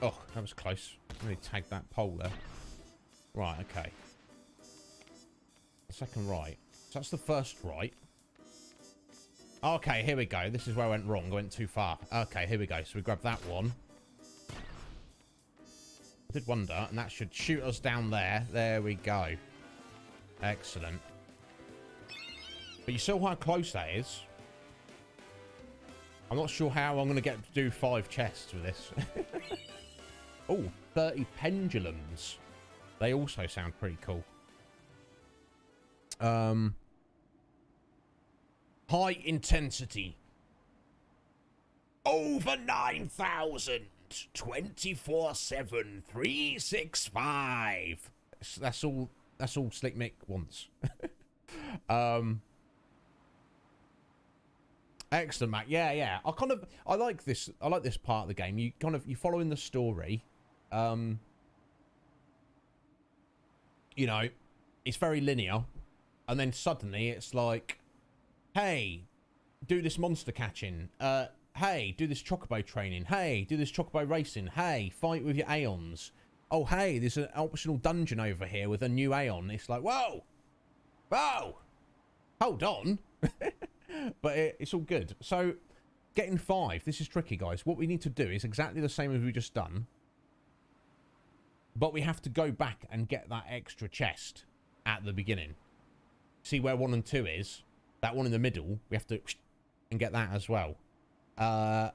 Oh, that was close. Let me tag that pole there. Right, okay. The second right. So that's the first right. Okay, here we go. This is where I went wrong. I went too far. Okay, here we go. So we grab that one. I did wonder, and that should shoot us down there. There we go. Excellent. But you saw how close that is. I'm not sure how I'm going to get to do 5 chests with this. Oh, 30 pendulums. They also sound pretty cool. High intensity. Over 9,000. 24/7. 365. That's all Slick Mick wants. Excellent, Matt. Yeah. I like this. I like this part of the game. You follow in the story. You know, it's very linear, and then suddenly it's like, hey, do this monster catching. Hey, do this chocobo training. Hey, do this chocobo racing. Hey, fight with your Aeons. Oh, hey, there's an optional dungeon over here with a new Aeon. It's like, whoa, hold on. But it's all good. So, getting 5. This is tricky, guys. What we need to do is exactly the same as we just done. But we have to go back and get that extra chest at the beginning. See where 1 and 2 is? That one in the middle, we have to and get that as well. I'm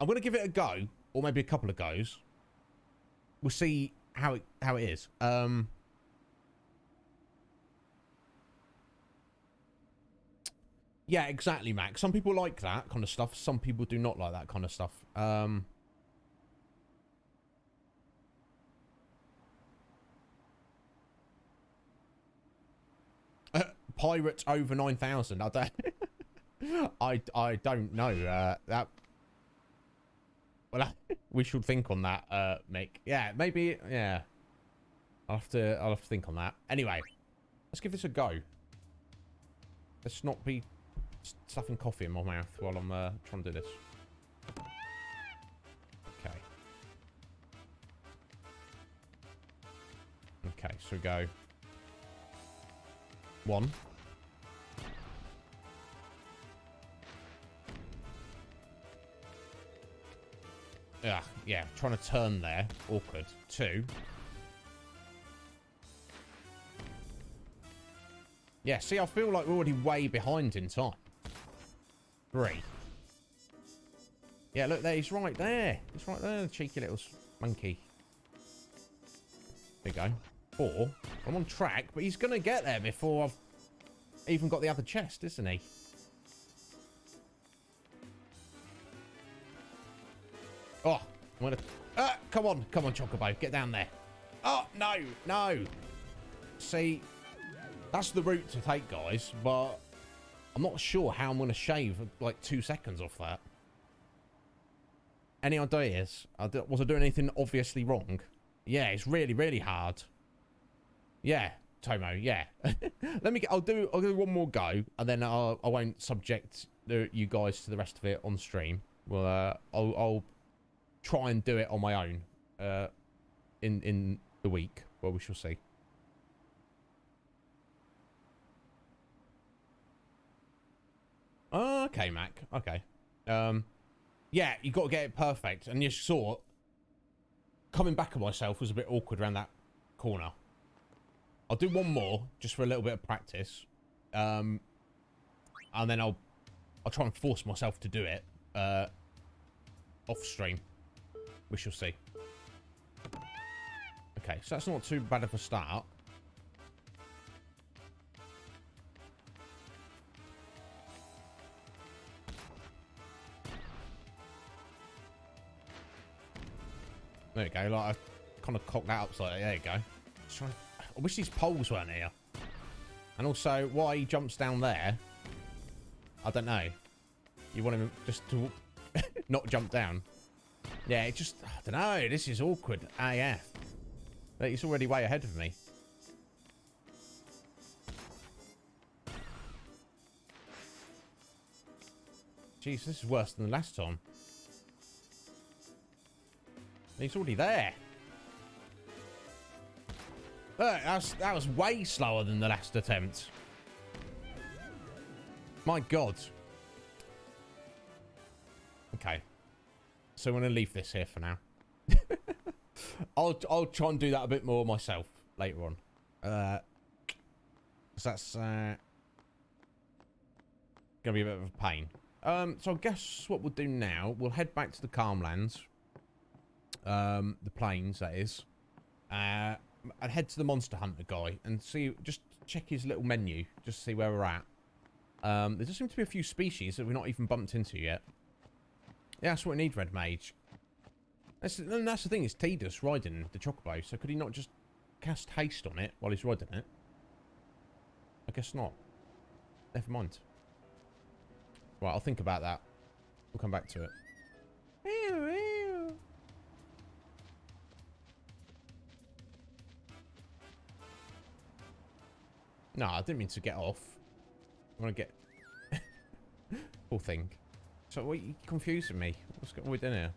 going to give it a go, or maybe a couple of goes. We'll see how it is. Yeah, exactly, Mac. Some people like that kind of stuff. Some people do not like that kind of stuff. Pirates over 9,000. I don't. I don't know. That. Well, we should think on that, Mick. Yeah, maybe. Yeah. I'll have to think on that. Anyway, let's give this a go. Let's not be stuffing coffee in my mouth while I'm trying to do this. Okay. Okay, so we go 1. Yeah, trying to turn there. Awkward. 2. Yeah, see, I feel like we're already way behind in time. 3. Yeah, look there, he's right there. He's right there, the cheeky little monkey. There you go. 4. I'm on track, but he's going to get there before I've even got the other chest, isn't he? Oh, I'm going to... come on, Chocobo, get down there. Oh, no, no. See, that's the route to take, guys, but I'm not sure how I'm going to shave, like, 2 seconds off that. Any ideas? Was I doing anything obviously wrong? Yeah, it's really, really hard. Yeah, Tomo, yeah. I'll do 1 more go, and then I won't subject you guys to the rest of it on stream. Well, I'll try and do it on my own in the week. Well, we shall see. Oh, okay, Mac. Okay. Yeah, you got to get it perfect. And you saw coming back on myself was a bit awkward around that corner. I'll do 1 more just for a little bit of practice. And then I'll try and force myself to do it off stream. We shall see. Okay, so that's not too bad of a start. There you go. Like I kind of cocked that up slightly. There you go. I wish these poles weren't here. And also, why he jumps down there, I don't know. You want him just to not jump down. Yeah, it just, I don't know. This is awkward AF. But he's already way ahead of me. Jeez, this is worse than the last time. He's already there. Look, that was way slower than the last attempt. My God. Okay. So I'm going to leave this here for now. I'll try and do that a bit more myself later on. 'Cause that's going to be a bit of a pain. So I guess what we'll do now, we'll head back to the Calmlands. The plains, that is. And head to the Monster Hunter guy and see, just check his little menu, just see where we're at. There does seem to be a few species that we've not even bumped into yet. Yeah, that's what we need, Red Mage. That's the thing, it's tedious riding the Chocobo, so could he not just cast haste on it while he's riding it? I guess not. Never mind. Right, I'll think about that. We'll come back to it. No, I didn't mean to get off. I want to get... Poor thing. So, what are you confusing me? What are we doing here?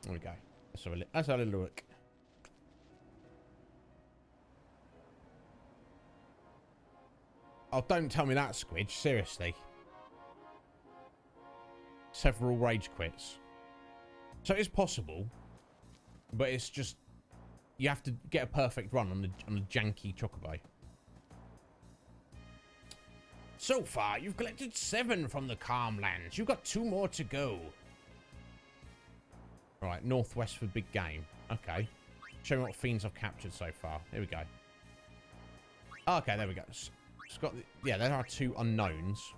There we go. Let's have a little look. Oh, don't tell me that, Squidge. Seriously. Several rage quits. So it's possible, but it's just you have to get a perfect run on the janky Chocobo. So far, you've collected 7 from the Calm Lands. You've got 2 more to go. Right, northwest for big game. Okay. Show me what fiends I've captured so far. Here we go. Oh, okay, there we go. It's got yeah, there are 2 unknowns.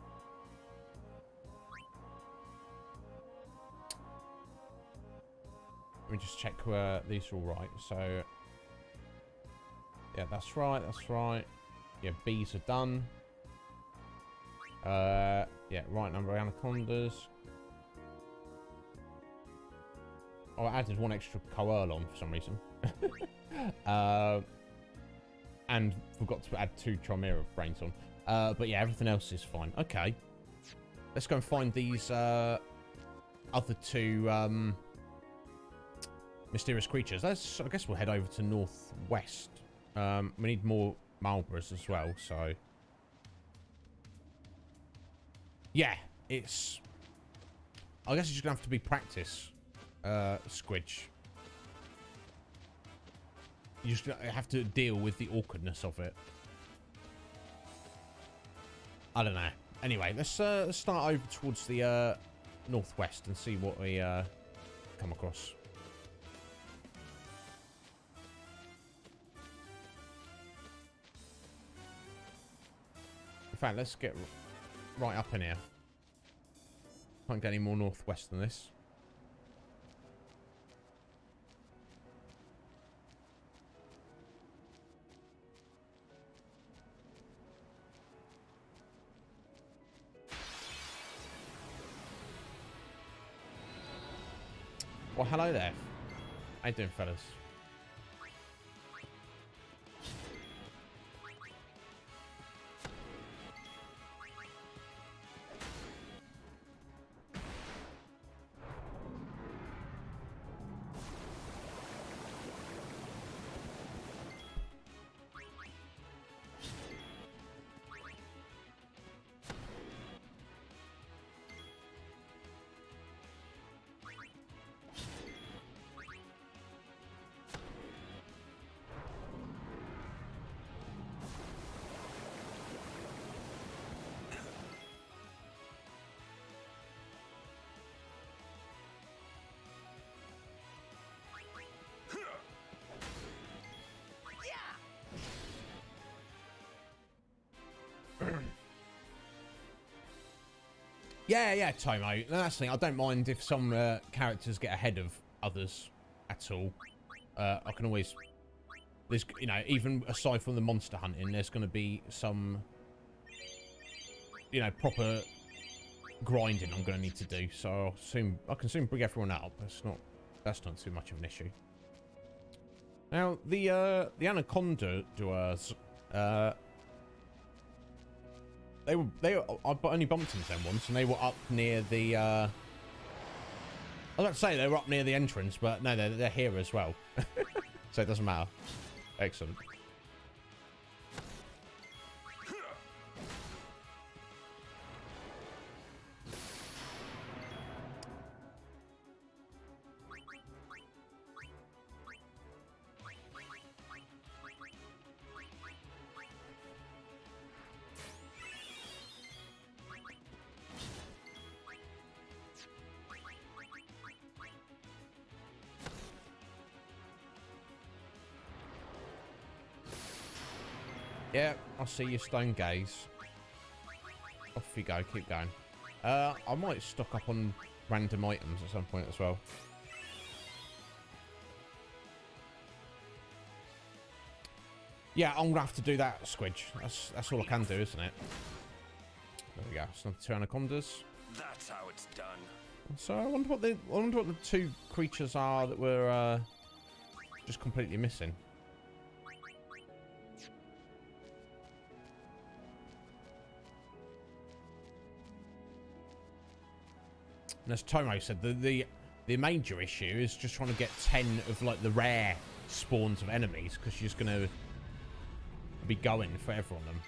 Let me just check these are all right. So, yeah, that's right. That's right. Yeah, bees are done. Yeah, right number of anacondas. Oh, I added 1 extra coerl on for some reason. And forgot to add 2 Chimera brains on. But yeah, everything else is fine. Okay. Let's go and find these other 2 mysterious creatures. I guess we'll head over to northwest. We need more Marlboroughs as well, so... Yeah, it's... I guess it's just going to have to be practice, Squidge. You just have to deal with the awkwardness of it. I don't know. Anyway, let's start over towards the northwest and see what we come across. In fact, let's get right up in here. Can't get any more northwest than this. Well, hello there. How you doing, fellas? Yeah, Tomo. That's the thing. I don't mind if some characters get ahead of others at all. I can always... There's, you know, even aside from the monster hunting, there's going to be some, you know, proper grinding I'm going to need to do. So I can soon bring everyone up. That's not too much of an issue. Now, the Anaconda doers, I only bumped into them once, and they were up near the, I was about to say they were up near the entrance, but no, they're here as well. So it doesn't matter. Excellent. Yeah, I see your stone gaze. Off you go, keep going. I might stock up on random items at some point as well. Yeah, I'm gonna have to do that, Squidge. That's all I can do, isn't it? There we go. It's another 2 anacondas. That's how it's done. So I wonder what the 2 creatures are that we're just completely missing. And as Tomo said, the major issue is just trying to get 10 of like the rare spawns of enemies, because you're just going to be going for every one of them.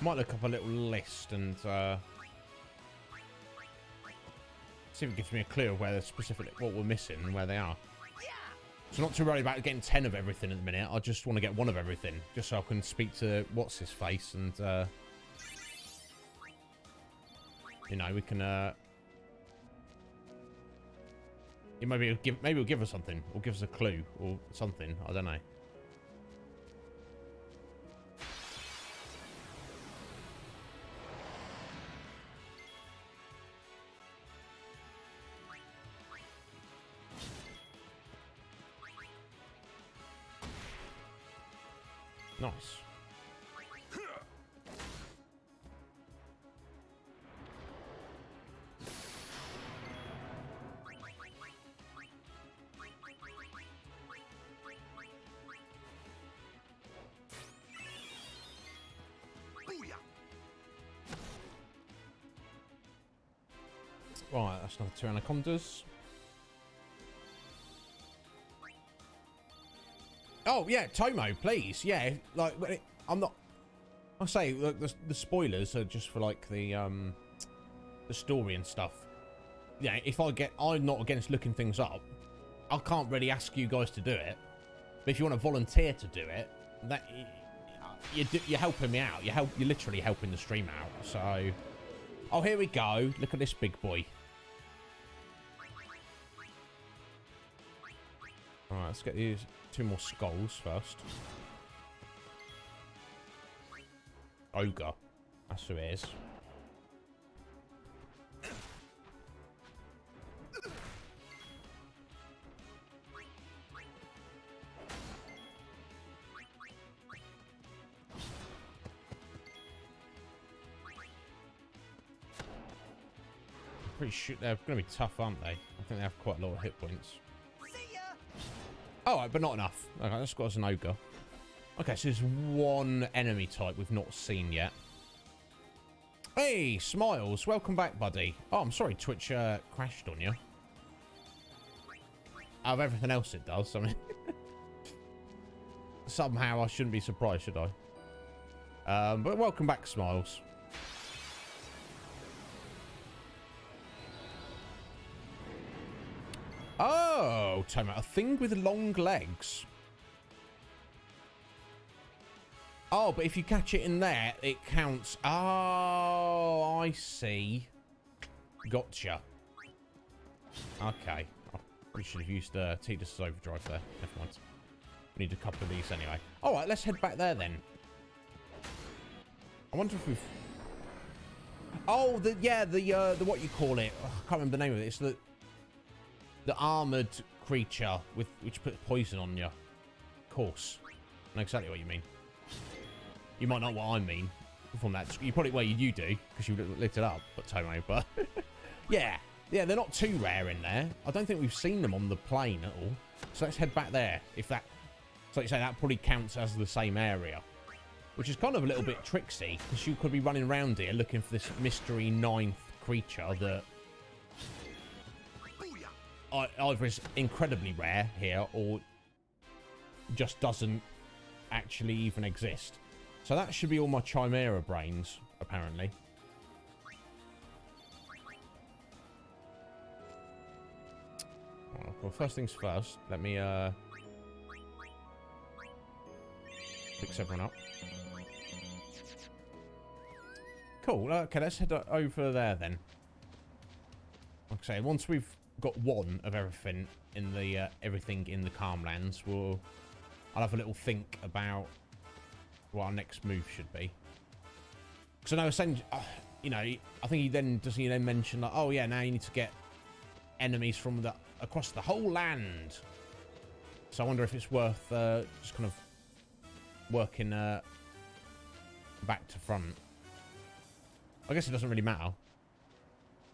Might look up a little list and see if it gives me a clue of where they're specifically, what we're missing and where they are. So not too worried about getting 10 of everything at the minute. I just want to get one of everything, just so I can speak to what's his face and you know, we can maybe he'll give us something, or give us a clue or something. I don't know. Nice. Right, that's another 2 anacondas. Oh yeah, Tomo, please. Yeah, like I'm not. I say look, the spoilers are just for like the story and stuff. Yeah, I'm not against looking things up. I can't really ask you guys to do it, but if you want to volunteer to do it, that you're helping me out. You're literally helping the stream out. So, oh, here we go. Look at this big boy. All right, let's get these 2 more skulls first. Ogre. That's who it is. Pretty sure they're going to be tough, aren't they? I think they have quite a lot of hit points. Alright, but not enough. Okay, that's got us an ogre. Okay, so there's 1 enemy type we've not seen yet. Hey, Smiles. Welcome back, buddy. Oh, I'm sorry Twitch crashed on you. Out of everything else it does, I mean... somehow I shouldn't be surprised, should I? But welcome back, Smiles. Oh, time out. A thing with long legs. Oh, but if you catch it in there, it counts. Oh, I see. Gotcha. Okay. I probably should have used Tidus's overdrive there. Never mind. We need a couple of these anyway. All right, let's head back there then. I wonder if we've... Oh, the what you call it? Oh, I can't remember the name of it. It's the armored creature which puts poison on you. Of course. I know exactly what you mean. You might not know what I mean from that. You probably, well, you do, because you lit it up, but Tomo, but... yeah, they're not too rare in there. I don't think we've seen them on the plane at all. So let's head back there. If that... So you say that probably counts as the same area. Which is kind of a little bit tricksy, because you could be running around here looking for this mystery 9th creature that... either is incredibly rare here or just doesn't actually even exist. So that should be all my Chimera brains, apparently. Well, first things first, let me fix everyone up. Cool, okay, let's head over there then. Like I say, once we've got 1 of everything in the Calmlands, I'll have a little think about what our next move should be. Because I know, essentially, you know, I think doesn't he then mention like, oh yeah, now you need to get enemies from across the whole land. So I wonder if it's worth just kind of working back to front. I guess it doesn't really matter.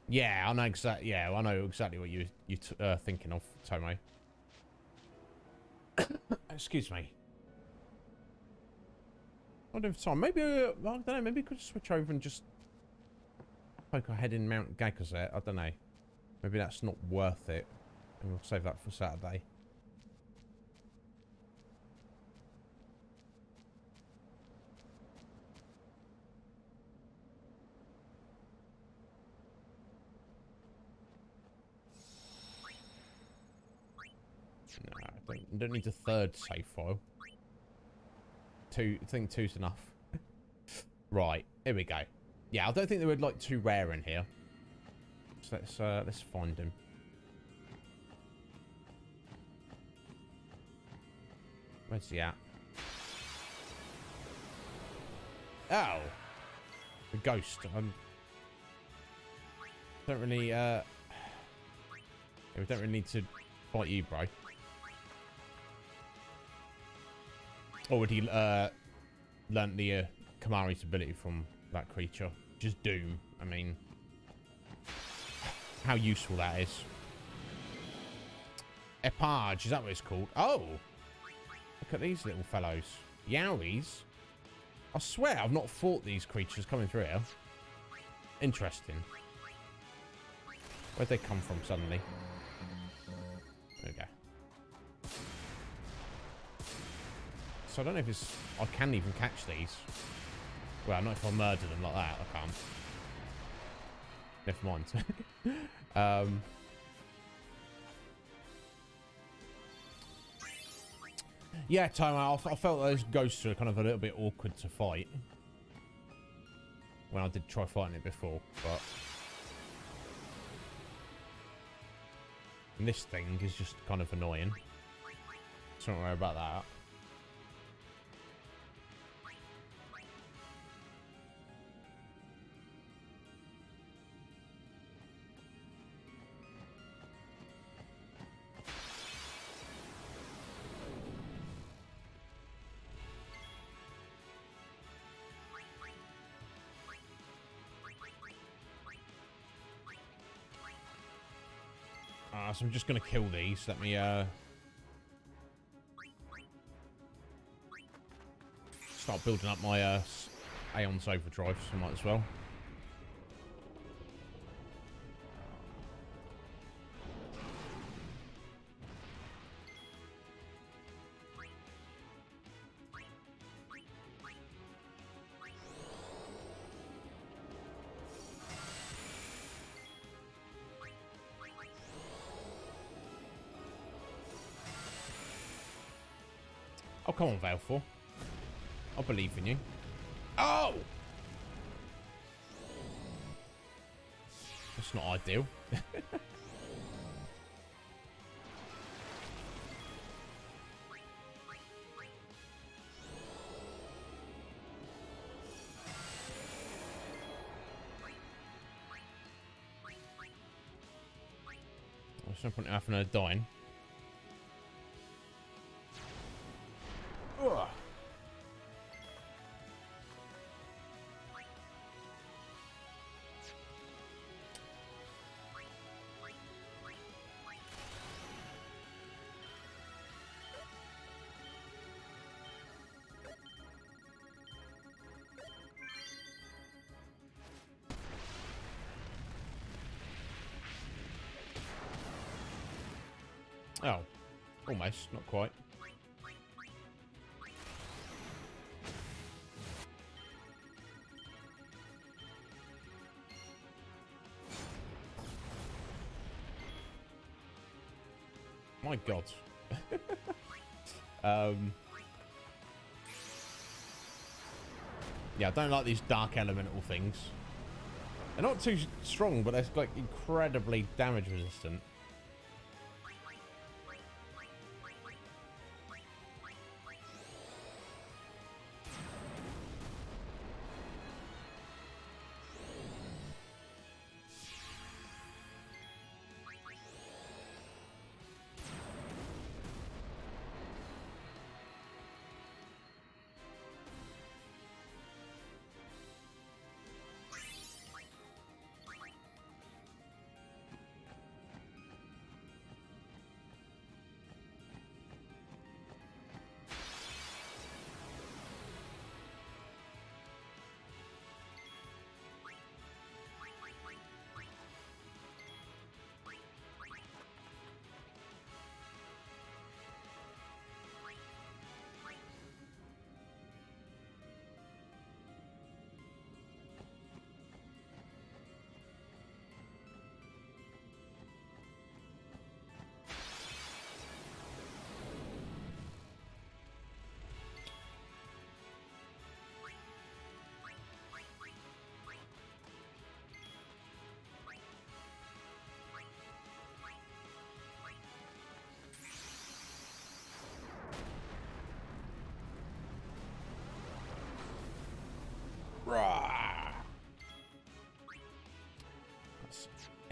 Yeah, I know exactly. Yeah, I know exactly what you're thinking of, Tomo. Excuse me. I don't have time. Maybe I don't know. Maybe we could switch over and just poke our head in Mount Gagazet. I don't know. Maybe that's not worth it, and we'll save that for Saturday. I don't need a third save file. Two, I think two's enough. Right, here we go. Yeah, I don't think they would like too rare in here. So let's find him. Where's he at? Oh, the ghost. Don't really. Yeah, we don't really need to fight you, bro. Or would he learn the Kamari's ability from that creature? Just Doom. I mean, how useful that is. Epage, is that what it's called? Oh! Look at these little fellows. Yowies. I swear I've not fought these creatures coming through here. Interesting. Where'd they come from suddenly? There we go. So I don't know if it's... I can even catch these. Well, not if I murder them like that. I can't. Never mind. Yeah, time out. I felt those ghosts were kind of a little bit awkward to fight. When I did try fighting it before, but... And this thing is just kind of annoying. So don't worry about that. So I'm just going to kill these. Let me start building up my Aeon's Overdrive, so I might as well. Oh, come on, Valfor. I believe in you. Oh! That's not ideal. There's no point in having her dying. Ugh. Oh, almost, not quite. My God. Yeah, I don't like these dark elemental things. They're not too strong, but they're like incredibly damage resistant.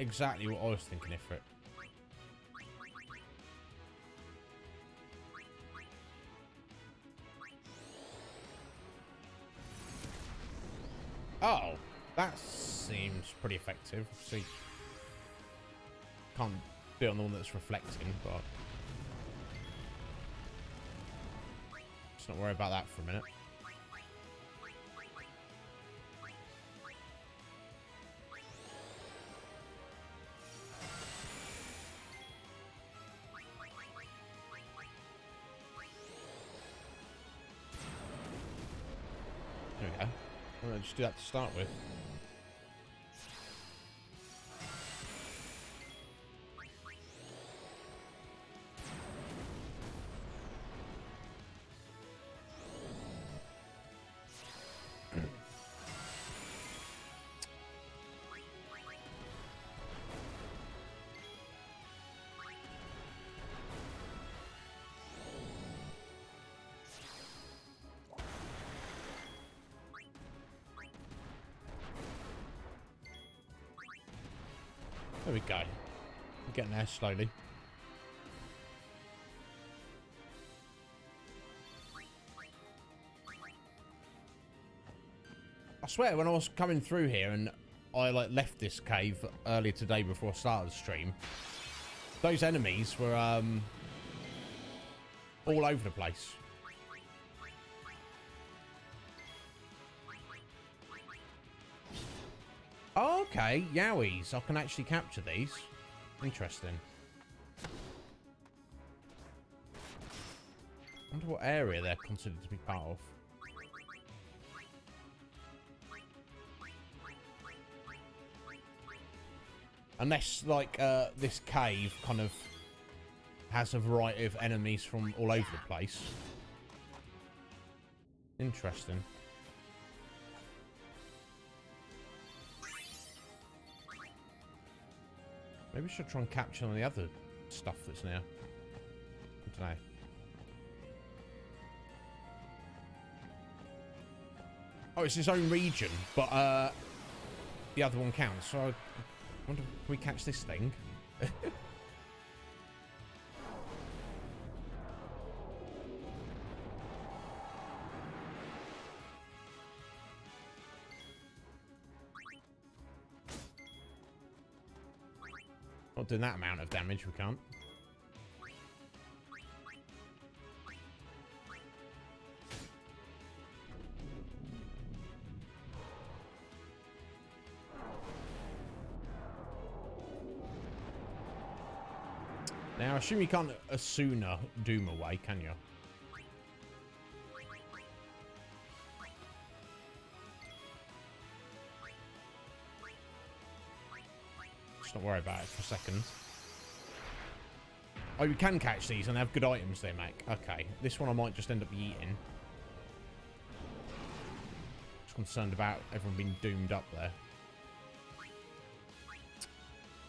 exactly what I was thinking, Ifrit. Oh, that seems pretty effective. See, can't do it on the one that's reflecting, but let's not worry about that for a minute. There we go. I'm gonna just do that to start with. There we go. We're getting there slowly. I swear, when I was coming through here and I like left this cave earlier today before I started the stream, those enemies were all over the place. Oh, okay, yowies. I can actually capture these. Interesting. I wonder what area they're considered to be part of. Unless, like, this cave kind of has a variety of enemies from all over the place. Interesting. Maybe we should try and capture some of the other stuff that's now. I don't know. Oh, it's its own region, but the other one counts. So I wonder if we catch this thing. Not doing that amount of damage, we can't. Now, I assume you can't Asuna Doom away, can you? Just not worry about it for a second. Oh, you can catch these and they have good items they make. Okay, this one I might just end up eating. Just concerned about everyone being doomed up there.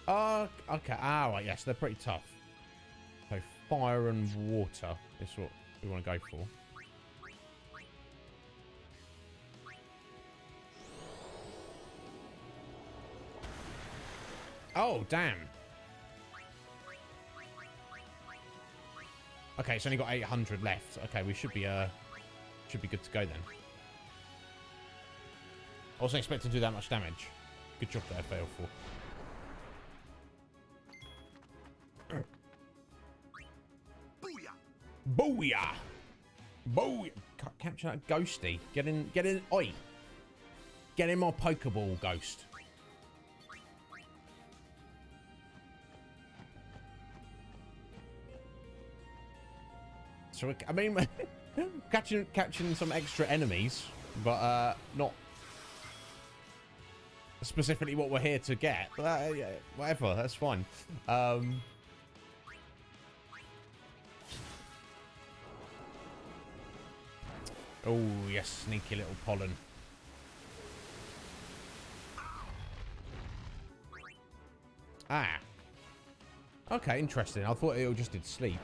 Okay. Ah, right, yes, they're pretty tough. So fire and water is what we want to go for. Oh, damn. Okay, it's only got 800 left. Okay, we should be good to go then. I wasn't expecting to do that much damage. Good job there, fail for. Booyah! Booyah! Capture that ghosty. Get in, oi! Get in my Pokeball, ghost. So, I mean, catching some extra enemies, but not specifically what we're here to get. But yeah, whatever, that's fine. Oh, yes, sneaky little pollen. Ah. Okay, interesting. I thought it all just did sleep.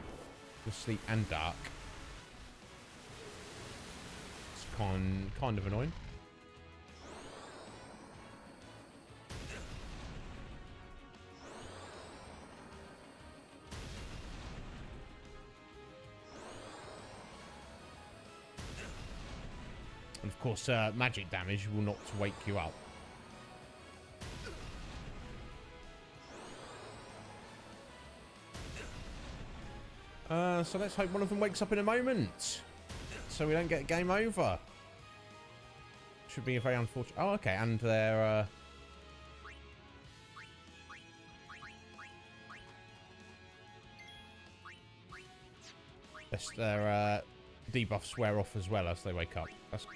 Just sleep and dark. It's kind of annoying. Of course, magic damage will not wake you up. So let's hope one of them wakes up in a moment, so we don't get game over. Should be a very unfortunate. Oh, okay, and they're their debuffs wear off as well as they wake up. That's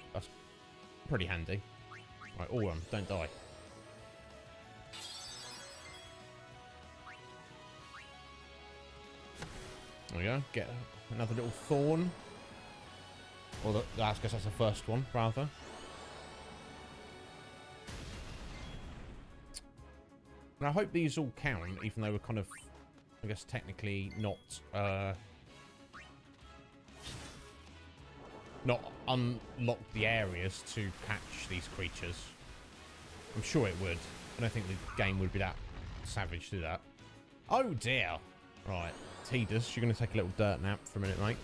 pretty handy. Right, all of them, don't die. There we go. Get another little thorn. Or I guess that's the first one, rather. And I hope these all count, even though we're kind of, I guess, technically not unlocked the areas to catch these creatures. I'm sure it would. I don't think the game would be that savage to do that. Oh dear. Right. Tidus, you're going to take a little dirt nap for a minute, mate.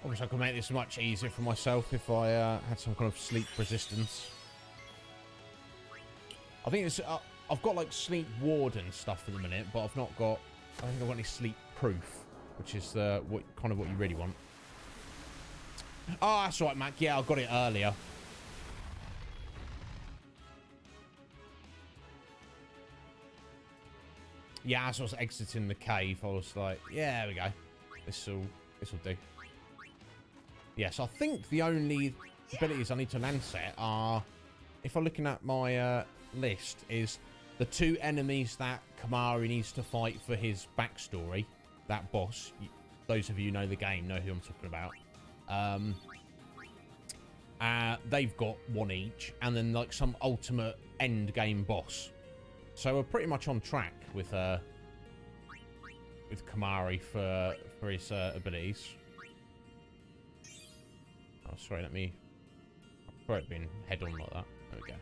I wish I could make this much easier for myself if I had some kind of sleep resistance. I think it's I've got like sleep ward and stuff at the minute, but I've not got. I don't think I've got any sleep proof, which is what you really want. Oh, that's right, Mac. Yeah, I got it earlier. Yeah, as I was exiting the cave, I was like, yeah, there we go. This'll do. Yes, I think the only abilities I need to land set are, if I'm looking at my list, is the two enemies that Kamari needs to fight for his backstory. That boss. Those of you who know the game know who I'm talking about. They've got one each, and then like some ultimate end game boss. So we're pretty much on track with Kamari for his abilities. Oh, sorry, let me... I've probably been head on like that. There we go.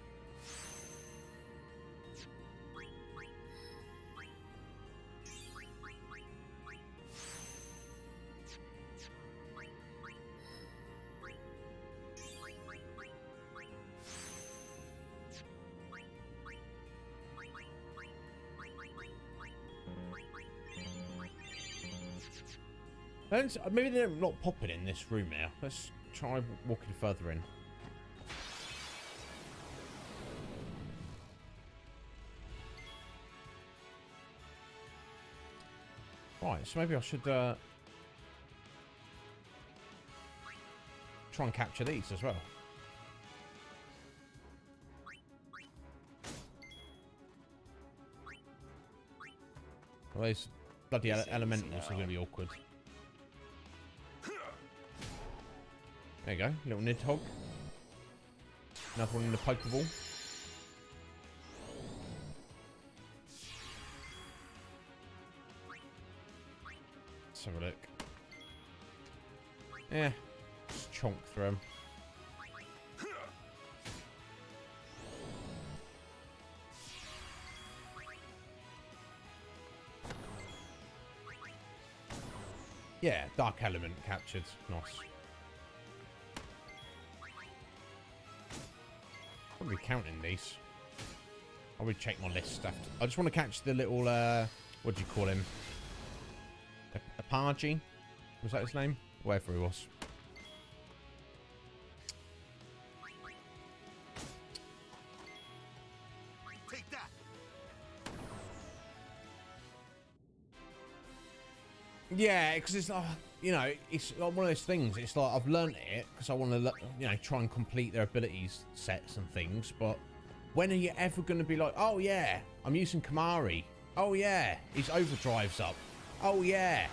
Maybe they're not popping in this room now. Let's try walking further in. Right, so maybe I should try and capture these as well. Well, those bloody elementals are going to be awkward. There you go, little Nidhogg. Another one in the Pokeball. Let's have a look. Yeah, just chonk through them. Yeah, Dark Element captured. Nice. Probably counting these. I would check my list after. I just want to catch the little what do you call him? Apache? Was that his name? Whatever he was. Take that. Yeah, because it's you know, it's like one of those things. It's like I've learnt it because I want to, you know, try and complete their abilities sets and things. But When are you ever going to be like, oh yeah, I'm using Kamari. Oh yeah, his overdrive's up. Oh yeah,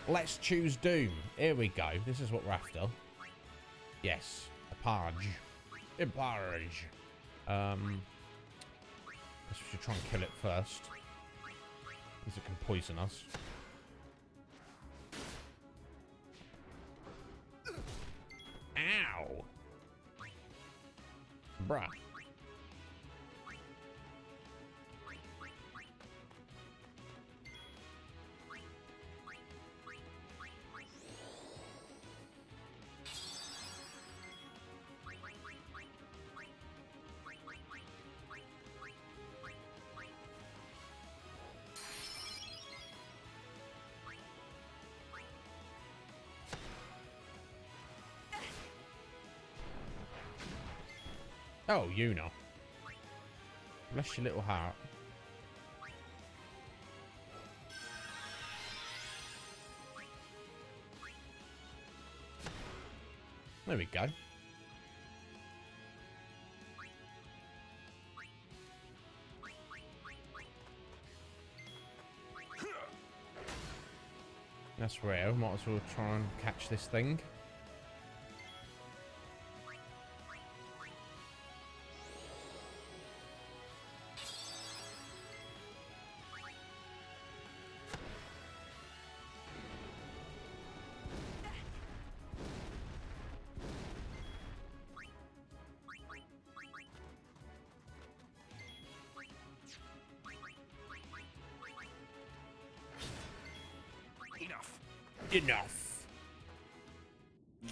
let's choose Doom. Here we go. This is what we're after. Yes, a parge. A parge. Guess we should try and kill it first, because it can poison us. Ow. Bruh. Oh, you know. Bless your little heart. There we go. That's rare. Might as well try and catch this thing. Enough. Enough.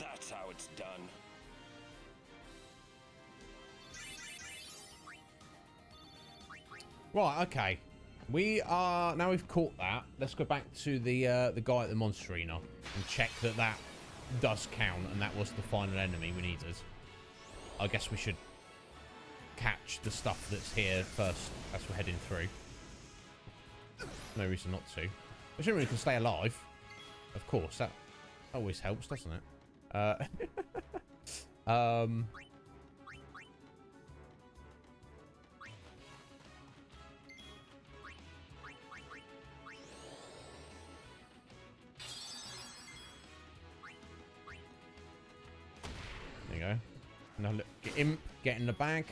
That's how it's done. Right, okay. We are now we've caught that. Let's go back to the guy at the monster arena and check that that does count and that was the final enemy we needed. I guess we should catch the stuff that's here first as we're heading through. No reason not to. Assuming we can stay alive. Of course, that always helps, doesn't it? There you go. Now look, imp, get in the bag.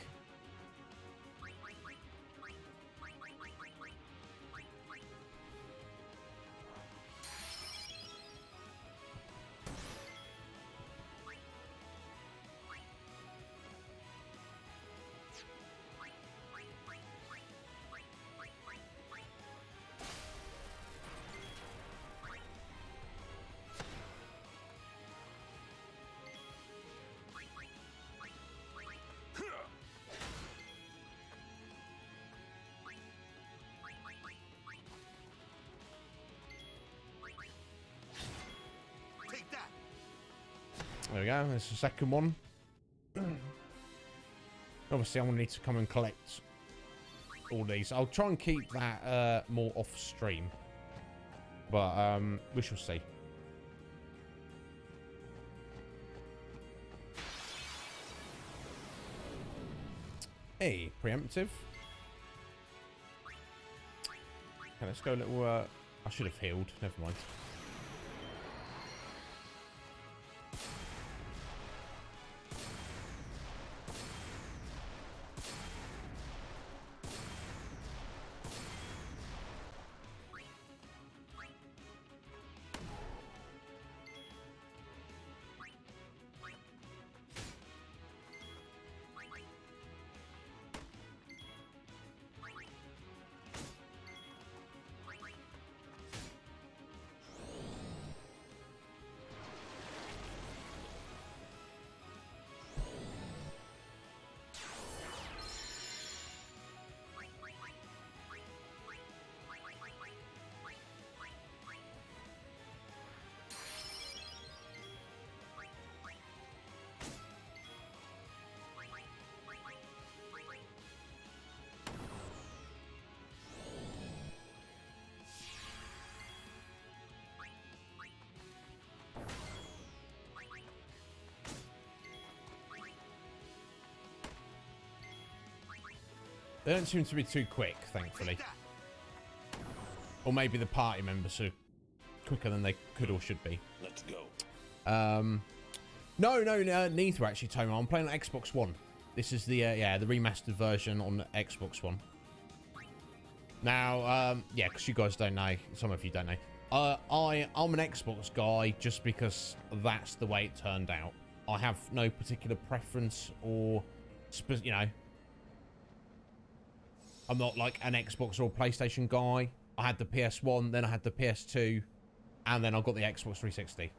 Take that. There we go. There's the second one. Obviously, I'm going to need to come and collect all these. I'll try and keep that more off stream. But we shall see. Hey, preemptive. Okay, let's go a little... I should have healed. Never mind. They don't seem to be too quick, thankfully. Take that. Or maybe the party members are quicker than they could or should be. Let's go. No, neither actually, Tomo. I'm playing on Xbox One. This is the the remastered version on Xbox One. Now, yeah, because you guys don't know, some of you don't know. I'm an Xbox guy just because that's the way it turned out. I have no particular preference or, you know, I'm not like an Xbox or PlayStation guy. I had the PS1, then I had the PS2, and then I got the Xbox 360.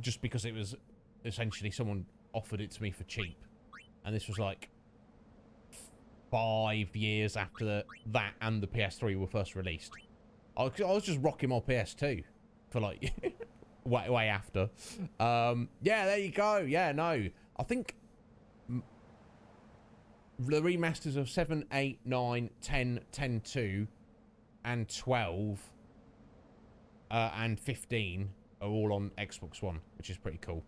Just because it was essentially someone offered it to me for cheap. And this was like 5 years after that and the PS3 were first released. I was just rocking my PS2 for like way after. Yeah, there you go. Yeah, no. I think the remasters of 7, 8, 9, 10, 10.2, and 12, and 15 are all on Xbox One, which is pretty cool.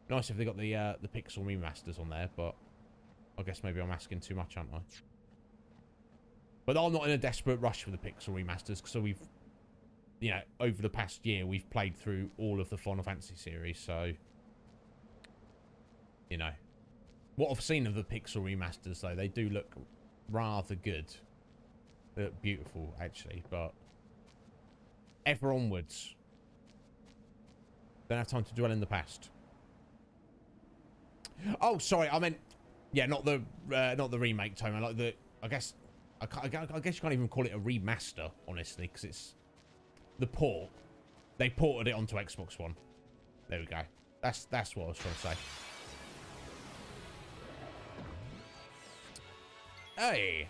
Nice if they got the Pixel remasters on there, but I guess maybe I'm asking too much, aren't I? But I'm not in a desperate rush for the Pixel remasters, because we've, you know, over the past year, we've played through all of the Final Fantasy series, so, you know. What I've seen of the Pixel remasters, though, they do look rather good. They look beautiful, actually, but ever onwards. Don't have time to dwell in the past. Oh, sorry, I meant, yeah, not the remake, Tony. Like the, I guess you can't even call it a remaster, honestly, because it's the port. They ported it onto Xbox One. There we go. That's what I was trying to say. Hey.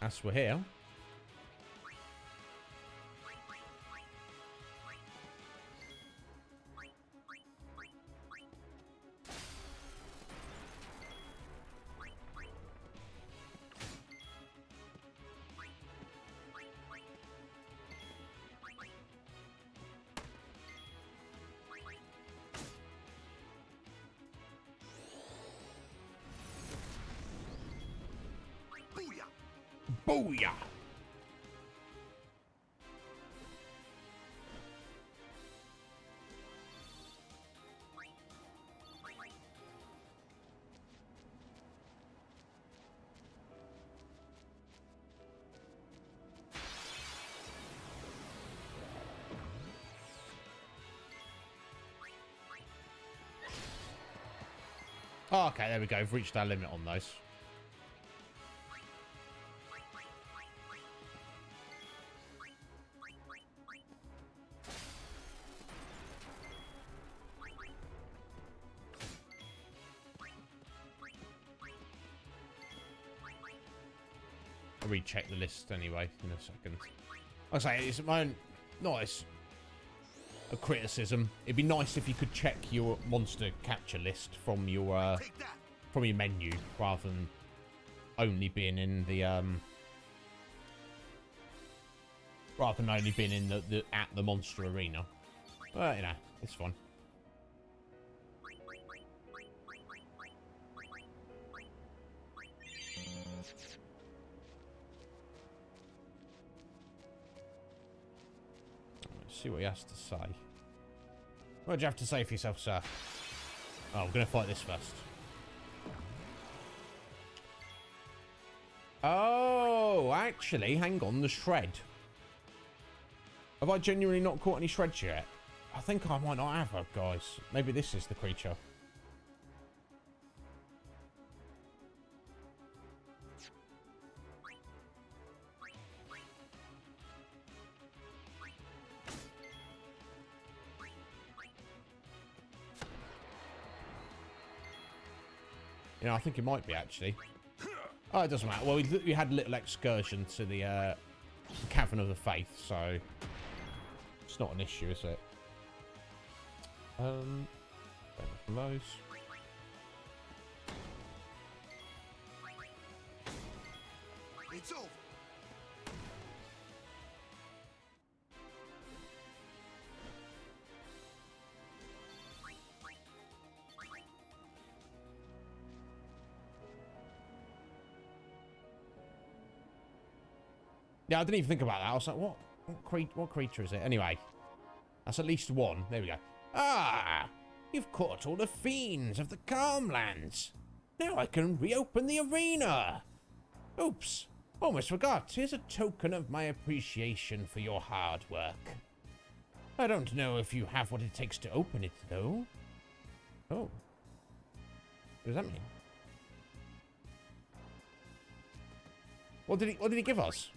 As we're here. Booyah! Booyah! Oh, okay, there we go. We've reached our limit on those. I'll recheck the list anyway in a second. Like I say, it's my own, nice. A criticism. It'd be nice if you could check your monster capture list from your Take that! menu rather than only being in the at the monster arena. But you know, it's fun. Let's see what he has to say. What do you have to say for yourself, sir? Oh, we're going to fight this first. Oh, actually, hang on, the shred. Have I genuinely not caught any shreds yet? I think I might not have, guys. Maybe this is the creature. You know, I think it might be, actually. Oh, it doesn't matter. Well, we had a little excursion to the Cavern of the Faith, so it's not an issue, is it? From those. It's over! Yeah, I didn't even think about that. I was like, what creature is it? Anyway, that's at least one. There we go. Ah, you've caught all the fiends of the Calmlands. Now I can reopen the arena. Oops, almost forgot. Here's a token of my appreciation for your hard work. I don't know if you have what it takes to open it, though. Oh. What does that mean? What did he give us?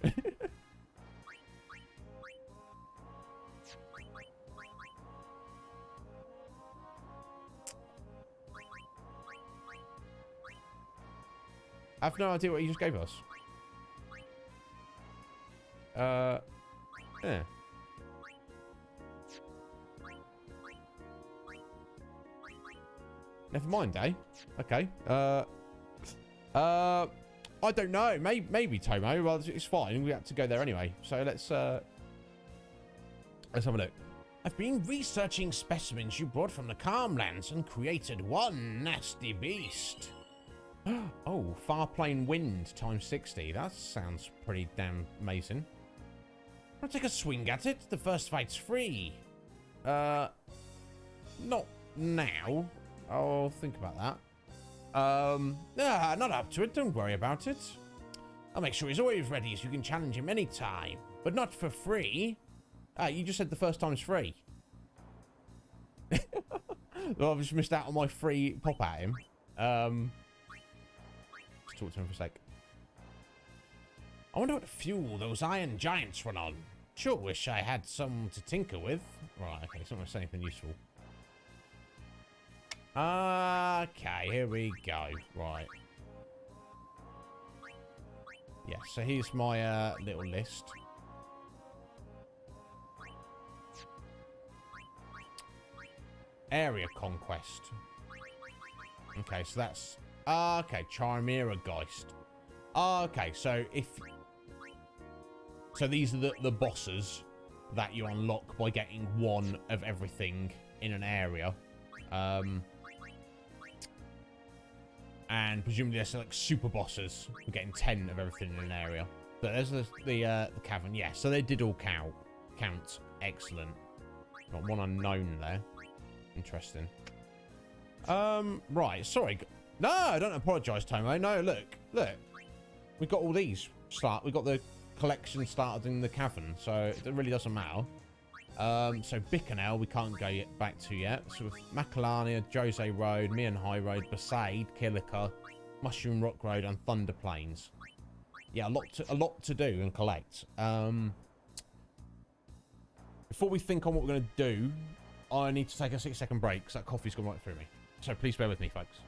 I have no idea what he just gave us. Yeah. Never mind, eh? Okay. I don't know. Maybe Tomo. Well, it's fine. We have to go there anyway. So let's have a look. I've been researching specimens you brought from the Calmlands and created one nasty beast. Oh, Farplane Wind times 60. That sounds pretty damn amazing. I'll take a swing at it. The first fight's free. Not now. I'll think about that. Not up to it. Don't worry about it. I'll make sure he's always ready so you can challenge him anytime. But not for free. You just said the first time's free. Well, I've just missed out on my free pop at him. Let's talk to him for a sec. I wonder what fuel those iron giants run on. Sure wish I had some to tinker with. Right, okay, it's not going to say anything useful. Okay, here we go. Right. Yeah, so here's my little list. Area conquest. Okay, so that's... okay, Chimera Geist. Okay, so if... So these are the bosses that you unlock by getting one of everything in an area. And presumably there's like super bosses. We're getting 10 of everything in an area. But there's the cavern. Yeah, so they did all count. Excellent. Got one unknown there. Interesting. Right, sorry. No, I don't apologise, Tomo. No, look. We've got all these. We got the collection started in the cavern, so it really doesn't matter. So Bicanel we can't go back to yet. So with Macalania, Jose Road, Mian High Road, Besaid, Kilika, Mushroom Rock Road, and Thunder Plains. Yeah, a lot to do and collect. Before we think on what we're going to do, I need to take a 6-second break because that coffee's gone right through me. So please bear with me, folks.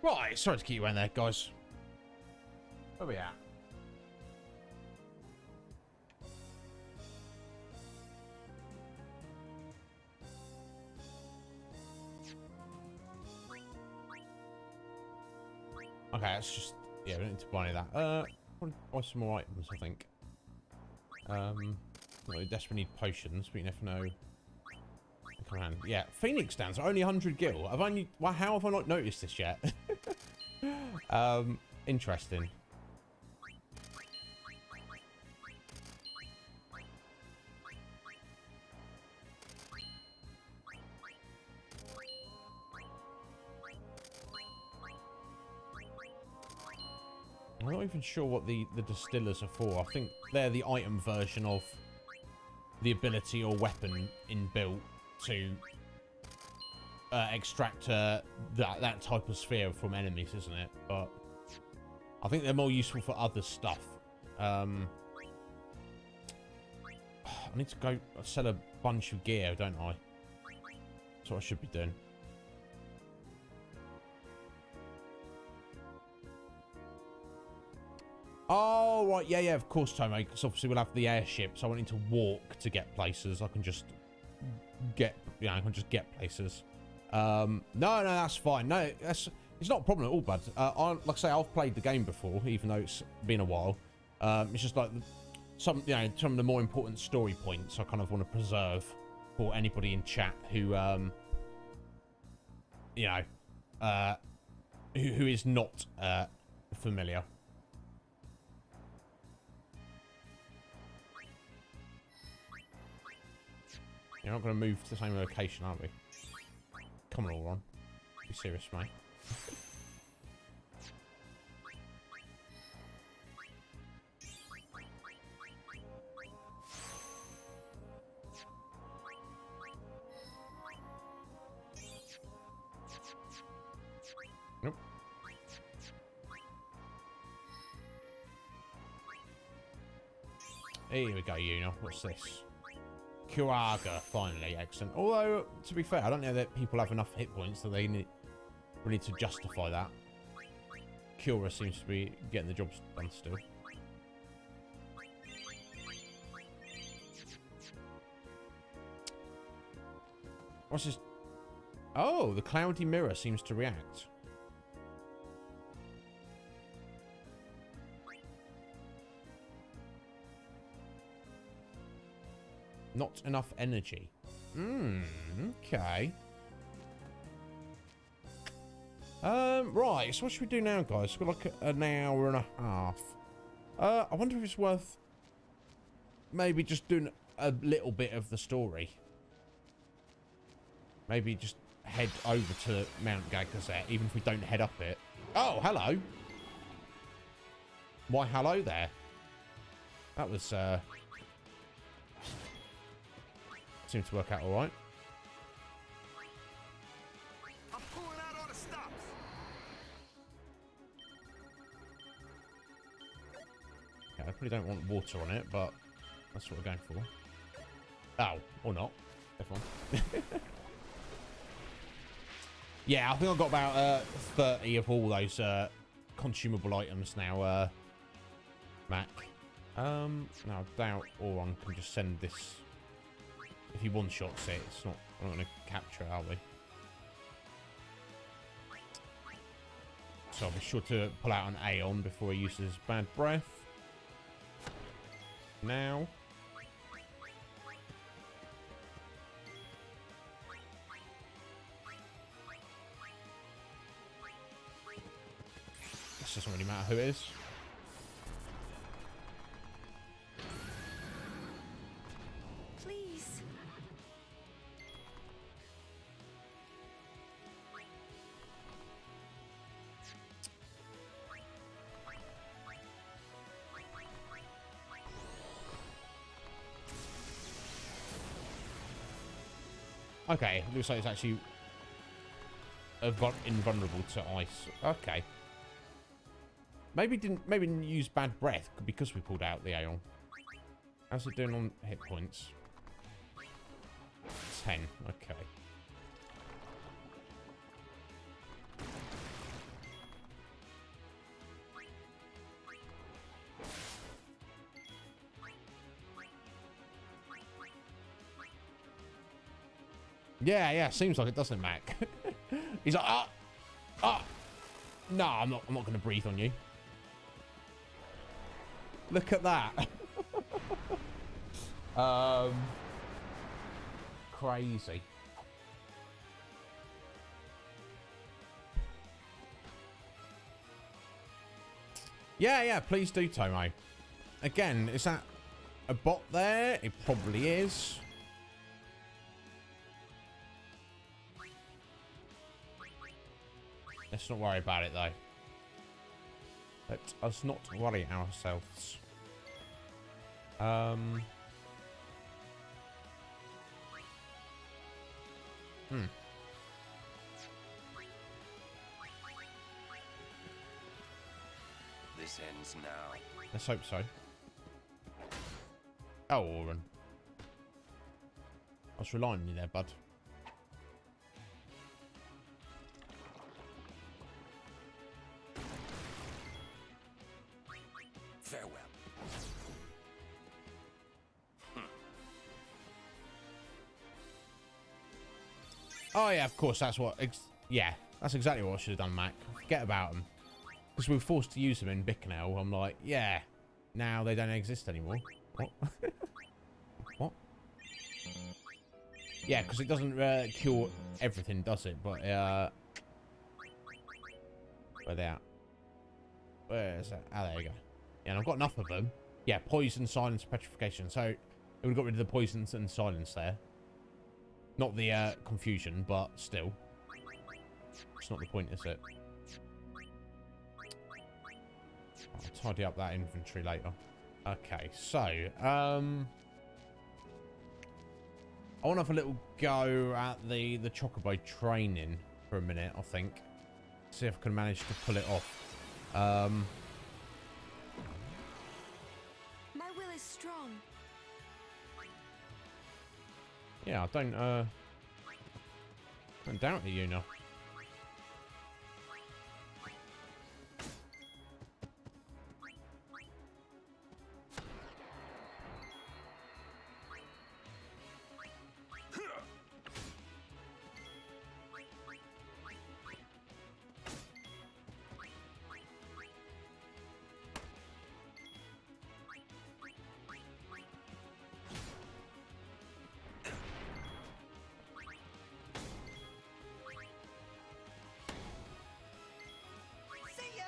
Right, sorry to keep you in there, guys. Where we at? Okay, that's just... Yeah, we don't need to buy any of that. I want to buy some more items, I think. We desperately need potions, but you never know. Come on. Yeah, Phoenix dance, only 100 gil. I've only... Well, how have I not noticed this yet? Interesting. I'm not even sure what the distillers are for. I think they're the item version of the ability or weapon inbuilt to extract that type of sphere from enemies, isn't it? But I think they're more useful for other stuff. I need to go sell a bunch of gear, don't I? That's what I should be doing. Oh, right. Yeah, of course, Tomo. Because obviously we'll have the airship, so I won't need to walk to get places. I can just get, I can just get places. No, that's fine. No, it's not a problem at all, bud. Like I say, I've played the game before, even though it's been a while. It's just like some of the more important story points I kind of want to preserve for anybody in chat who, who is not familiar. You're not going to move to the same location, are we? Come on, Auron. Be serious, mate. Nope. Here we go, Una. What's this? Kuraga, finally. Excellent. Although, to be fair, I don't know that people have enough hit points that they need to justify that. Kura seems to be getting the job done still. What's this? Oh, the cloudy mirror seems to react. Not enough energy. Okay. Right, so what should we do now, guys? We've got like an hour and a half. I wonder if it's worth maybe just doing a little bit of the story. Maybe just head over to Mount Gagazet, even if we don't head up it. Oh, hello. Why, hello there. That was, seemed to work out all right. I'm pulling out all the stops. Yeah, I probably don't want water on it, but that's what we're going for. Oh, or not. F1. Yeah, I think I've got about 30 of all those consumable items now, Mac. Now I doubt Auron can just send this. If he one-shots it, it's not. We're not going to capture it, are we? So I'll be sure to pull out an Aeon before he uses bad breath. Now. This doesn't really matter who it is. Please. Okay, looks like it's actually invulnerable to ice. Okay. Maybe didn't use bad breath because we pulled out the Aeon. How's it doing on hit points? 10. Okay. Yeah, yeah, seems like it, doesn't it, Mac? He's like, no, I'm not going to breathe on you. Look at that. Crazy. Yeah, yeah, please do, Tomo. Again, is that a bot there? It probably is. Let's not worry about it, though. Let us not worry ourselves. This ends now. Let's hope so. Oh, Oren. I was relying on you there, bud. Farewell. Oh, yeah, of course. That's what... yeah, that's exactly what I should have done, Mac. Forget about them. Because we were forced to use them in Bicknell. I'm like, yeah, now they don't exist anymore. What? What? Yeah, because it doesn't cure everything, does it? But, where they at? Where is that? Ah, there you go. Yeah, and I've got enough of them. Yeah, poison, silence, petrification. So, it would have got rid of the poisons and silence there. Not the confusion, but still. It's not the point, is it? I'll tidy up that inventory later. Okay, so, I want to have a little go at the Chocobo training for a minute, I think. See if I can manage to pull it off. My will is strong. Yeah, I don't doubt it, you know. See ya!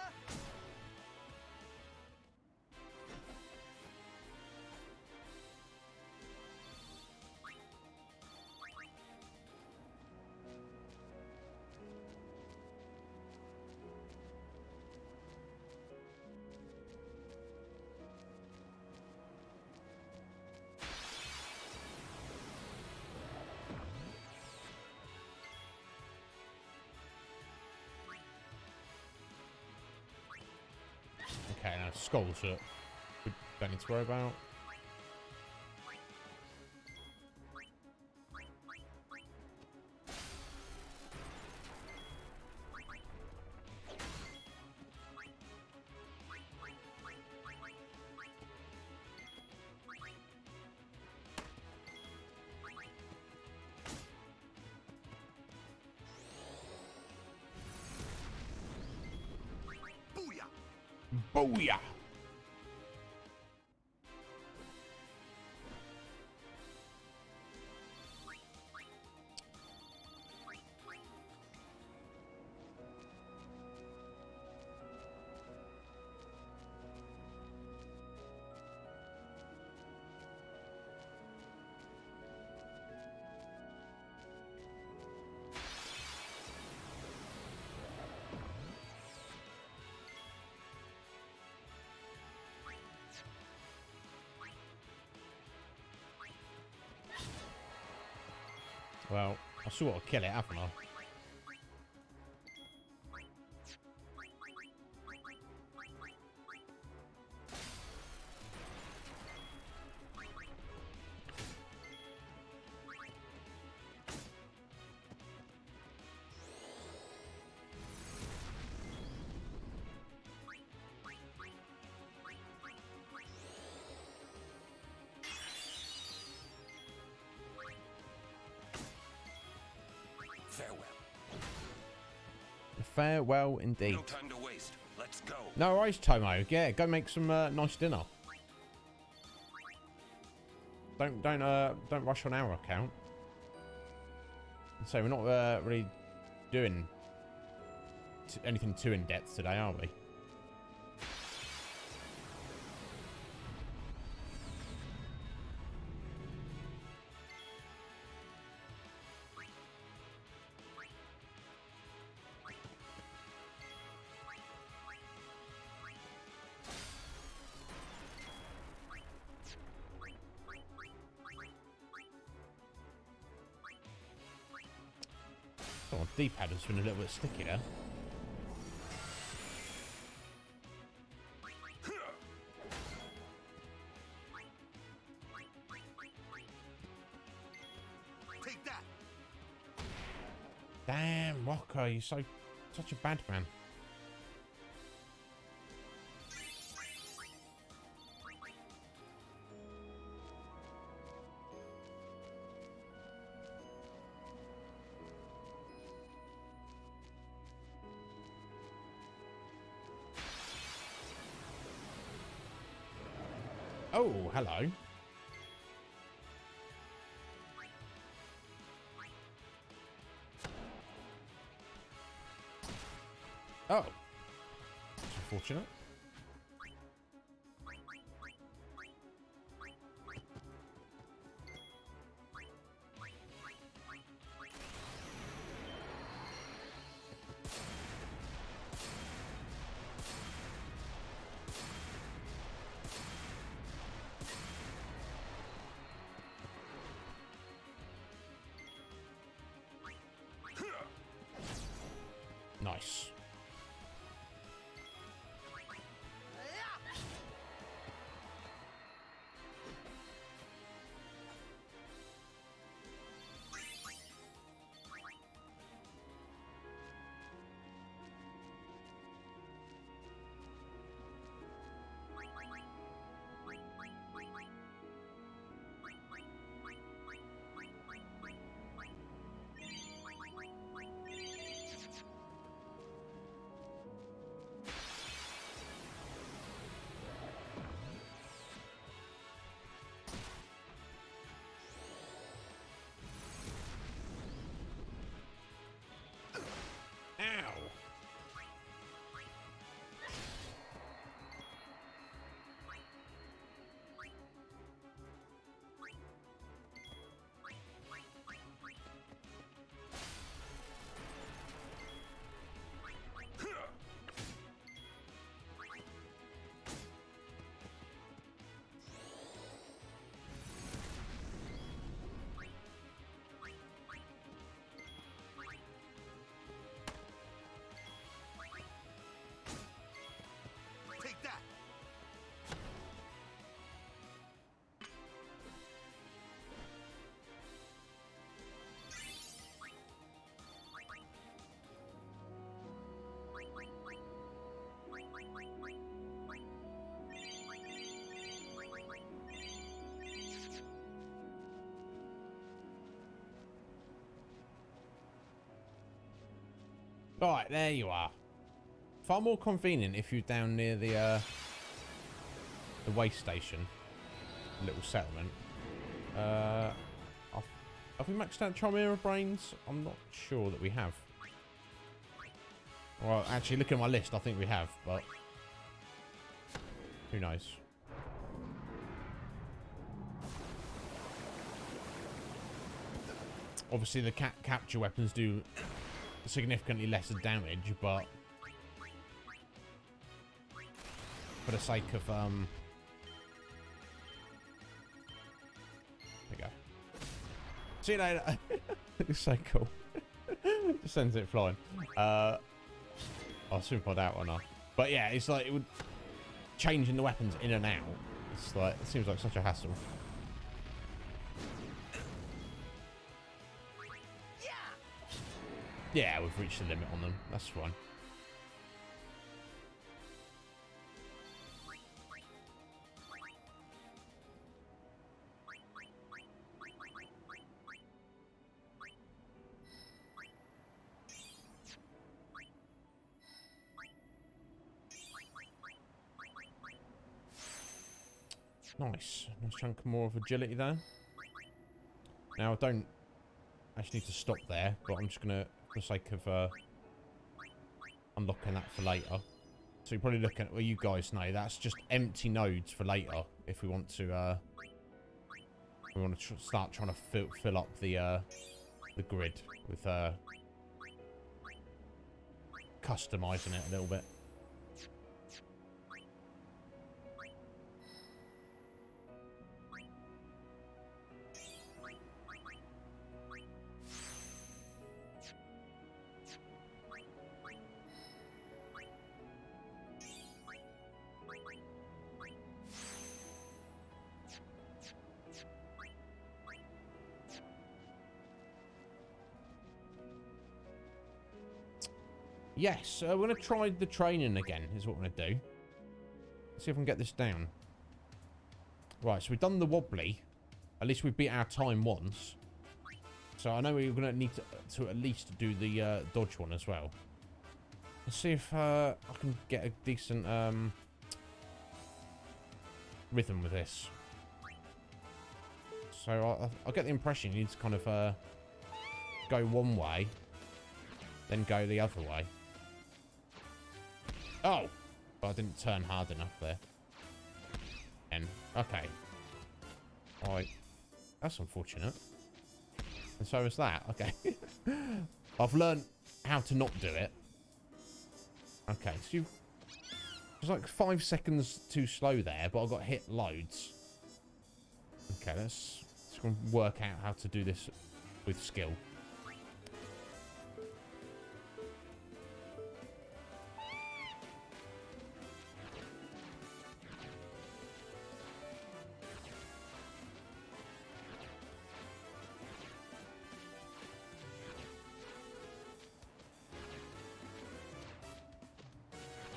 Okay, now skulls that we don't need to worry about. Booyah! Booyah! Well, I still got to kill it, haven't I? Farewell indeed. No time to waste. Let's go. No worries, Tomo. Yeah, go make some nice dinner. Don't rush on our account. So we're not really doing anything too in depth today, are we? Oh, D-pad has been a little bit sticky there. Take that. Damn, Rocco, you're such a bad man. Oh, hello. Oh. That's unfortunate. Nice. Ow. Take that. Right, there you are. Far more convenient if you're down near the way station, little settlement. Have we maxed out Chimera Brains? I'm not sure that we have. Well, actually, looking at my list, I think we have, but who knows? Obviously, the capture weapons do significantly less damage, but for the sake of there we go. See you later. It's so cool. Just sends it flying. I'll soon find out or not. But yeah, it's like it would changing the weapons in and out. It's like it seems like such a hassle. Yeah, we've reached the limit on them. That's fine. Nice. Nice chunk more of agility there. Now, I don't actually need to stop there, but I'm just going to, for the sake of unlocking that for later. So you're probably looking at, well, you guys know, that's just empty nodes for later, if we want to start trying to fill up the grid with customizing it a little bit. Yes, we're going to try the training again, is what we're going to do. Let's see if we can get this down. Right, so we've done the wobbly. At least we've beat our time once. So I know we're going to need to at least do the dodge one as well. Let's see if I can get a decent rhythm with this. So I get the impression you need to kind of go one way, then go the other way. Oh! But I didn't turn hard enough there. And, okay. Alright. That's unfortunate. And so is that. Okay. I've learned how to not do it. Okay, so you... It was like 5 seconds too slow there, but I got hit loads. Okay, let's work out how to do this with skill.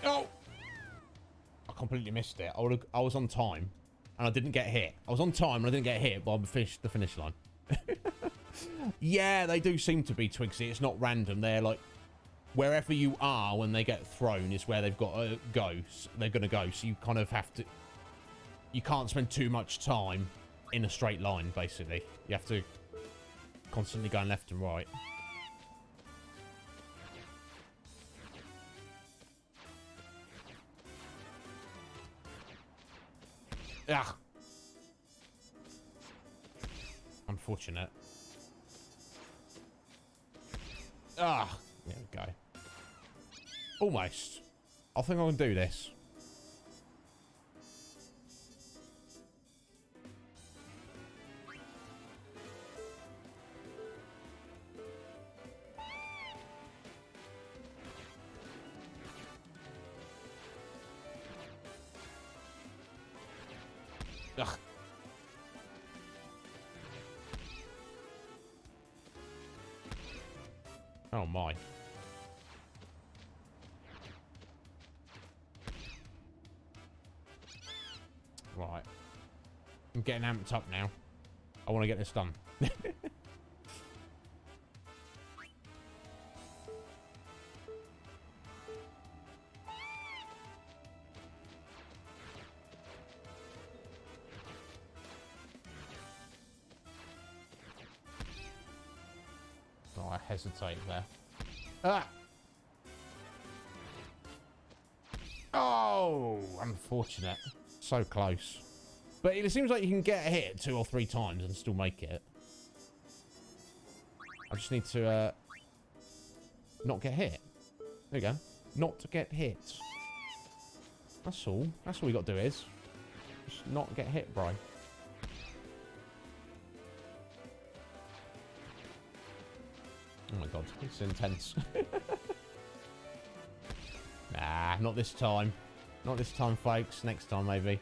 Oh! I completely missed it. I was on time, and I didn't get hit. I was on time, and I didn't get hit, but I finished the finish line. Yeah, they do seem to be, Twigsy. It's not random. They're like, wherever you are when they get thrown is where they've got to go. They're going to go, so you kind of have to... You can't spend too much time in a straight line, basically. You have to constantly go left and right. Ah. Unfortunate. Ah. There we go. Almost. I think I can do this. Ugh. Oh my. Right. I'm getting amped up now. I want to get this done. Oh, I hesitate there. Ah! Oh! Unfortunate. So close. But it seems like you can get hit 2 or 3 times and still make it. I just need to not get hit. There we go. Not to get hit. That's all. That's all we got to do is just not get hit, bro. Oh my god, it's intense. Nah, not this time. Not this time, folks. Next time, maybe.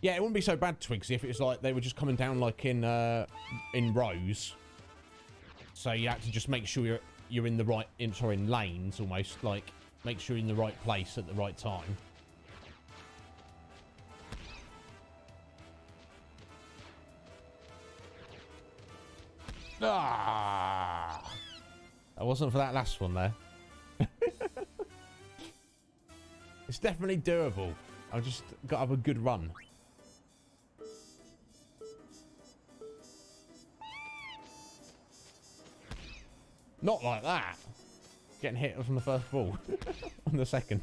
Yeah, it wouldn't be so bad, Twigsy, if it was like they were just coming down like in rows. So you have to just make sure you're in the right, in lanes almost, like make sure you're in the right place at the right time. Ah! That wasn't for that last one there. It's definitely doable. I've just got to have a good run. Not like that. Getting hit from the first ball. On the second.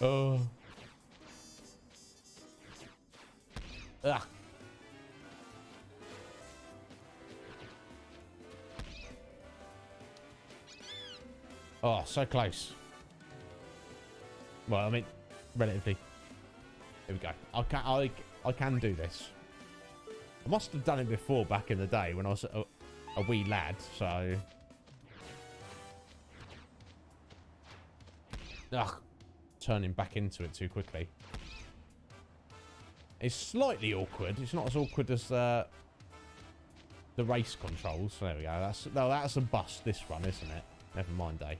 Oh. Ugh. Oh, so close. Well, I mean, relatively. Here we go. I can do this. I must have done it before back in the day when I was a wee lad, so... Ugh. Turning back into it too quickly. It's slightly awkward. It's not as awkward as the race controls. There we go. That's a bust, this run, isn't it? Never mind, eh?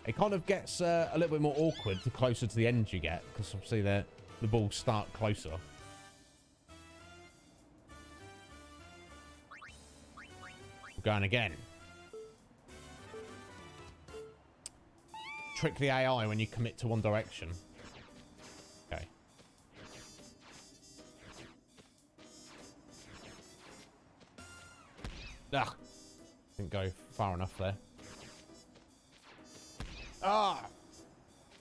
It kind of gets a little bit more awkward the closer to the end you get, because obviously the balls start closer. We're going again. Trick the AI when you commit to one direction. Okay. Ugh. Didn't go far enough there. Ah!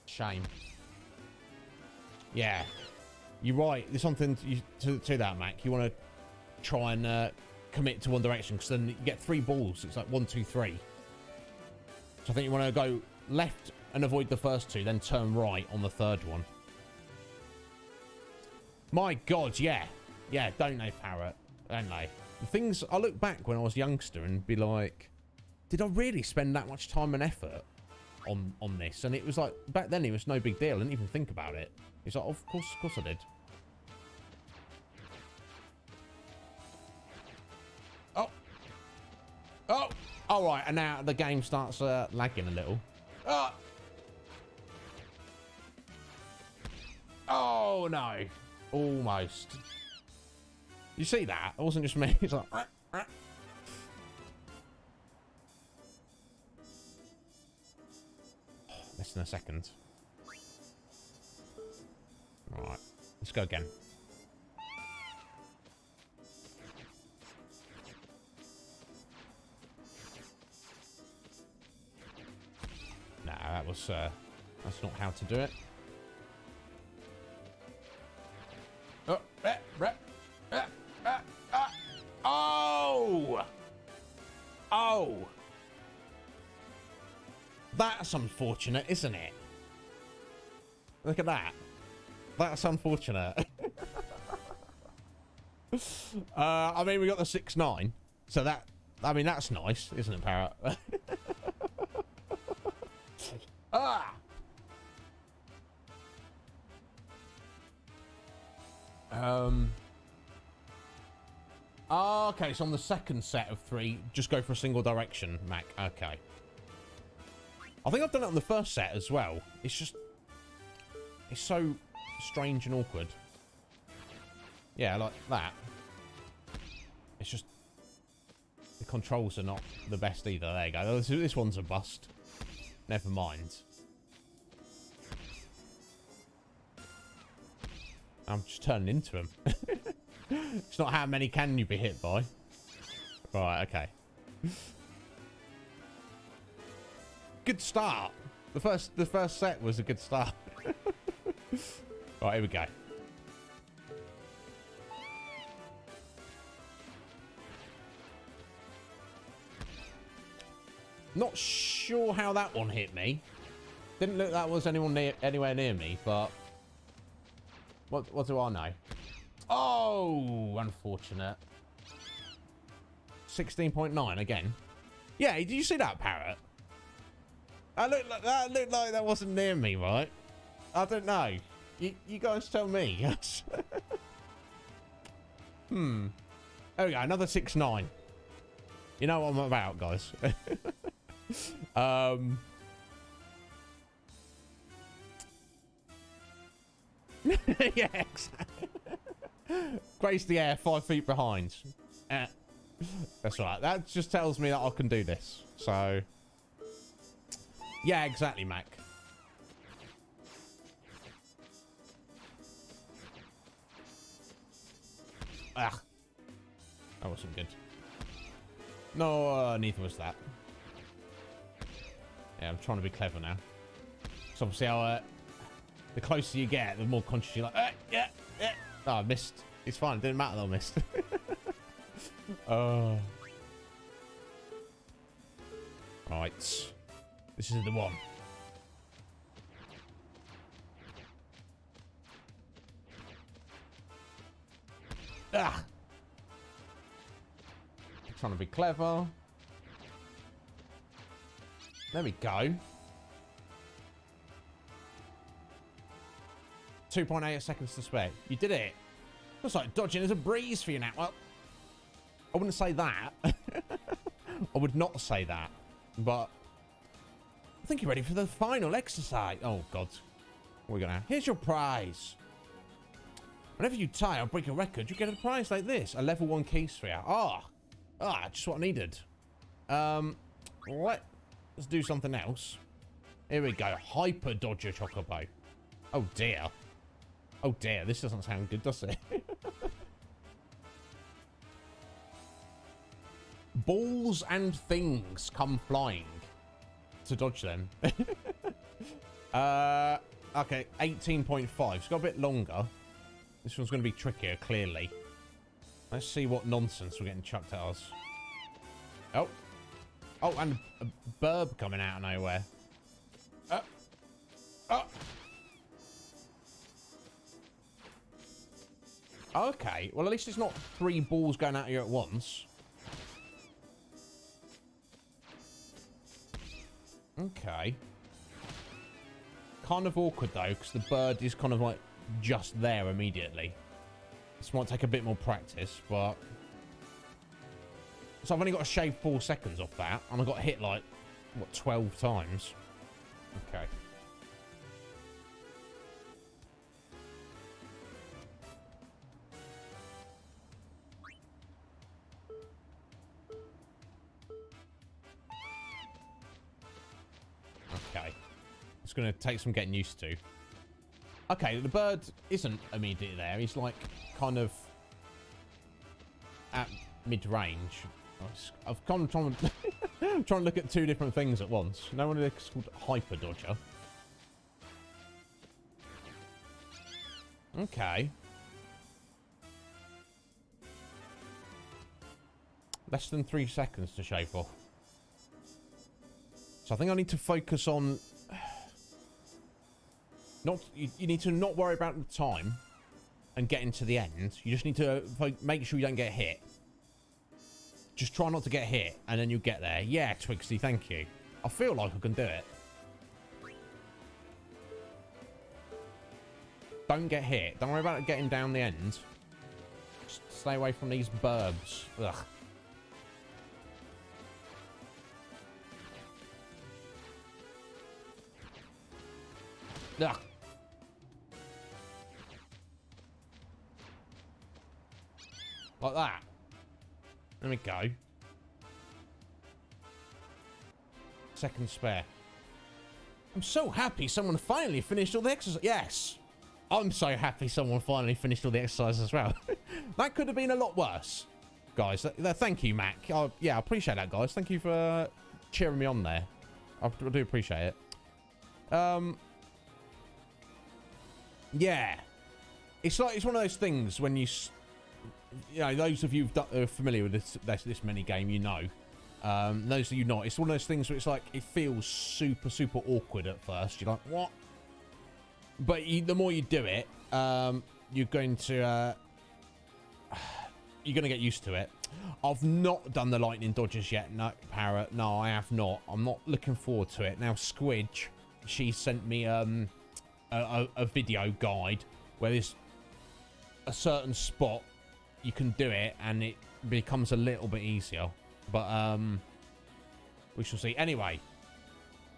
Shame. Yeah. You're right. There's something to that, Mac. You want to try and commit to one direction, because then you get 3 balls. It's like 1, 2, 3. So I think you want to go left and avoid the first 2, then turn right on the 3rd one. My God, yeah. Yeah, don't they, Parrot? Don't they? The things, I look back when I was a youngster and be like, did I really spend that much time and effort on this? And it was like, back then it was no big deal. I didn't even think about it. It's like, of course I did. Oh. Oh. All right, and now the game starts lagging a little. Oh. Oh, no. Almost. You see that? It wasn't just me. It's like... Less than a second. Alright. Let's go again. Nah, that was... that's not how to do it. Oh! Oh! Oh! That's unfortunate, isn't it? Look at that. That's unfortunate. I mean, we got the 6-9. So that... I mean, that's nice, isn't it, Parrot? Ah! Oh, okay, so on the second set of 3, just go for a single direction, Mac. Okay. I think I've done it on the first set as well. It's just... It's so strange and awkward. Yeah, like that. It's just... The controls are not the best either. There you go. This one's a bust. Never mind. I'm just turning into him. It's not how many can you be hit by. Right, okay. Good start. The first set was a good start. Right, here we go. Not sure how that one hit me. Didn't look that was anywhere near me, but what do I know? Oh, unfortunate. 16.9 again. Yeah, did you see that, Parrot? That looked like that wasn't near me, right? I don't know. You guys tell me. There we go, another 6-9. You know what I'm about, guys. Yeah, exactly. Grace the air 5 feet behind. There That's right. That just tells me that I can do this. So, yeah, exactly, Mac. Ah, that wasn't good. No, neither was that. Yeah, I'm trying to be clever now. So obviously, the closer you get, the more conscious you're like, yeah. Oh, I missed. It's fine. It didn't matter that I missed. Right. This is the one. Ah! Trying to be clever. There we go. 2.8 seconds to spare. You did it. Looks like dodging is a breeze for you now. Well, I wouldn't say that. I would not say that. But I think you're ready for the final exercise. Oh, God. What are we going to have? Here's your prize. Whenever you tie or break a record, you get a prize like this. A level 1 key sphere. Just what I needed. Let's do something else. Here we go. Hyper Dodger Chocobo. Oh, dear. Oh, dear. This doesn't sound good, does it? Balls and things come flying to dodge them. Okay, 18.5. It's got a bit longer. This one's going to be trickier, clearly. Let's see what nonsense we're getting chucked at us. Oh. Oh, and a burb coming out of nowhere. Okay, well, at least it's not 3 balls going at you at once. Okay. Kind of awkward, though, because the bird is kind of, like, just there immediately. This might take a bit more practice, but... So I've only got to shave 4 seconds off that, and I got hit, like, what, 12 times? Okay. Okay. It's going to take some getting used to. Okay, the bird isn't immediately there. He's, like, kind of at mid-range. I've kind of trying to look at 2 different things at once. No one is called Hyper Dodger. Okay. Less than 3 seconds to shave off. So I think I need to focus on... You need to not worry about the time and getting to the end. You just need to make sure you don't get hit. Just try not to get hit, and then you get there. Yeah, Twigsy, thank you. I feel like I can do it. Don't get hit. Don't worry about getting down the end. Just stay away from these burbs. Ugh. Ugh. Like that. There we go. Second spare. I'm so happy someone finally finished all the exercise. Yes. I'm so happy someone finally finished all the exercise as well. That could have been a lot worse. Guys, thank you, Mac. Yeah, I appreciate that, guys. Thank you for cheering me on there. I do appreciate it. Yeah. It's like, it's one of those things when you know, those of you who are familiar with this mini game, you know. Those of you not, it's one of those things where it's like, it feels super, super awkward at first. You're like, what? But the more you do it, you're going to get used to it. I've not done the lightning dodges yet, no, Parrot. No, I have not. I'm not looking forward to it. Now, Squidge, she sent me a video guide where there's a certain spot you can do it and it becomes a little bit easier. But we shall see. Anyway,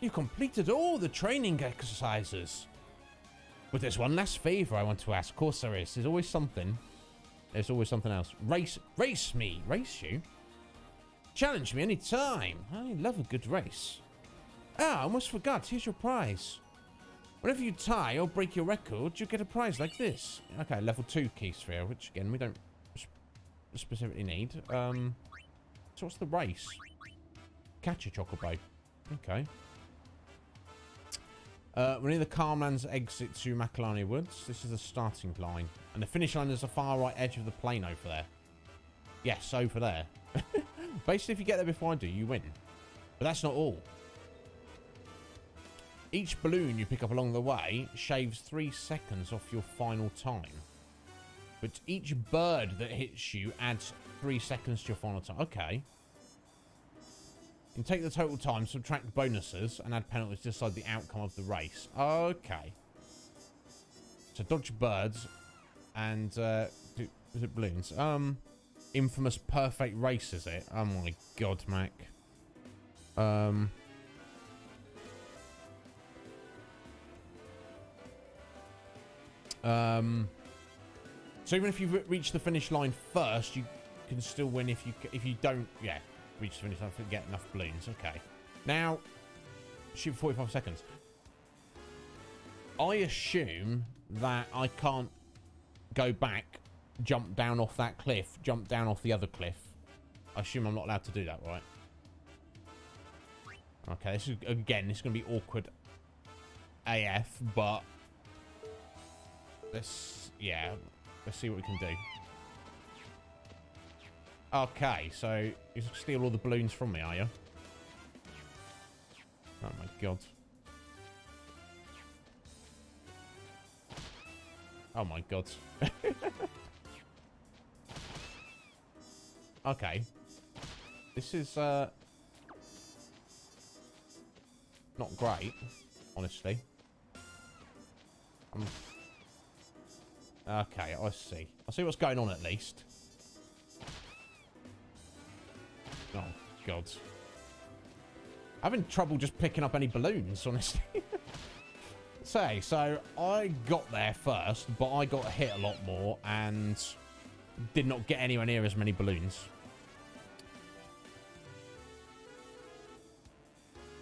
you completed all the training exercises. But there's one last favour I want to ask. Of course there is. There's always something. There's always something else. Race me. Race you? Challenge me any time. I love a good race. Ah, I almost forgot. Here's your prize. Whenever you tie or break your record, you get a prize like this. Okay, level 2 key sphere, which again we don't specifically need. So what's the race? Catch a chocobo. Okay. We're near the Calmlands exit to Makalani Woods. This is the starting line. And the finish line is the far right edge of the plane over there. Yes, over there. Basically, if you get there before I do, you win. But that's not all. Each balloon you pick up along the way shaves 3 seconds off your final time. But each bird that hits you adds 3 seconds to your final time. Okay. You can take the total time, subtract bonuses, and add penalties to decide the outcome of the race. Okay. So dodge birds and is it balloons? Infamous perfect race, is it? Oh my god, Mac. So even if you reach the finish line first, you can still win if you don't, yeah, reach the finish line to get enough balloons. Okay. Now, shoot 45 seconds. I assume that I can't go back, jump down off that cliff, jump down off the other cliff. I assume I'm not allowed to do that, right? Okay, this is, again, this is going to be awkward AF, but let's see what we can do. Okay, so you steal all the balloons from me, are you? Oh my god. Oh my god. Okay. This is not great, honestly. Okay, I see. I see what's going on at least. Oh, God. I'm having trouble just picking up any balloons, honestly. So I got there first, but I got hit a lot more and did not get anywhere near as many balloons.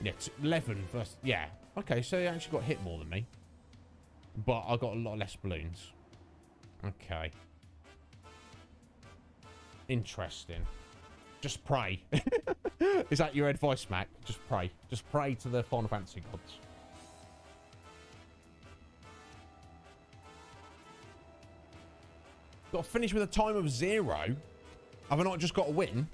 Yeah, 11 versus... Yeah. Okay, so he actually got hit more than me. But I got a lot less balloons. Okay. Interesting. Just pray. Is that your advice, Mac? Just pray. Just pray to the Final Fantasy gods. Got to finish with a time of 0. Have I not just got to win?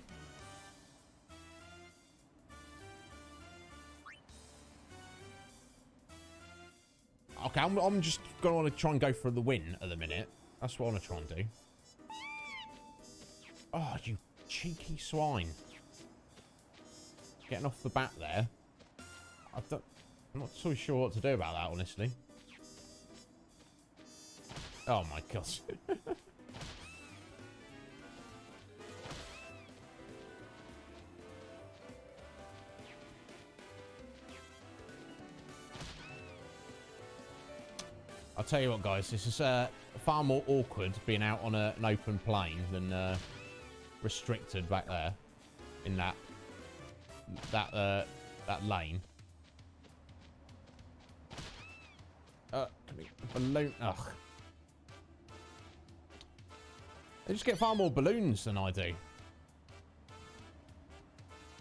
Okay, I'm just going to want to try and go for the win at the minute. That's what I want to try and do. Oh, you cheeky swine. Getting off the bat there. I'm not so sure what to do about that, honestly. Oh my god. I'll tell you what, guys. This is far more awkward being out on an open plane than restricted back there in that lane. Balloon. Ugh. They just get far more balloons than I do.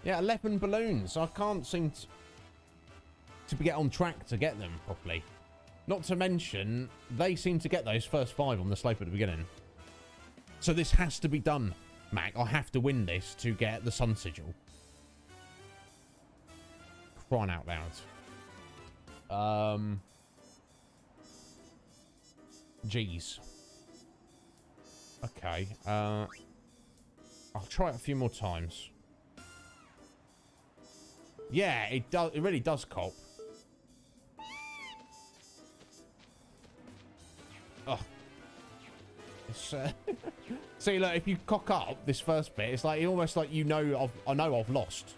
Yeah, 11 balloons. I can't seem to get on track to get them properly. Not to mention, they seem to get those first 5 on the slope at the beginning. So this has to be done, Mac. I have to win this to get the sun sigil. Crying out loud. Jeez. Okay. I'll try it a few more times. Yeah, it does. It really does cop. Oh. It's, see, look, if you cock up this first bit, it's like almost like I know I've lost.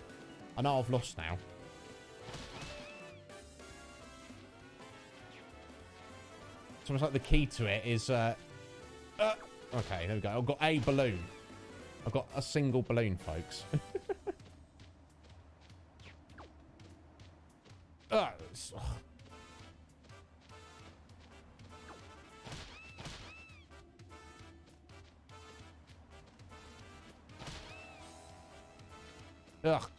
I know I've lost now. It's almost like the key to it is okay, there we go. I've got a balloon. I've got a single balloon, folks. It's, ugh.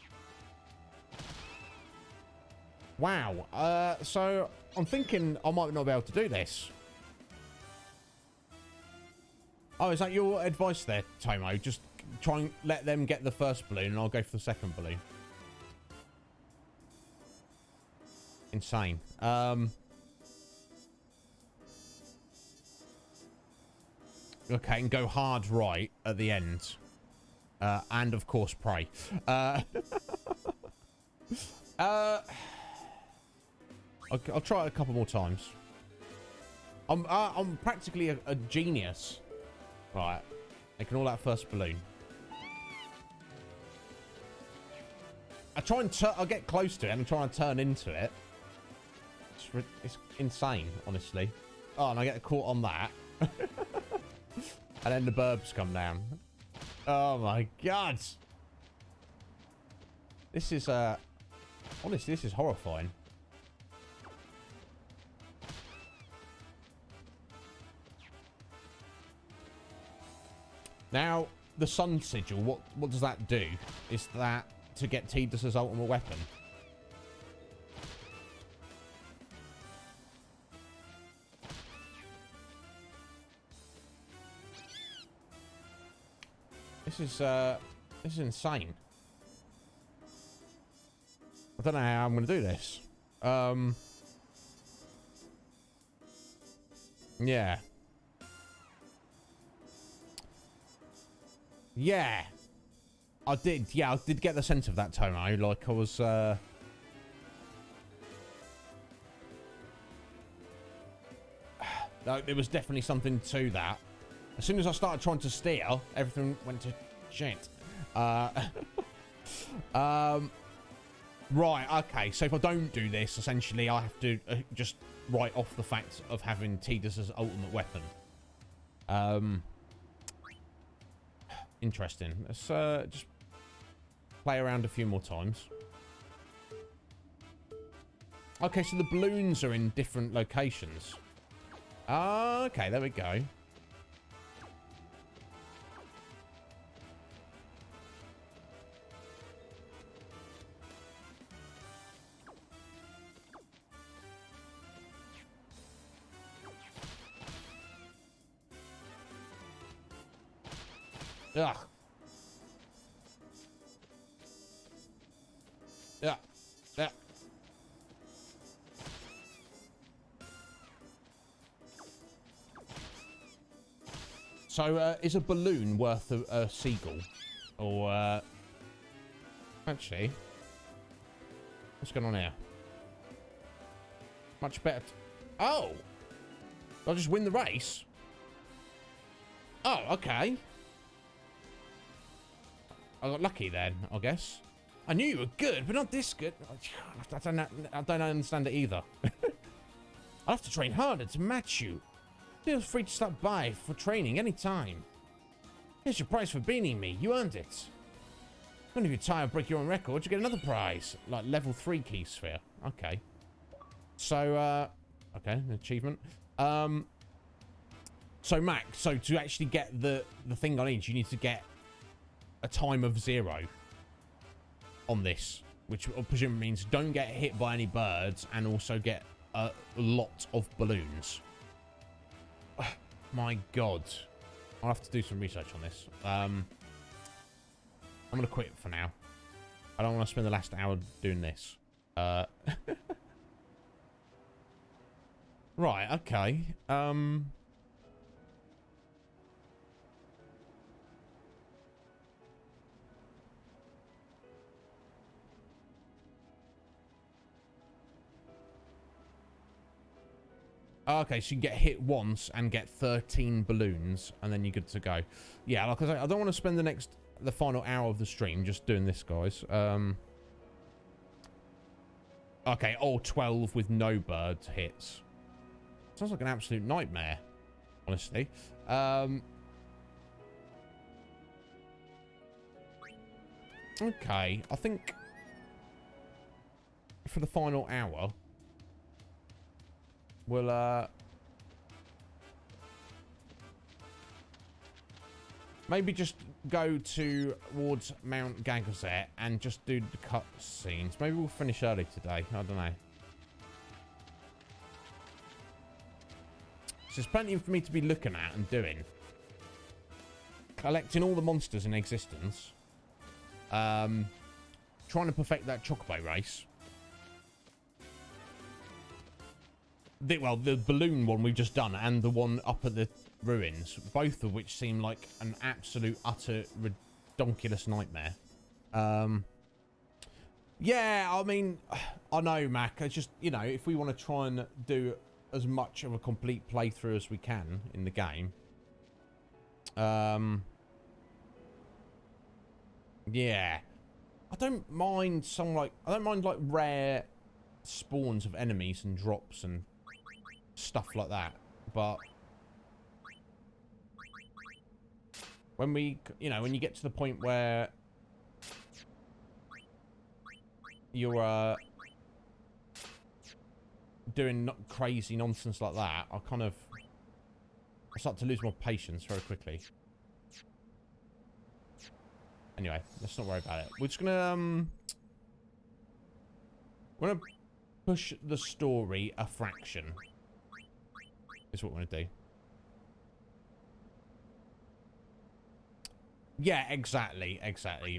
Wow. So I'm thinking I might not be able to do this. Oh, is that your advice there, Tomo? Just try and let them get the first balloon and I'll go for the second balloon. Insane. Okay, and go hard right at the end. And of course pray. I'll try it a couple more times. I'm practically a genius. Right, making all that first balloon. I'll get close to it and try and turn into it. It's insane, honestly. Oh, and I get caught on that. And then the burbs come down. Oh my god. This is, honestly, this is horrifying. Now, the sun sigil, what does that do? Is that to get Tidus's ultimate weapon? This is insane. I don't know how I'm going to do this. Yeah. Yeah. I did get the sense of that, Tomo. Like, I was, there was definitely something to that. As soon as I started trying to steer, everything went to shit. Right, okay. So if I don't do this, essentially, I have to just write off the fact of having Tidus's ultimate weapon. Interesting. Let's just play around a few more times. Okay, so the balloons are in different locations. Okay, there we go. Ugh. Yeah. Yeah. So, is a balloon worth a seagull? Or, actually, what's going on here? Much better. Oh! I'll just win the race? Oh, okay. I got lucky then, I guess. I knew you were good, but not this good. I don't understand it either. I'll have to train harder to match you. Feel free to stop by for training anytime. Here's your prize for beating me. You earned it. When you tire break your own record, you get another prize. Like level 3 key sphere. Okay. So, okay, an achievement. So, Mac, so to actually get the thing I need, you need to get a time of 0 on this, which presumably means don't get hit by any birds and also get a lot of balloons. Oh, my god, I'll have to do some research on this. I'm gonna quit for now. I don't want to spend the last hour doing this. Right, okay. Okay, so you can get hit once and get 13 balloons, and then you're good to go. Yeah, like I say, I don't want to spend the final hour of the stream just doing this, guys. Okay, all 12 with no bird hits. Sounds like an absolute nightmare, honestly. Okay, I think for the final hour, we'll maybe just go towards Mount Gagazet and just do the cut scenes. Maybe we'll finish early today. I don't know. So there's plenty for me to be looking at and doing. Collecting all the monsters in existence. Trying to perfect that Chocobo race. Well, the balloon one we've just done and the one up at the ruins, both of which seem like an absolute utter redonkulous nightmare. Yeah, I mean, I know, Mac. It's just, you know, if we want to try and do as much of a complete playthrough as we can in the game, yeah, I don't mind like rare spawns of enemies and drops and stuff like that, but when we, you know, when you get to the point where you're doing crazy nonsense like that, I start to lose my patience very quickly. Anyway, let's not worry about it. We're just gonna push the story a fraction. Is what we're gonna do. Yeah, exactly,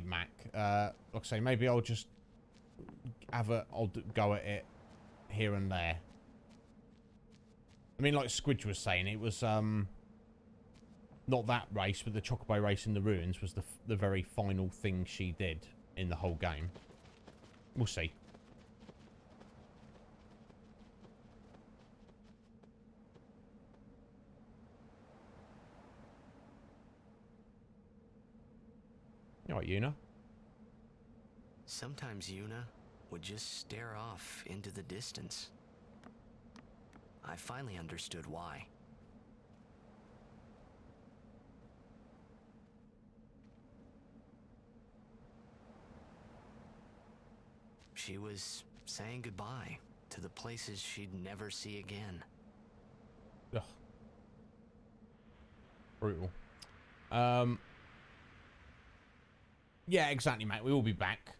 Mac. Like I say, maybe I'll just I'll go at it here and there. I mean, like Squidge was saying, it was not that race, but the Chocobo race in the ruins was the very final thing she did in the whole game. We'll see. You all right, Yuna? Sometimes Yuna would just stare off into the distance. I finally understood why. She was saying goodbye to the places she'd never see again. Ugh. Brutal. Yeah, exactly, mate. We will be back.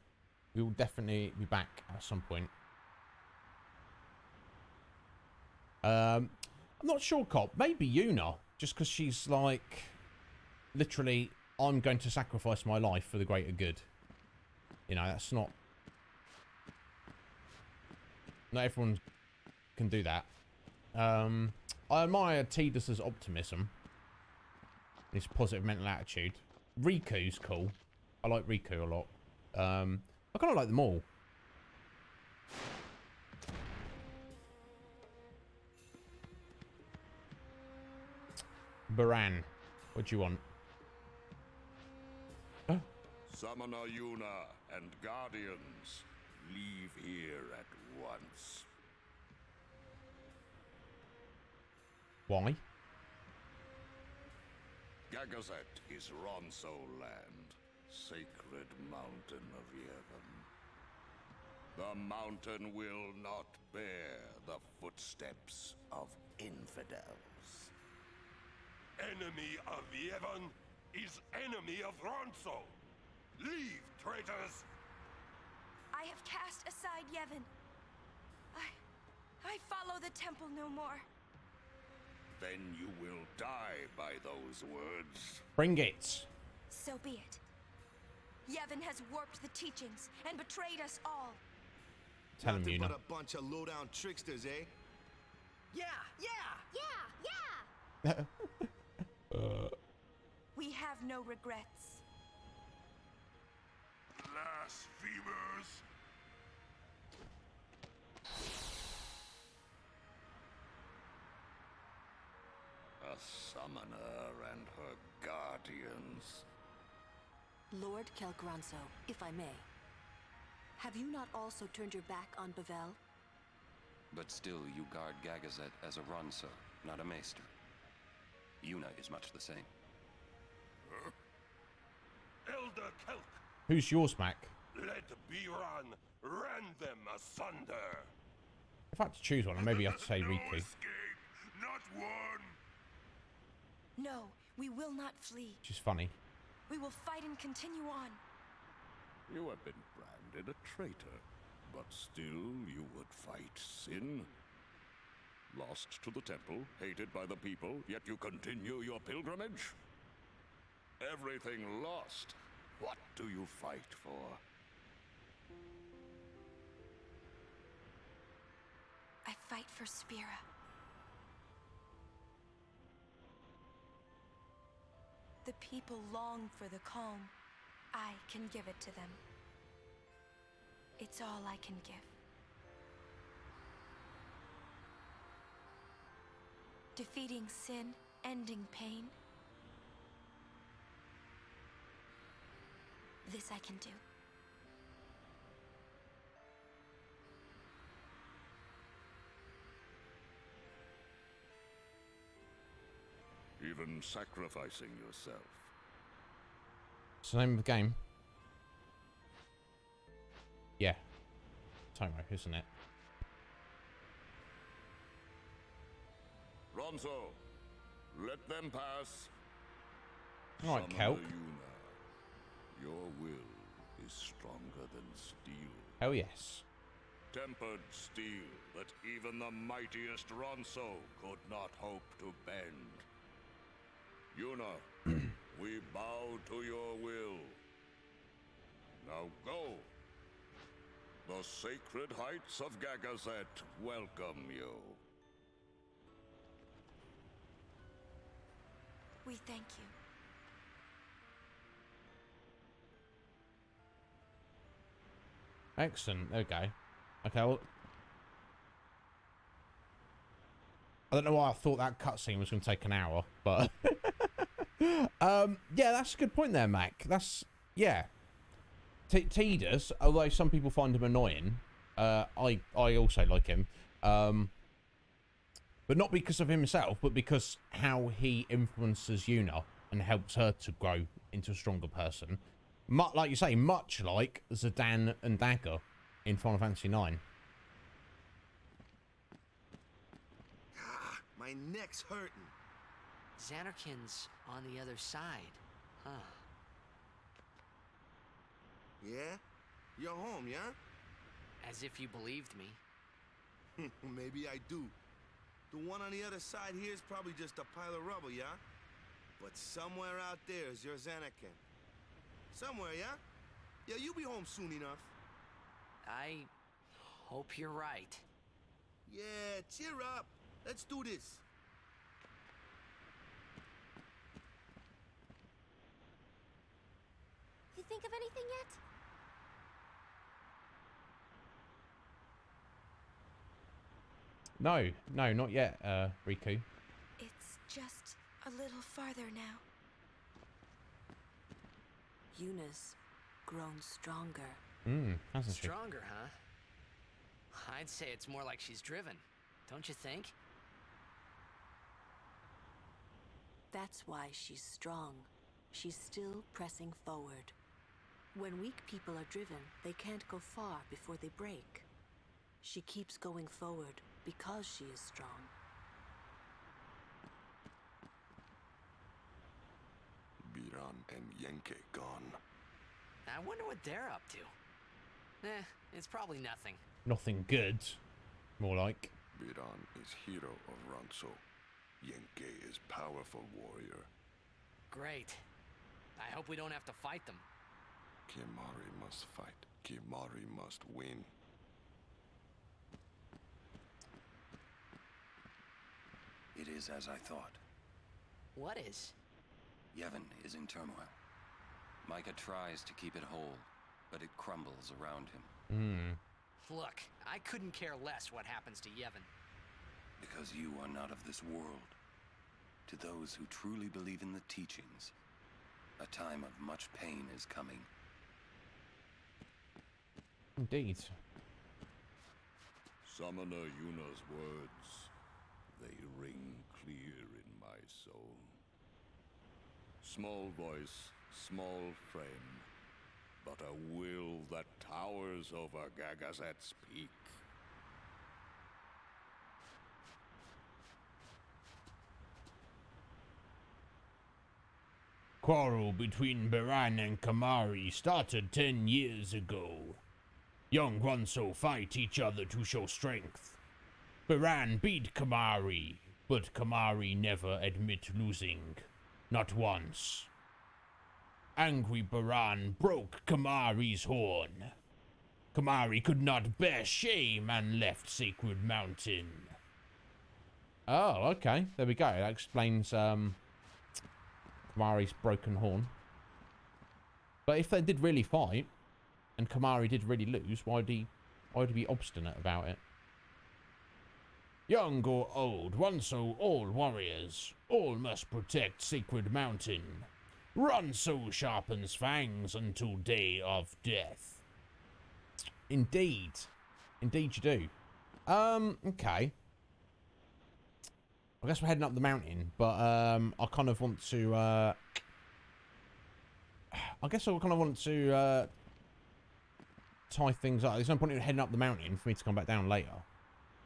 We will definitely be back at some point. I'm not sure, Cop. Maybe Yuna. Just because she's like, literally, I'm going to sacrifice my life for the greater good. You know, that's not... Not everyone can do that. I admire Tidus's optimism. His positive mental attitude. Riku's cool. I like Riku a lot. I kind of like them all. Baran, what do you want? Huh? Summoner Yuna and Guardians, leave here at once. Why? Gagazet is Ronso land, sacred mountain of Yevon. The mountain will not bear the footsteps of infidels. Enemy of Yevon is enemy of Ronso. Leave, traitors! I have cast aside Yevon. I follow the temple no more. Then you will die by those words. Bring it. So be it. Yevon has warped the teachings and betrayed us all. Tell him, Nothing Yuna. but a bunch of low-down tricksters, eh? Yeah! We have no regrets. Blasphemers! A summoner and her guardians. Lord Kelgranso, if I may. Have you not also turned your back on Bavel? But still, you guard Gagazet as a Ronso, not a Maester. Yuna is much the same. Elder Kelk, Who's yours, Mac? let Biran rend them asunder. If I had to choose one, maybe I'd say No Riku. escape, not one. No, we will not flee. Which is funny. We will fight and continue on. You have been branded a traitor, but still you would fight sin. Lost to the temple, hated by the people, yet you continue your pilgrimage? Everything lost. What do you fight for? I fight for Spira. The people long for the calm. I can give it to them. It's all I can give. Defeating sin, ending pain. This I can do. Even sacrificing yourself. What's the name of the game? Yeah. Tomo, isn't it? Ronso, let them pass. Alright, Kelp. Summoner Yuna, your will is stronger than steel. Hell yes. Tempered steel that even the mightiest Ronso could not hope to bend. Yuna, we bow to your will. Now go. The sacred heights of Gagazet welcome you. We thank you. Excellent. There we go. Okay, well, I don't know why I thought that cutscene was going to take an hour, but yeah, that's a good point there, Mac. That's, yeah. Tidus, although some people find him annoying, I also like him, but not because of himself, but because how he influences Yuna and helps her to grow into a stronger person. Like you say, much like Zidane and Dagger in Final Fantasy IX. Ah, my neck's hurting. Xanarkin's on the other side, huh? Yeah? You're home, yeah? As if you believed me. Maybe I do. The one on the other side here is probably just a pile of rubble, yeah? But somewhere out there is your Xanarkin. Somewhere, yeah? Yeah, you'll be home soon enough. I hope you're right. Yeah, cheer up. Let's do this. You think of anything yet? No, not yet, Riku. It's just a little farther now. Yuna's grown stronger. Hasn't she? Stronger, huh? I'd say it's more like she's driven, don't you think? That's why she's strong. She's still pressing forward. When weak people are driven, they can't go far before they break. She keeps going forward because she is strong. Biran and Yenke gone. I wonder what they're up to. It's probably nothing. Nothing good. More like. Biran is hero of Ronso. Yenke is powerful warrior. Great. I hope we don't have to fight them. Kimari must fight. Kimari must win. It is as I thought. What is? Yevon is in turmoil. Micah tries to keep it whole, but it crumbles around him. Look, I couldn't care less what happens to Yevon. Because you are not of this world. To those who truly believe in the teachings, a time of much pain is coming. Indeed. Summoner Yuna's words, they ring clear in my soul. Small voice, small frame, but a will that towers over Gagazet's peak. Quarrel between Baran and Kamari started 10 years ago. Young Ronso fight each other to show strength. Baran beat Kamari, but Kamari never admit losing. Not once. Angry Baran broke Kamari's horn. Kamari could not bear shame and left Sacred Mountain. Oh, okay. There we go. That explains Kamari's broken horn. But if they did really fight, and Kamari did really lose, why'd he be obstinate about it? Young or old, Ronso all warriors, all must protect Sacred Mountain. Ronso sharpens fangs until day of death. Indeed. Indeed you do. Okay. I guess we're heading up the mountain, but I kind of want to tie things up. There's no point in heading up the mountain for me to come back down later.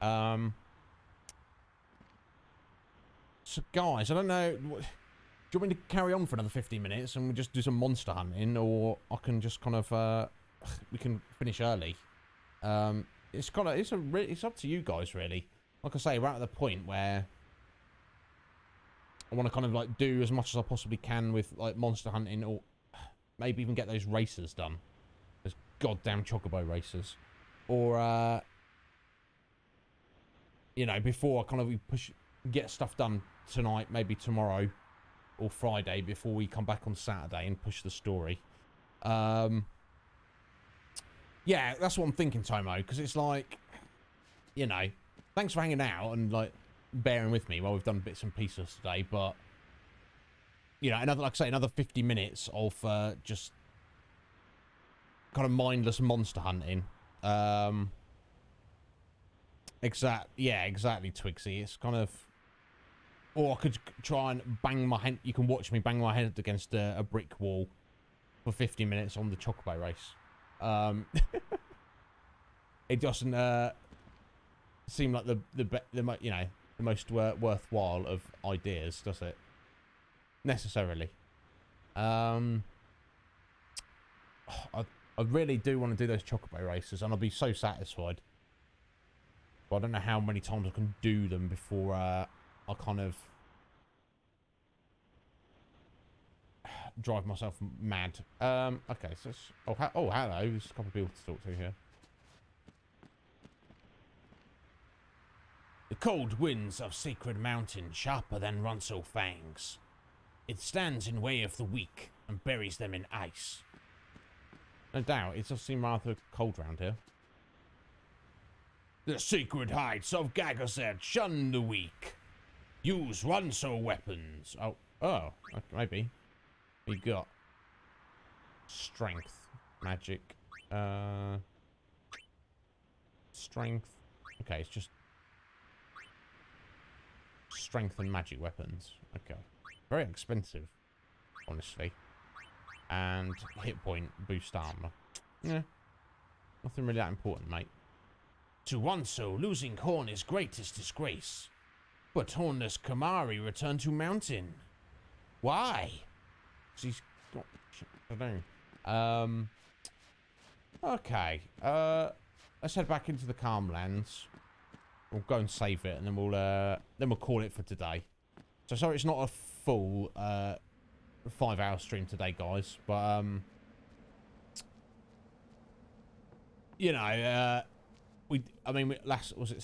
So guys, I don't know. Do you want me to carry on for another 15 minutes and we just do some monster hunting, or I can just kind of we can finish early. It's up to you guys really. Like I say, we're at the point where I want to kind of like do as much as I possibly can with like monster hunting, or maybe even get those races done. Those goddamn chocobo races. Or you know, before I kind of get stuff done tonight, maybe tomorrow or Friday, before we come back on Saturday and push the story. Yeah, that's what I'm thinking, Tomo, because it's like, you know, thanks for hanging out and like bearing with me while we've done bits and pieces today, but you know, another 50 minutes of just kind of mindless monster hunting. Exactly, Twigsy. It's kind of, or I could try and bang my head. You can watch me bang my head against a brick wall for 50 minutes on the chocobo race. It doesn't seem like the most worthwhile of ideas, does it? Necessarily. I really do want to do those chocobo races, and I'll be so satisfied. But I don't know how many times I can do them before I kind of drive myself mad. Okay, so hello. There's a couple of people to talk to here. The cold winds of Sacred Mountain, sharper than Ronso fangs. It stands in way of the weak and buries them in ice. No doubt, it does seem rather cold round here. The sacred heights of Gagazet shun the weak. Use Ronso weapons. Oh, maybe. We got strength, magic, strength. Okay, it's just strength and magic weapons. Okay, very expensive, honestly. And hit point boost armor. Yeah, nothing really that important, mate. To Ronso, losing Horn is greatest disgrace. But Hornless Kamari returned to Mountain. Why? He's got I don't know. Okay. Let's head back into the Calmlands. We'll go and save it, and then we'll call it for today. So sorry, it's not a full 5-hour stream today, guys. But you know, was it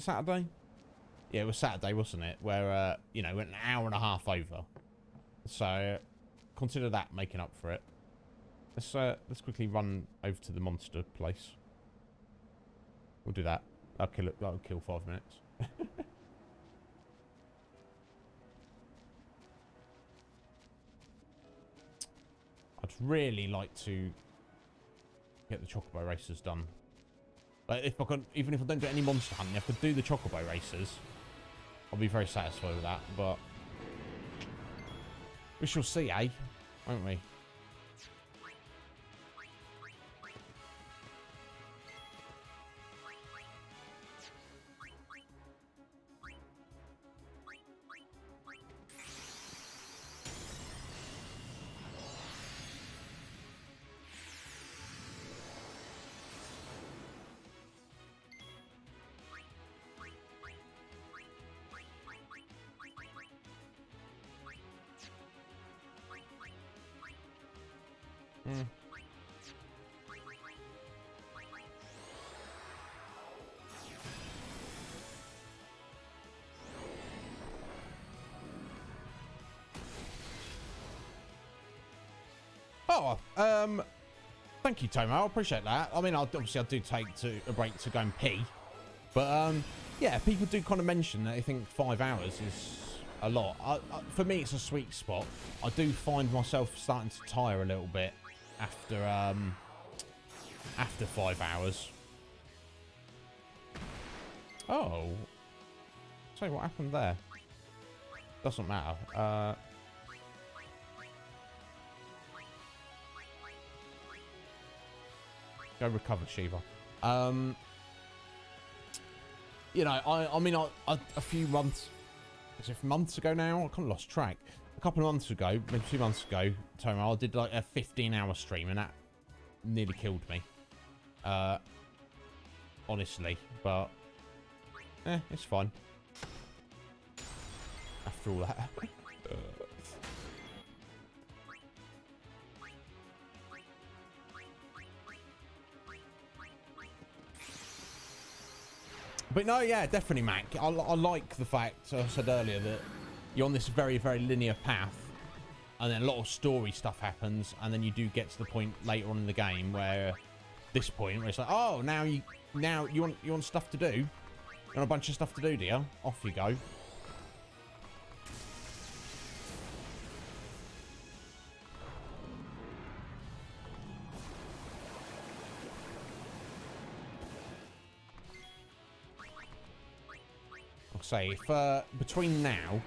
Saturday? Yeah, it was Saturday, wasn't it? Where you know, went an hour and a half over. So consider that making up for it. Let's quickly run over to the monster place. We'll do that. That'll kill 5 minutes. I'd really like to get the chocobo races done. But if I could, even if I don't do any monster hunting, if I could do the chocobo races, I'll be very satisfied with that. But we shall see, eh? Won't we? Mm. Oh, thank you, Tomo. I appreciate that. I mean, obviously I do take a break to go and pee, but yeah, people do kind of mention that they think 5 hours is a lot. For me, it's a sweet spot. I do find myself starting to tire a little bit after 5 hours. Oh, sorry, what happened there? Doesn't matter. Go recover, Shiva. You know, I mean, a few months, is it months ago now? I kind of lost track. A couple of months ago, maybe 2 months ago, Tomo, I did like a 15-hour stream, and that nearly killed me. Honestly, but it's fine. After all that. But no, yeah, definitely, Mac. I like the fact, I said earlier, that you're on this very, very linear path, and then a lot of story stuff happens, and then you do get to the point later on in the game where, this point, where it's like, oh, now you want stuff to do? You want a bunch of stuff to do, dear? Off you go. Say if between now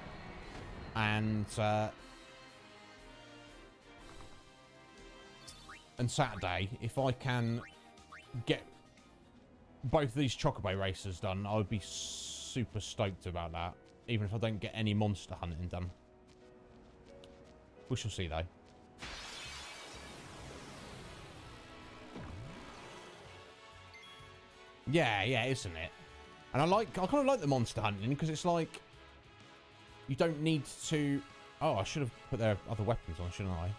and Saturday, if I can get both of these Chocobo races done, I would be super stoked about that, even if I don't get any monster hunting done. We shall see, though. Yeah, isn't it? And I kind of like the monster hunting, because it's like, you don't need to... Oh, I should have put their other weapons on, shouldn't I?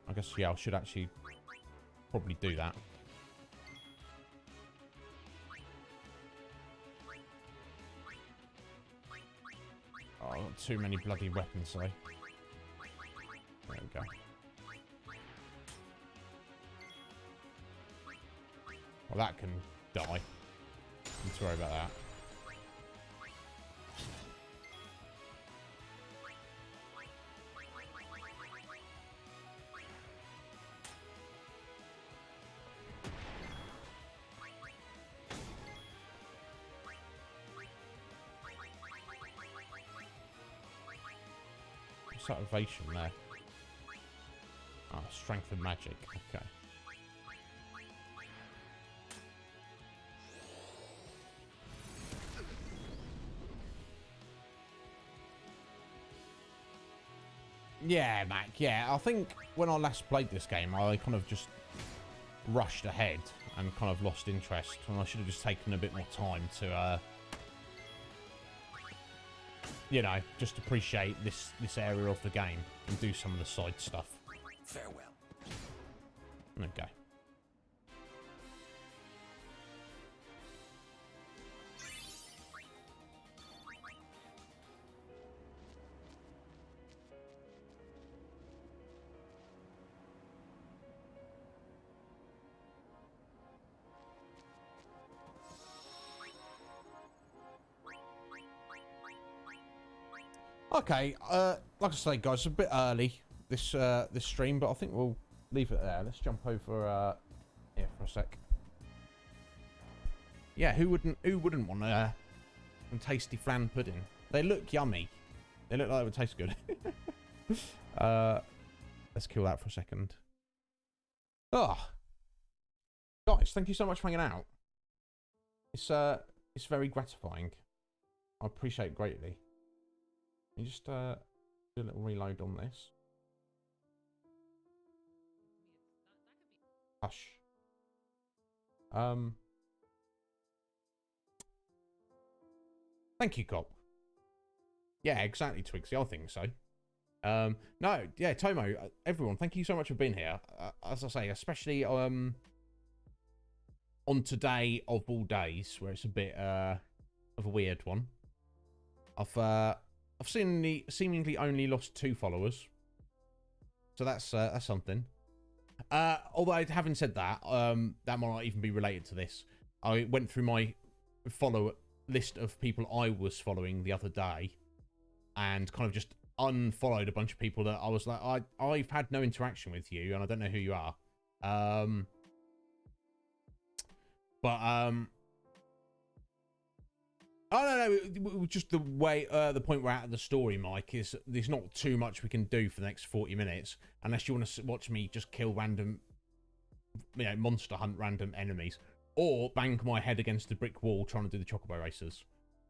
I guess, yeah, I should actually probably do that. Oh, I've got too many bloody weapons, though. There we go. Well, that can die. Don't worry about that. What's that ovation there? Oh, strength and magic. Okay. Yeah, Mac, yeah. I think when I last played this game, I kind of just rushed ahead and kind of lost interest, and I should have just taken a bit more time to, you know, just appreciate this area of the game and do some of the side stuff. Farewell. Okay. Okay, like I say, guys, it's a bit early this stream, but I think we'll leave it there. Let's jump over here for a sec. Yeah, who wouldn't want some tasty flan pudding? They look yummy. They look like they would taste good. Let's kill that for a second. Oh, guys, thank you so much for hanging out. It's very gratifying. I appreciate it greatly. You just do a little reload on this. Hush. Thank you, Cop. Yeah, exactly, Twigsy. I think so. No, yeah, Tomo, everyone, thank you so much for being here. As I say, especially on today of all days, where it's a bit of a weird one. I've seemingly only lost 2 followers, so that's something. Although having said that, that might not even be related to this. I went through my follow list of people I was following the other day, and kind of just unfollowed a bunch of people that I was like, I've had no interaction with you, and I don't know who you are. I don't know. Just the way, the point we're at the story, Mike, is there's not too much we can do for the next 40 minutes unless you want to watch me just kill random, monster hunt random enemies, or bang my head against the brick wall trying to do the chocobo races.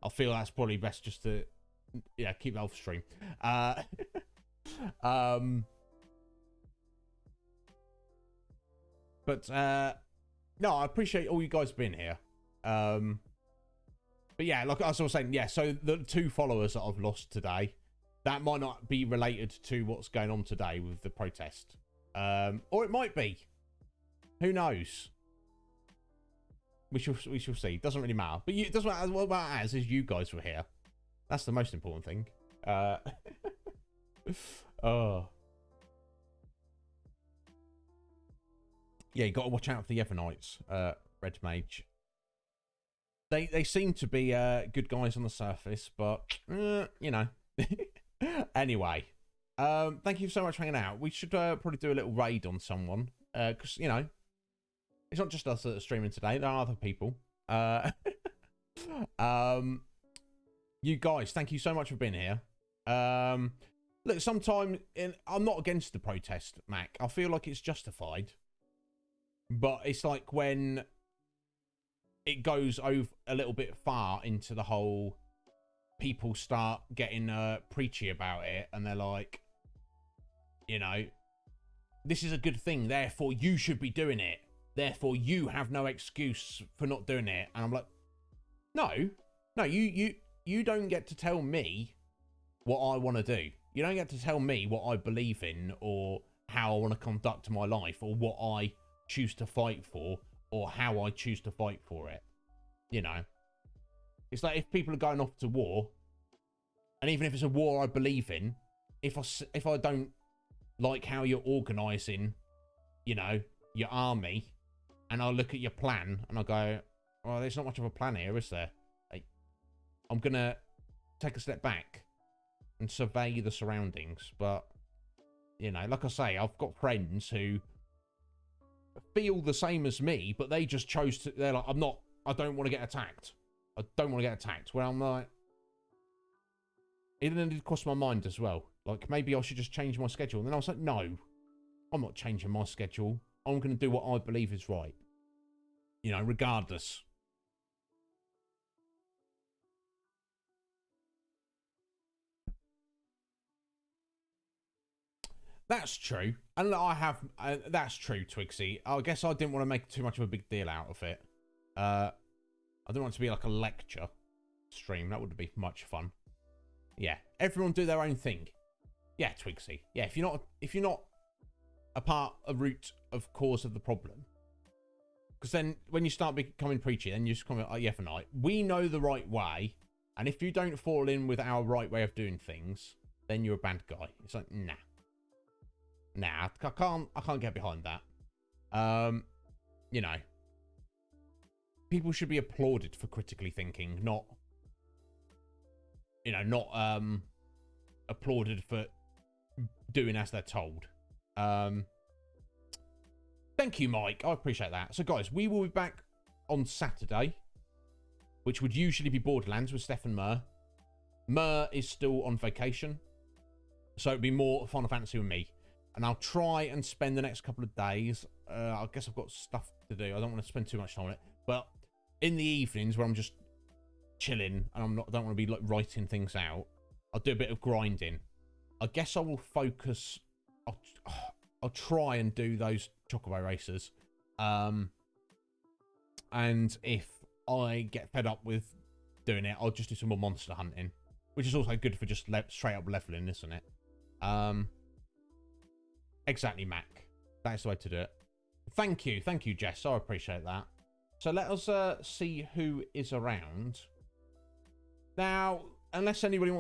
I feel that's probably best just to, keep that off stream. But no, I appreciate all you guys being here. But yeah, like as I was saying, so the 2 followers that I've lost today, that might not be related to what's going on today with the protest. Or it might be. Who knows? We shall see. Doesn't really matter. But it doesn't matter. What matters is you guys were here. That's the most important thing. Oh. Yeah, you got to watch out for the Evernights, Red Mage. They seem to be good guys on the surface, but, Anyway, thank you so much for hanging out. We should probably do a little raid on someone, because, it's not just us that are streaming today. There are other people. You guys, thank you so much for being here. Look, sometime I'm not against the protest, Mac. I feel like it's justified. But it's like when it goes over a little bit far into the whole people start getting preachy about it, and they're like, this is a good thing, therefore you should be doing it, therefore you have no excuse for not doing it. And I'm like, no, you don't get to tell me what I want to do. You don't get to tell me what I believe in, or how I want to conduct my life, or what I choose to fight for, or how I choose to fight for it. It's like if people are going off to war, and even if it's a war I believe in, if I don't like how you're organising, your army, and I look at your plan and I go, well, there's not much of a plan here, is there? I'm gonna take a step back and survey the surroundings. But like I say, I've got friends who feel the same as me, but they just chose to, they're like, I don't want to get attacked. I don't want to get attacked. Where I'm like, it did cross my mind as well. Like, maybe I should just change my schedule. And then I was like, no, I'm not changing my schedule. I'm going to do what I believe is right. Regardless. That's true. And I have, that's true, Twigsy. I guess I didn't want to make too much of a big deal out of it. I didn't want it to be like a lecture stream. That would be much fun. Yeah, everyone do their own thing. Yeah, Twigsy. Yeah, if you're not a root of cause of the problem, because then when you start becoming preachy, then you just come like, yeah, for night. We know the right way, and if you don't fall in with our right way of doing things, then you're a bad guy. It's like, nah, I can't get behind that. People should be applauded for critically thinking, not applauded for doing as they're told. Thank you, Mike. I appreciate that. So, guys, we will be back on Saturday, which would usually be Borderlands with Steph and Mer. Mer is still on vacation, so it'd be more Final Fantasy with me. And I'll try and spend the next couple of days. I guess I've got stuff to do. I don't want to spend too much time on it. But in the evenings where I'm just chilling and I don't want to be like writing things out, I'll do a bit of grinding. I guess I will focus. I'll try and do those Chocobo races. And if I get fed up with doing it, I'll just do some more monster hunting. which is also good for just straight up leveling, isn't it? Exactly, Mac. That's the way to do it. Thank you, Jess. I appreciate that. So let us see who is around. Now, unless anybody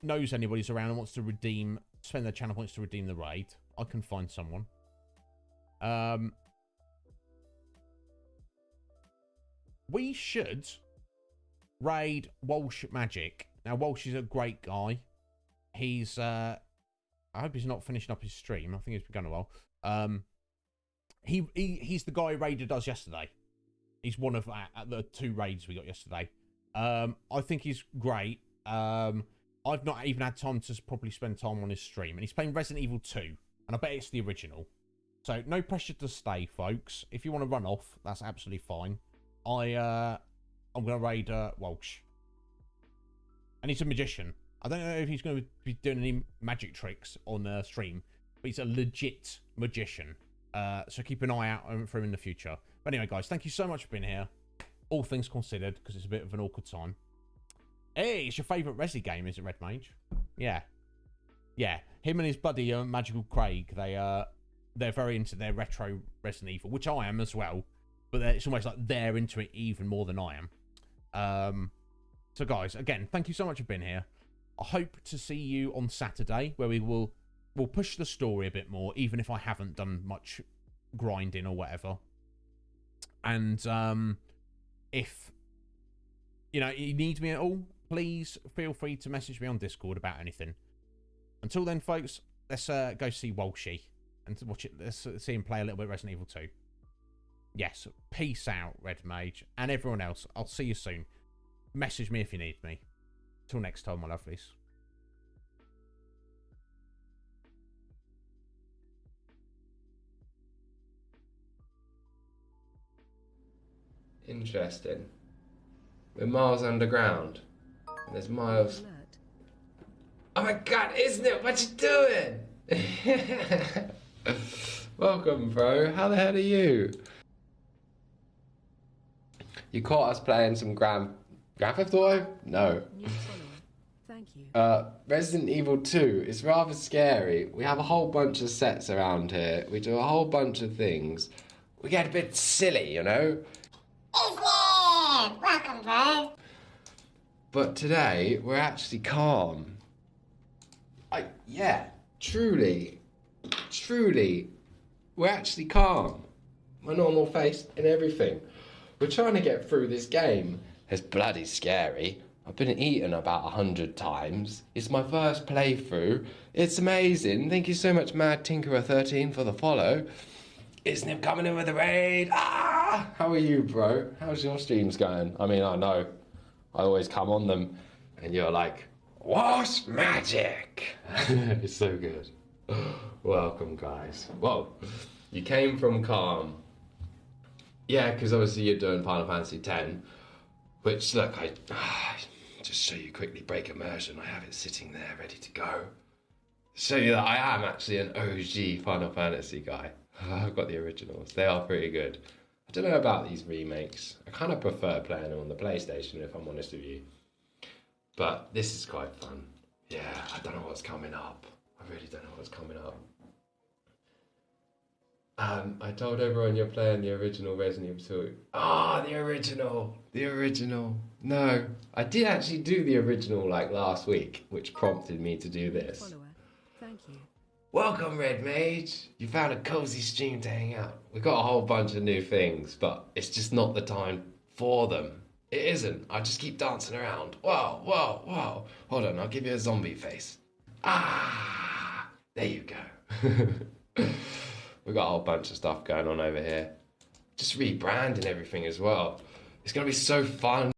knows anybody's around and wants to spend their channel points to redeem the raid, I can find someone. We should raid Walsh Magic. Now, Walsh is a great guy. He's, I hope he's not finishing up his stream. I think he's begun a while. He's the guy who raided us yesterday. He's one of the 2 raids we got yesterday. I think he's great. I've not even had time to properly spend time on his stream. And he's playing Resident Evil 2. And I bet it's the original. So, no pressure to stay, folks. If you want to run off, that's absolutely fine. I'm going to raid Walsh. And he's a magician. I don't know if he's going to be doing any magic tricks on stream, but he's a legit magician. So keep an eye out for him in the future. But anyway, guys, thank you so much for being here. All things considered, because it's a bit of an awkward time. Hey, it's your favourite Resi game, is it, Red Mage? Yeah. Yeah, him and his buddy, Magical Craig, they're very into their retro Resident Evil, which I am as well. But it's almost like they're into it even more than I am. So, guys, again, thank you so much for being here. I hope to see you on Saturday, where we'll push the story a bit more, even if I haven't done much grinding or whatever. And if you need me at all, please feel free to message me on Discord about anything. Until then, folks, let's go see Walshy and watch it. Let's see him play a little bit of Resident Evil 2. Yes, peace out, Red Mage, and everyone else. I'll see you soon. Message me if you need me. Till next time, my lovelies. Interesting. We're miles underground. And there's miles. Oh my god, Iznib, what you doing? Welcome, bro. How the hell are you? You caught us playing some Grand Theft Auto? No. Thank you. Resident Evil 2 is rather scary. We have a whole bunch of sets around here. We do a whole bunch of things. We get a bit silly, you know? Iznib! Welcome, bro. But today, we're actually calm. Yeah, truly, we're actually calm. My normal face and everything. We're trying to get through this game. It's bloody scary. I've been eaten about 100 times. It's my first playthrough. It's amazing. Thank you so much, Mad Tinkerer 13, for the follow. Iznib coming in with the raid. Ah! How are you, bro? How's your streams going? I mean, I know I always come on them and you're like, what's magic? It's so good. Welcome, guys. Whoa, you came from calm. Yeah, because obviously you're doing Final Fantasy X, which, look, I just show you quickly, break immersion. I have it sitting there ready to go. Show you that I am actually an OG Final Fantasy guy. I've got the originals. They are pretty good. I don't know about these remakes. I kind of prefer playing them on the PlayStation, if I'm honest with you. But this is quite fun. Yeah, I don't know what's coming up. I really don't know what's coming up. I told everyone you're playing the original Resident Evil 2. Ah, the original. The original. No, I did actually do the original like last week, which prompted me to do this. Follower. Thank you. Welcome, Red Mage. You found a cozy stream to hang out. We've got a whole bunch of new things, but it's just not the time for them. It isn't. I just keep dancing around. Whoa, whoa, whoa. Hold on, I'll give you a zombie face. Ah, there you go. We've got a whole bunch of stuff going on over here. Just rebranding everything as well. It's going to be so fun.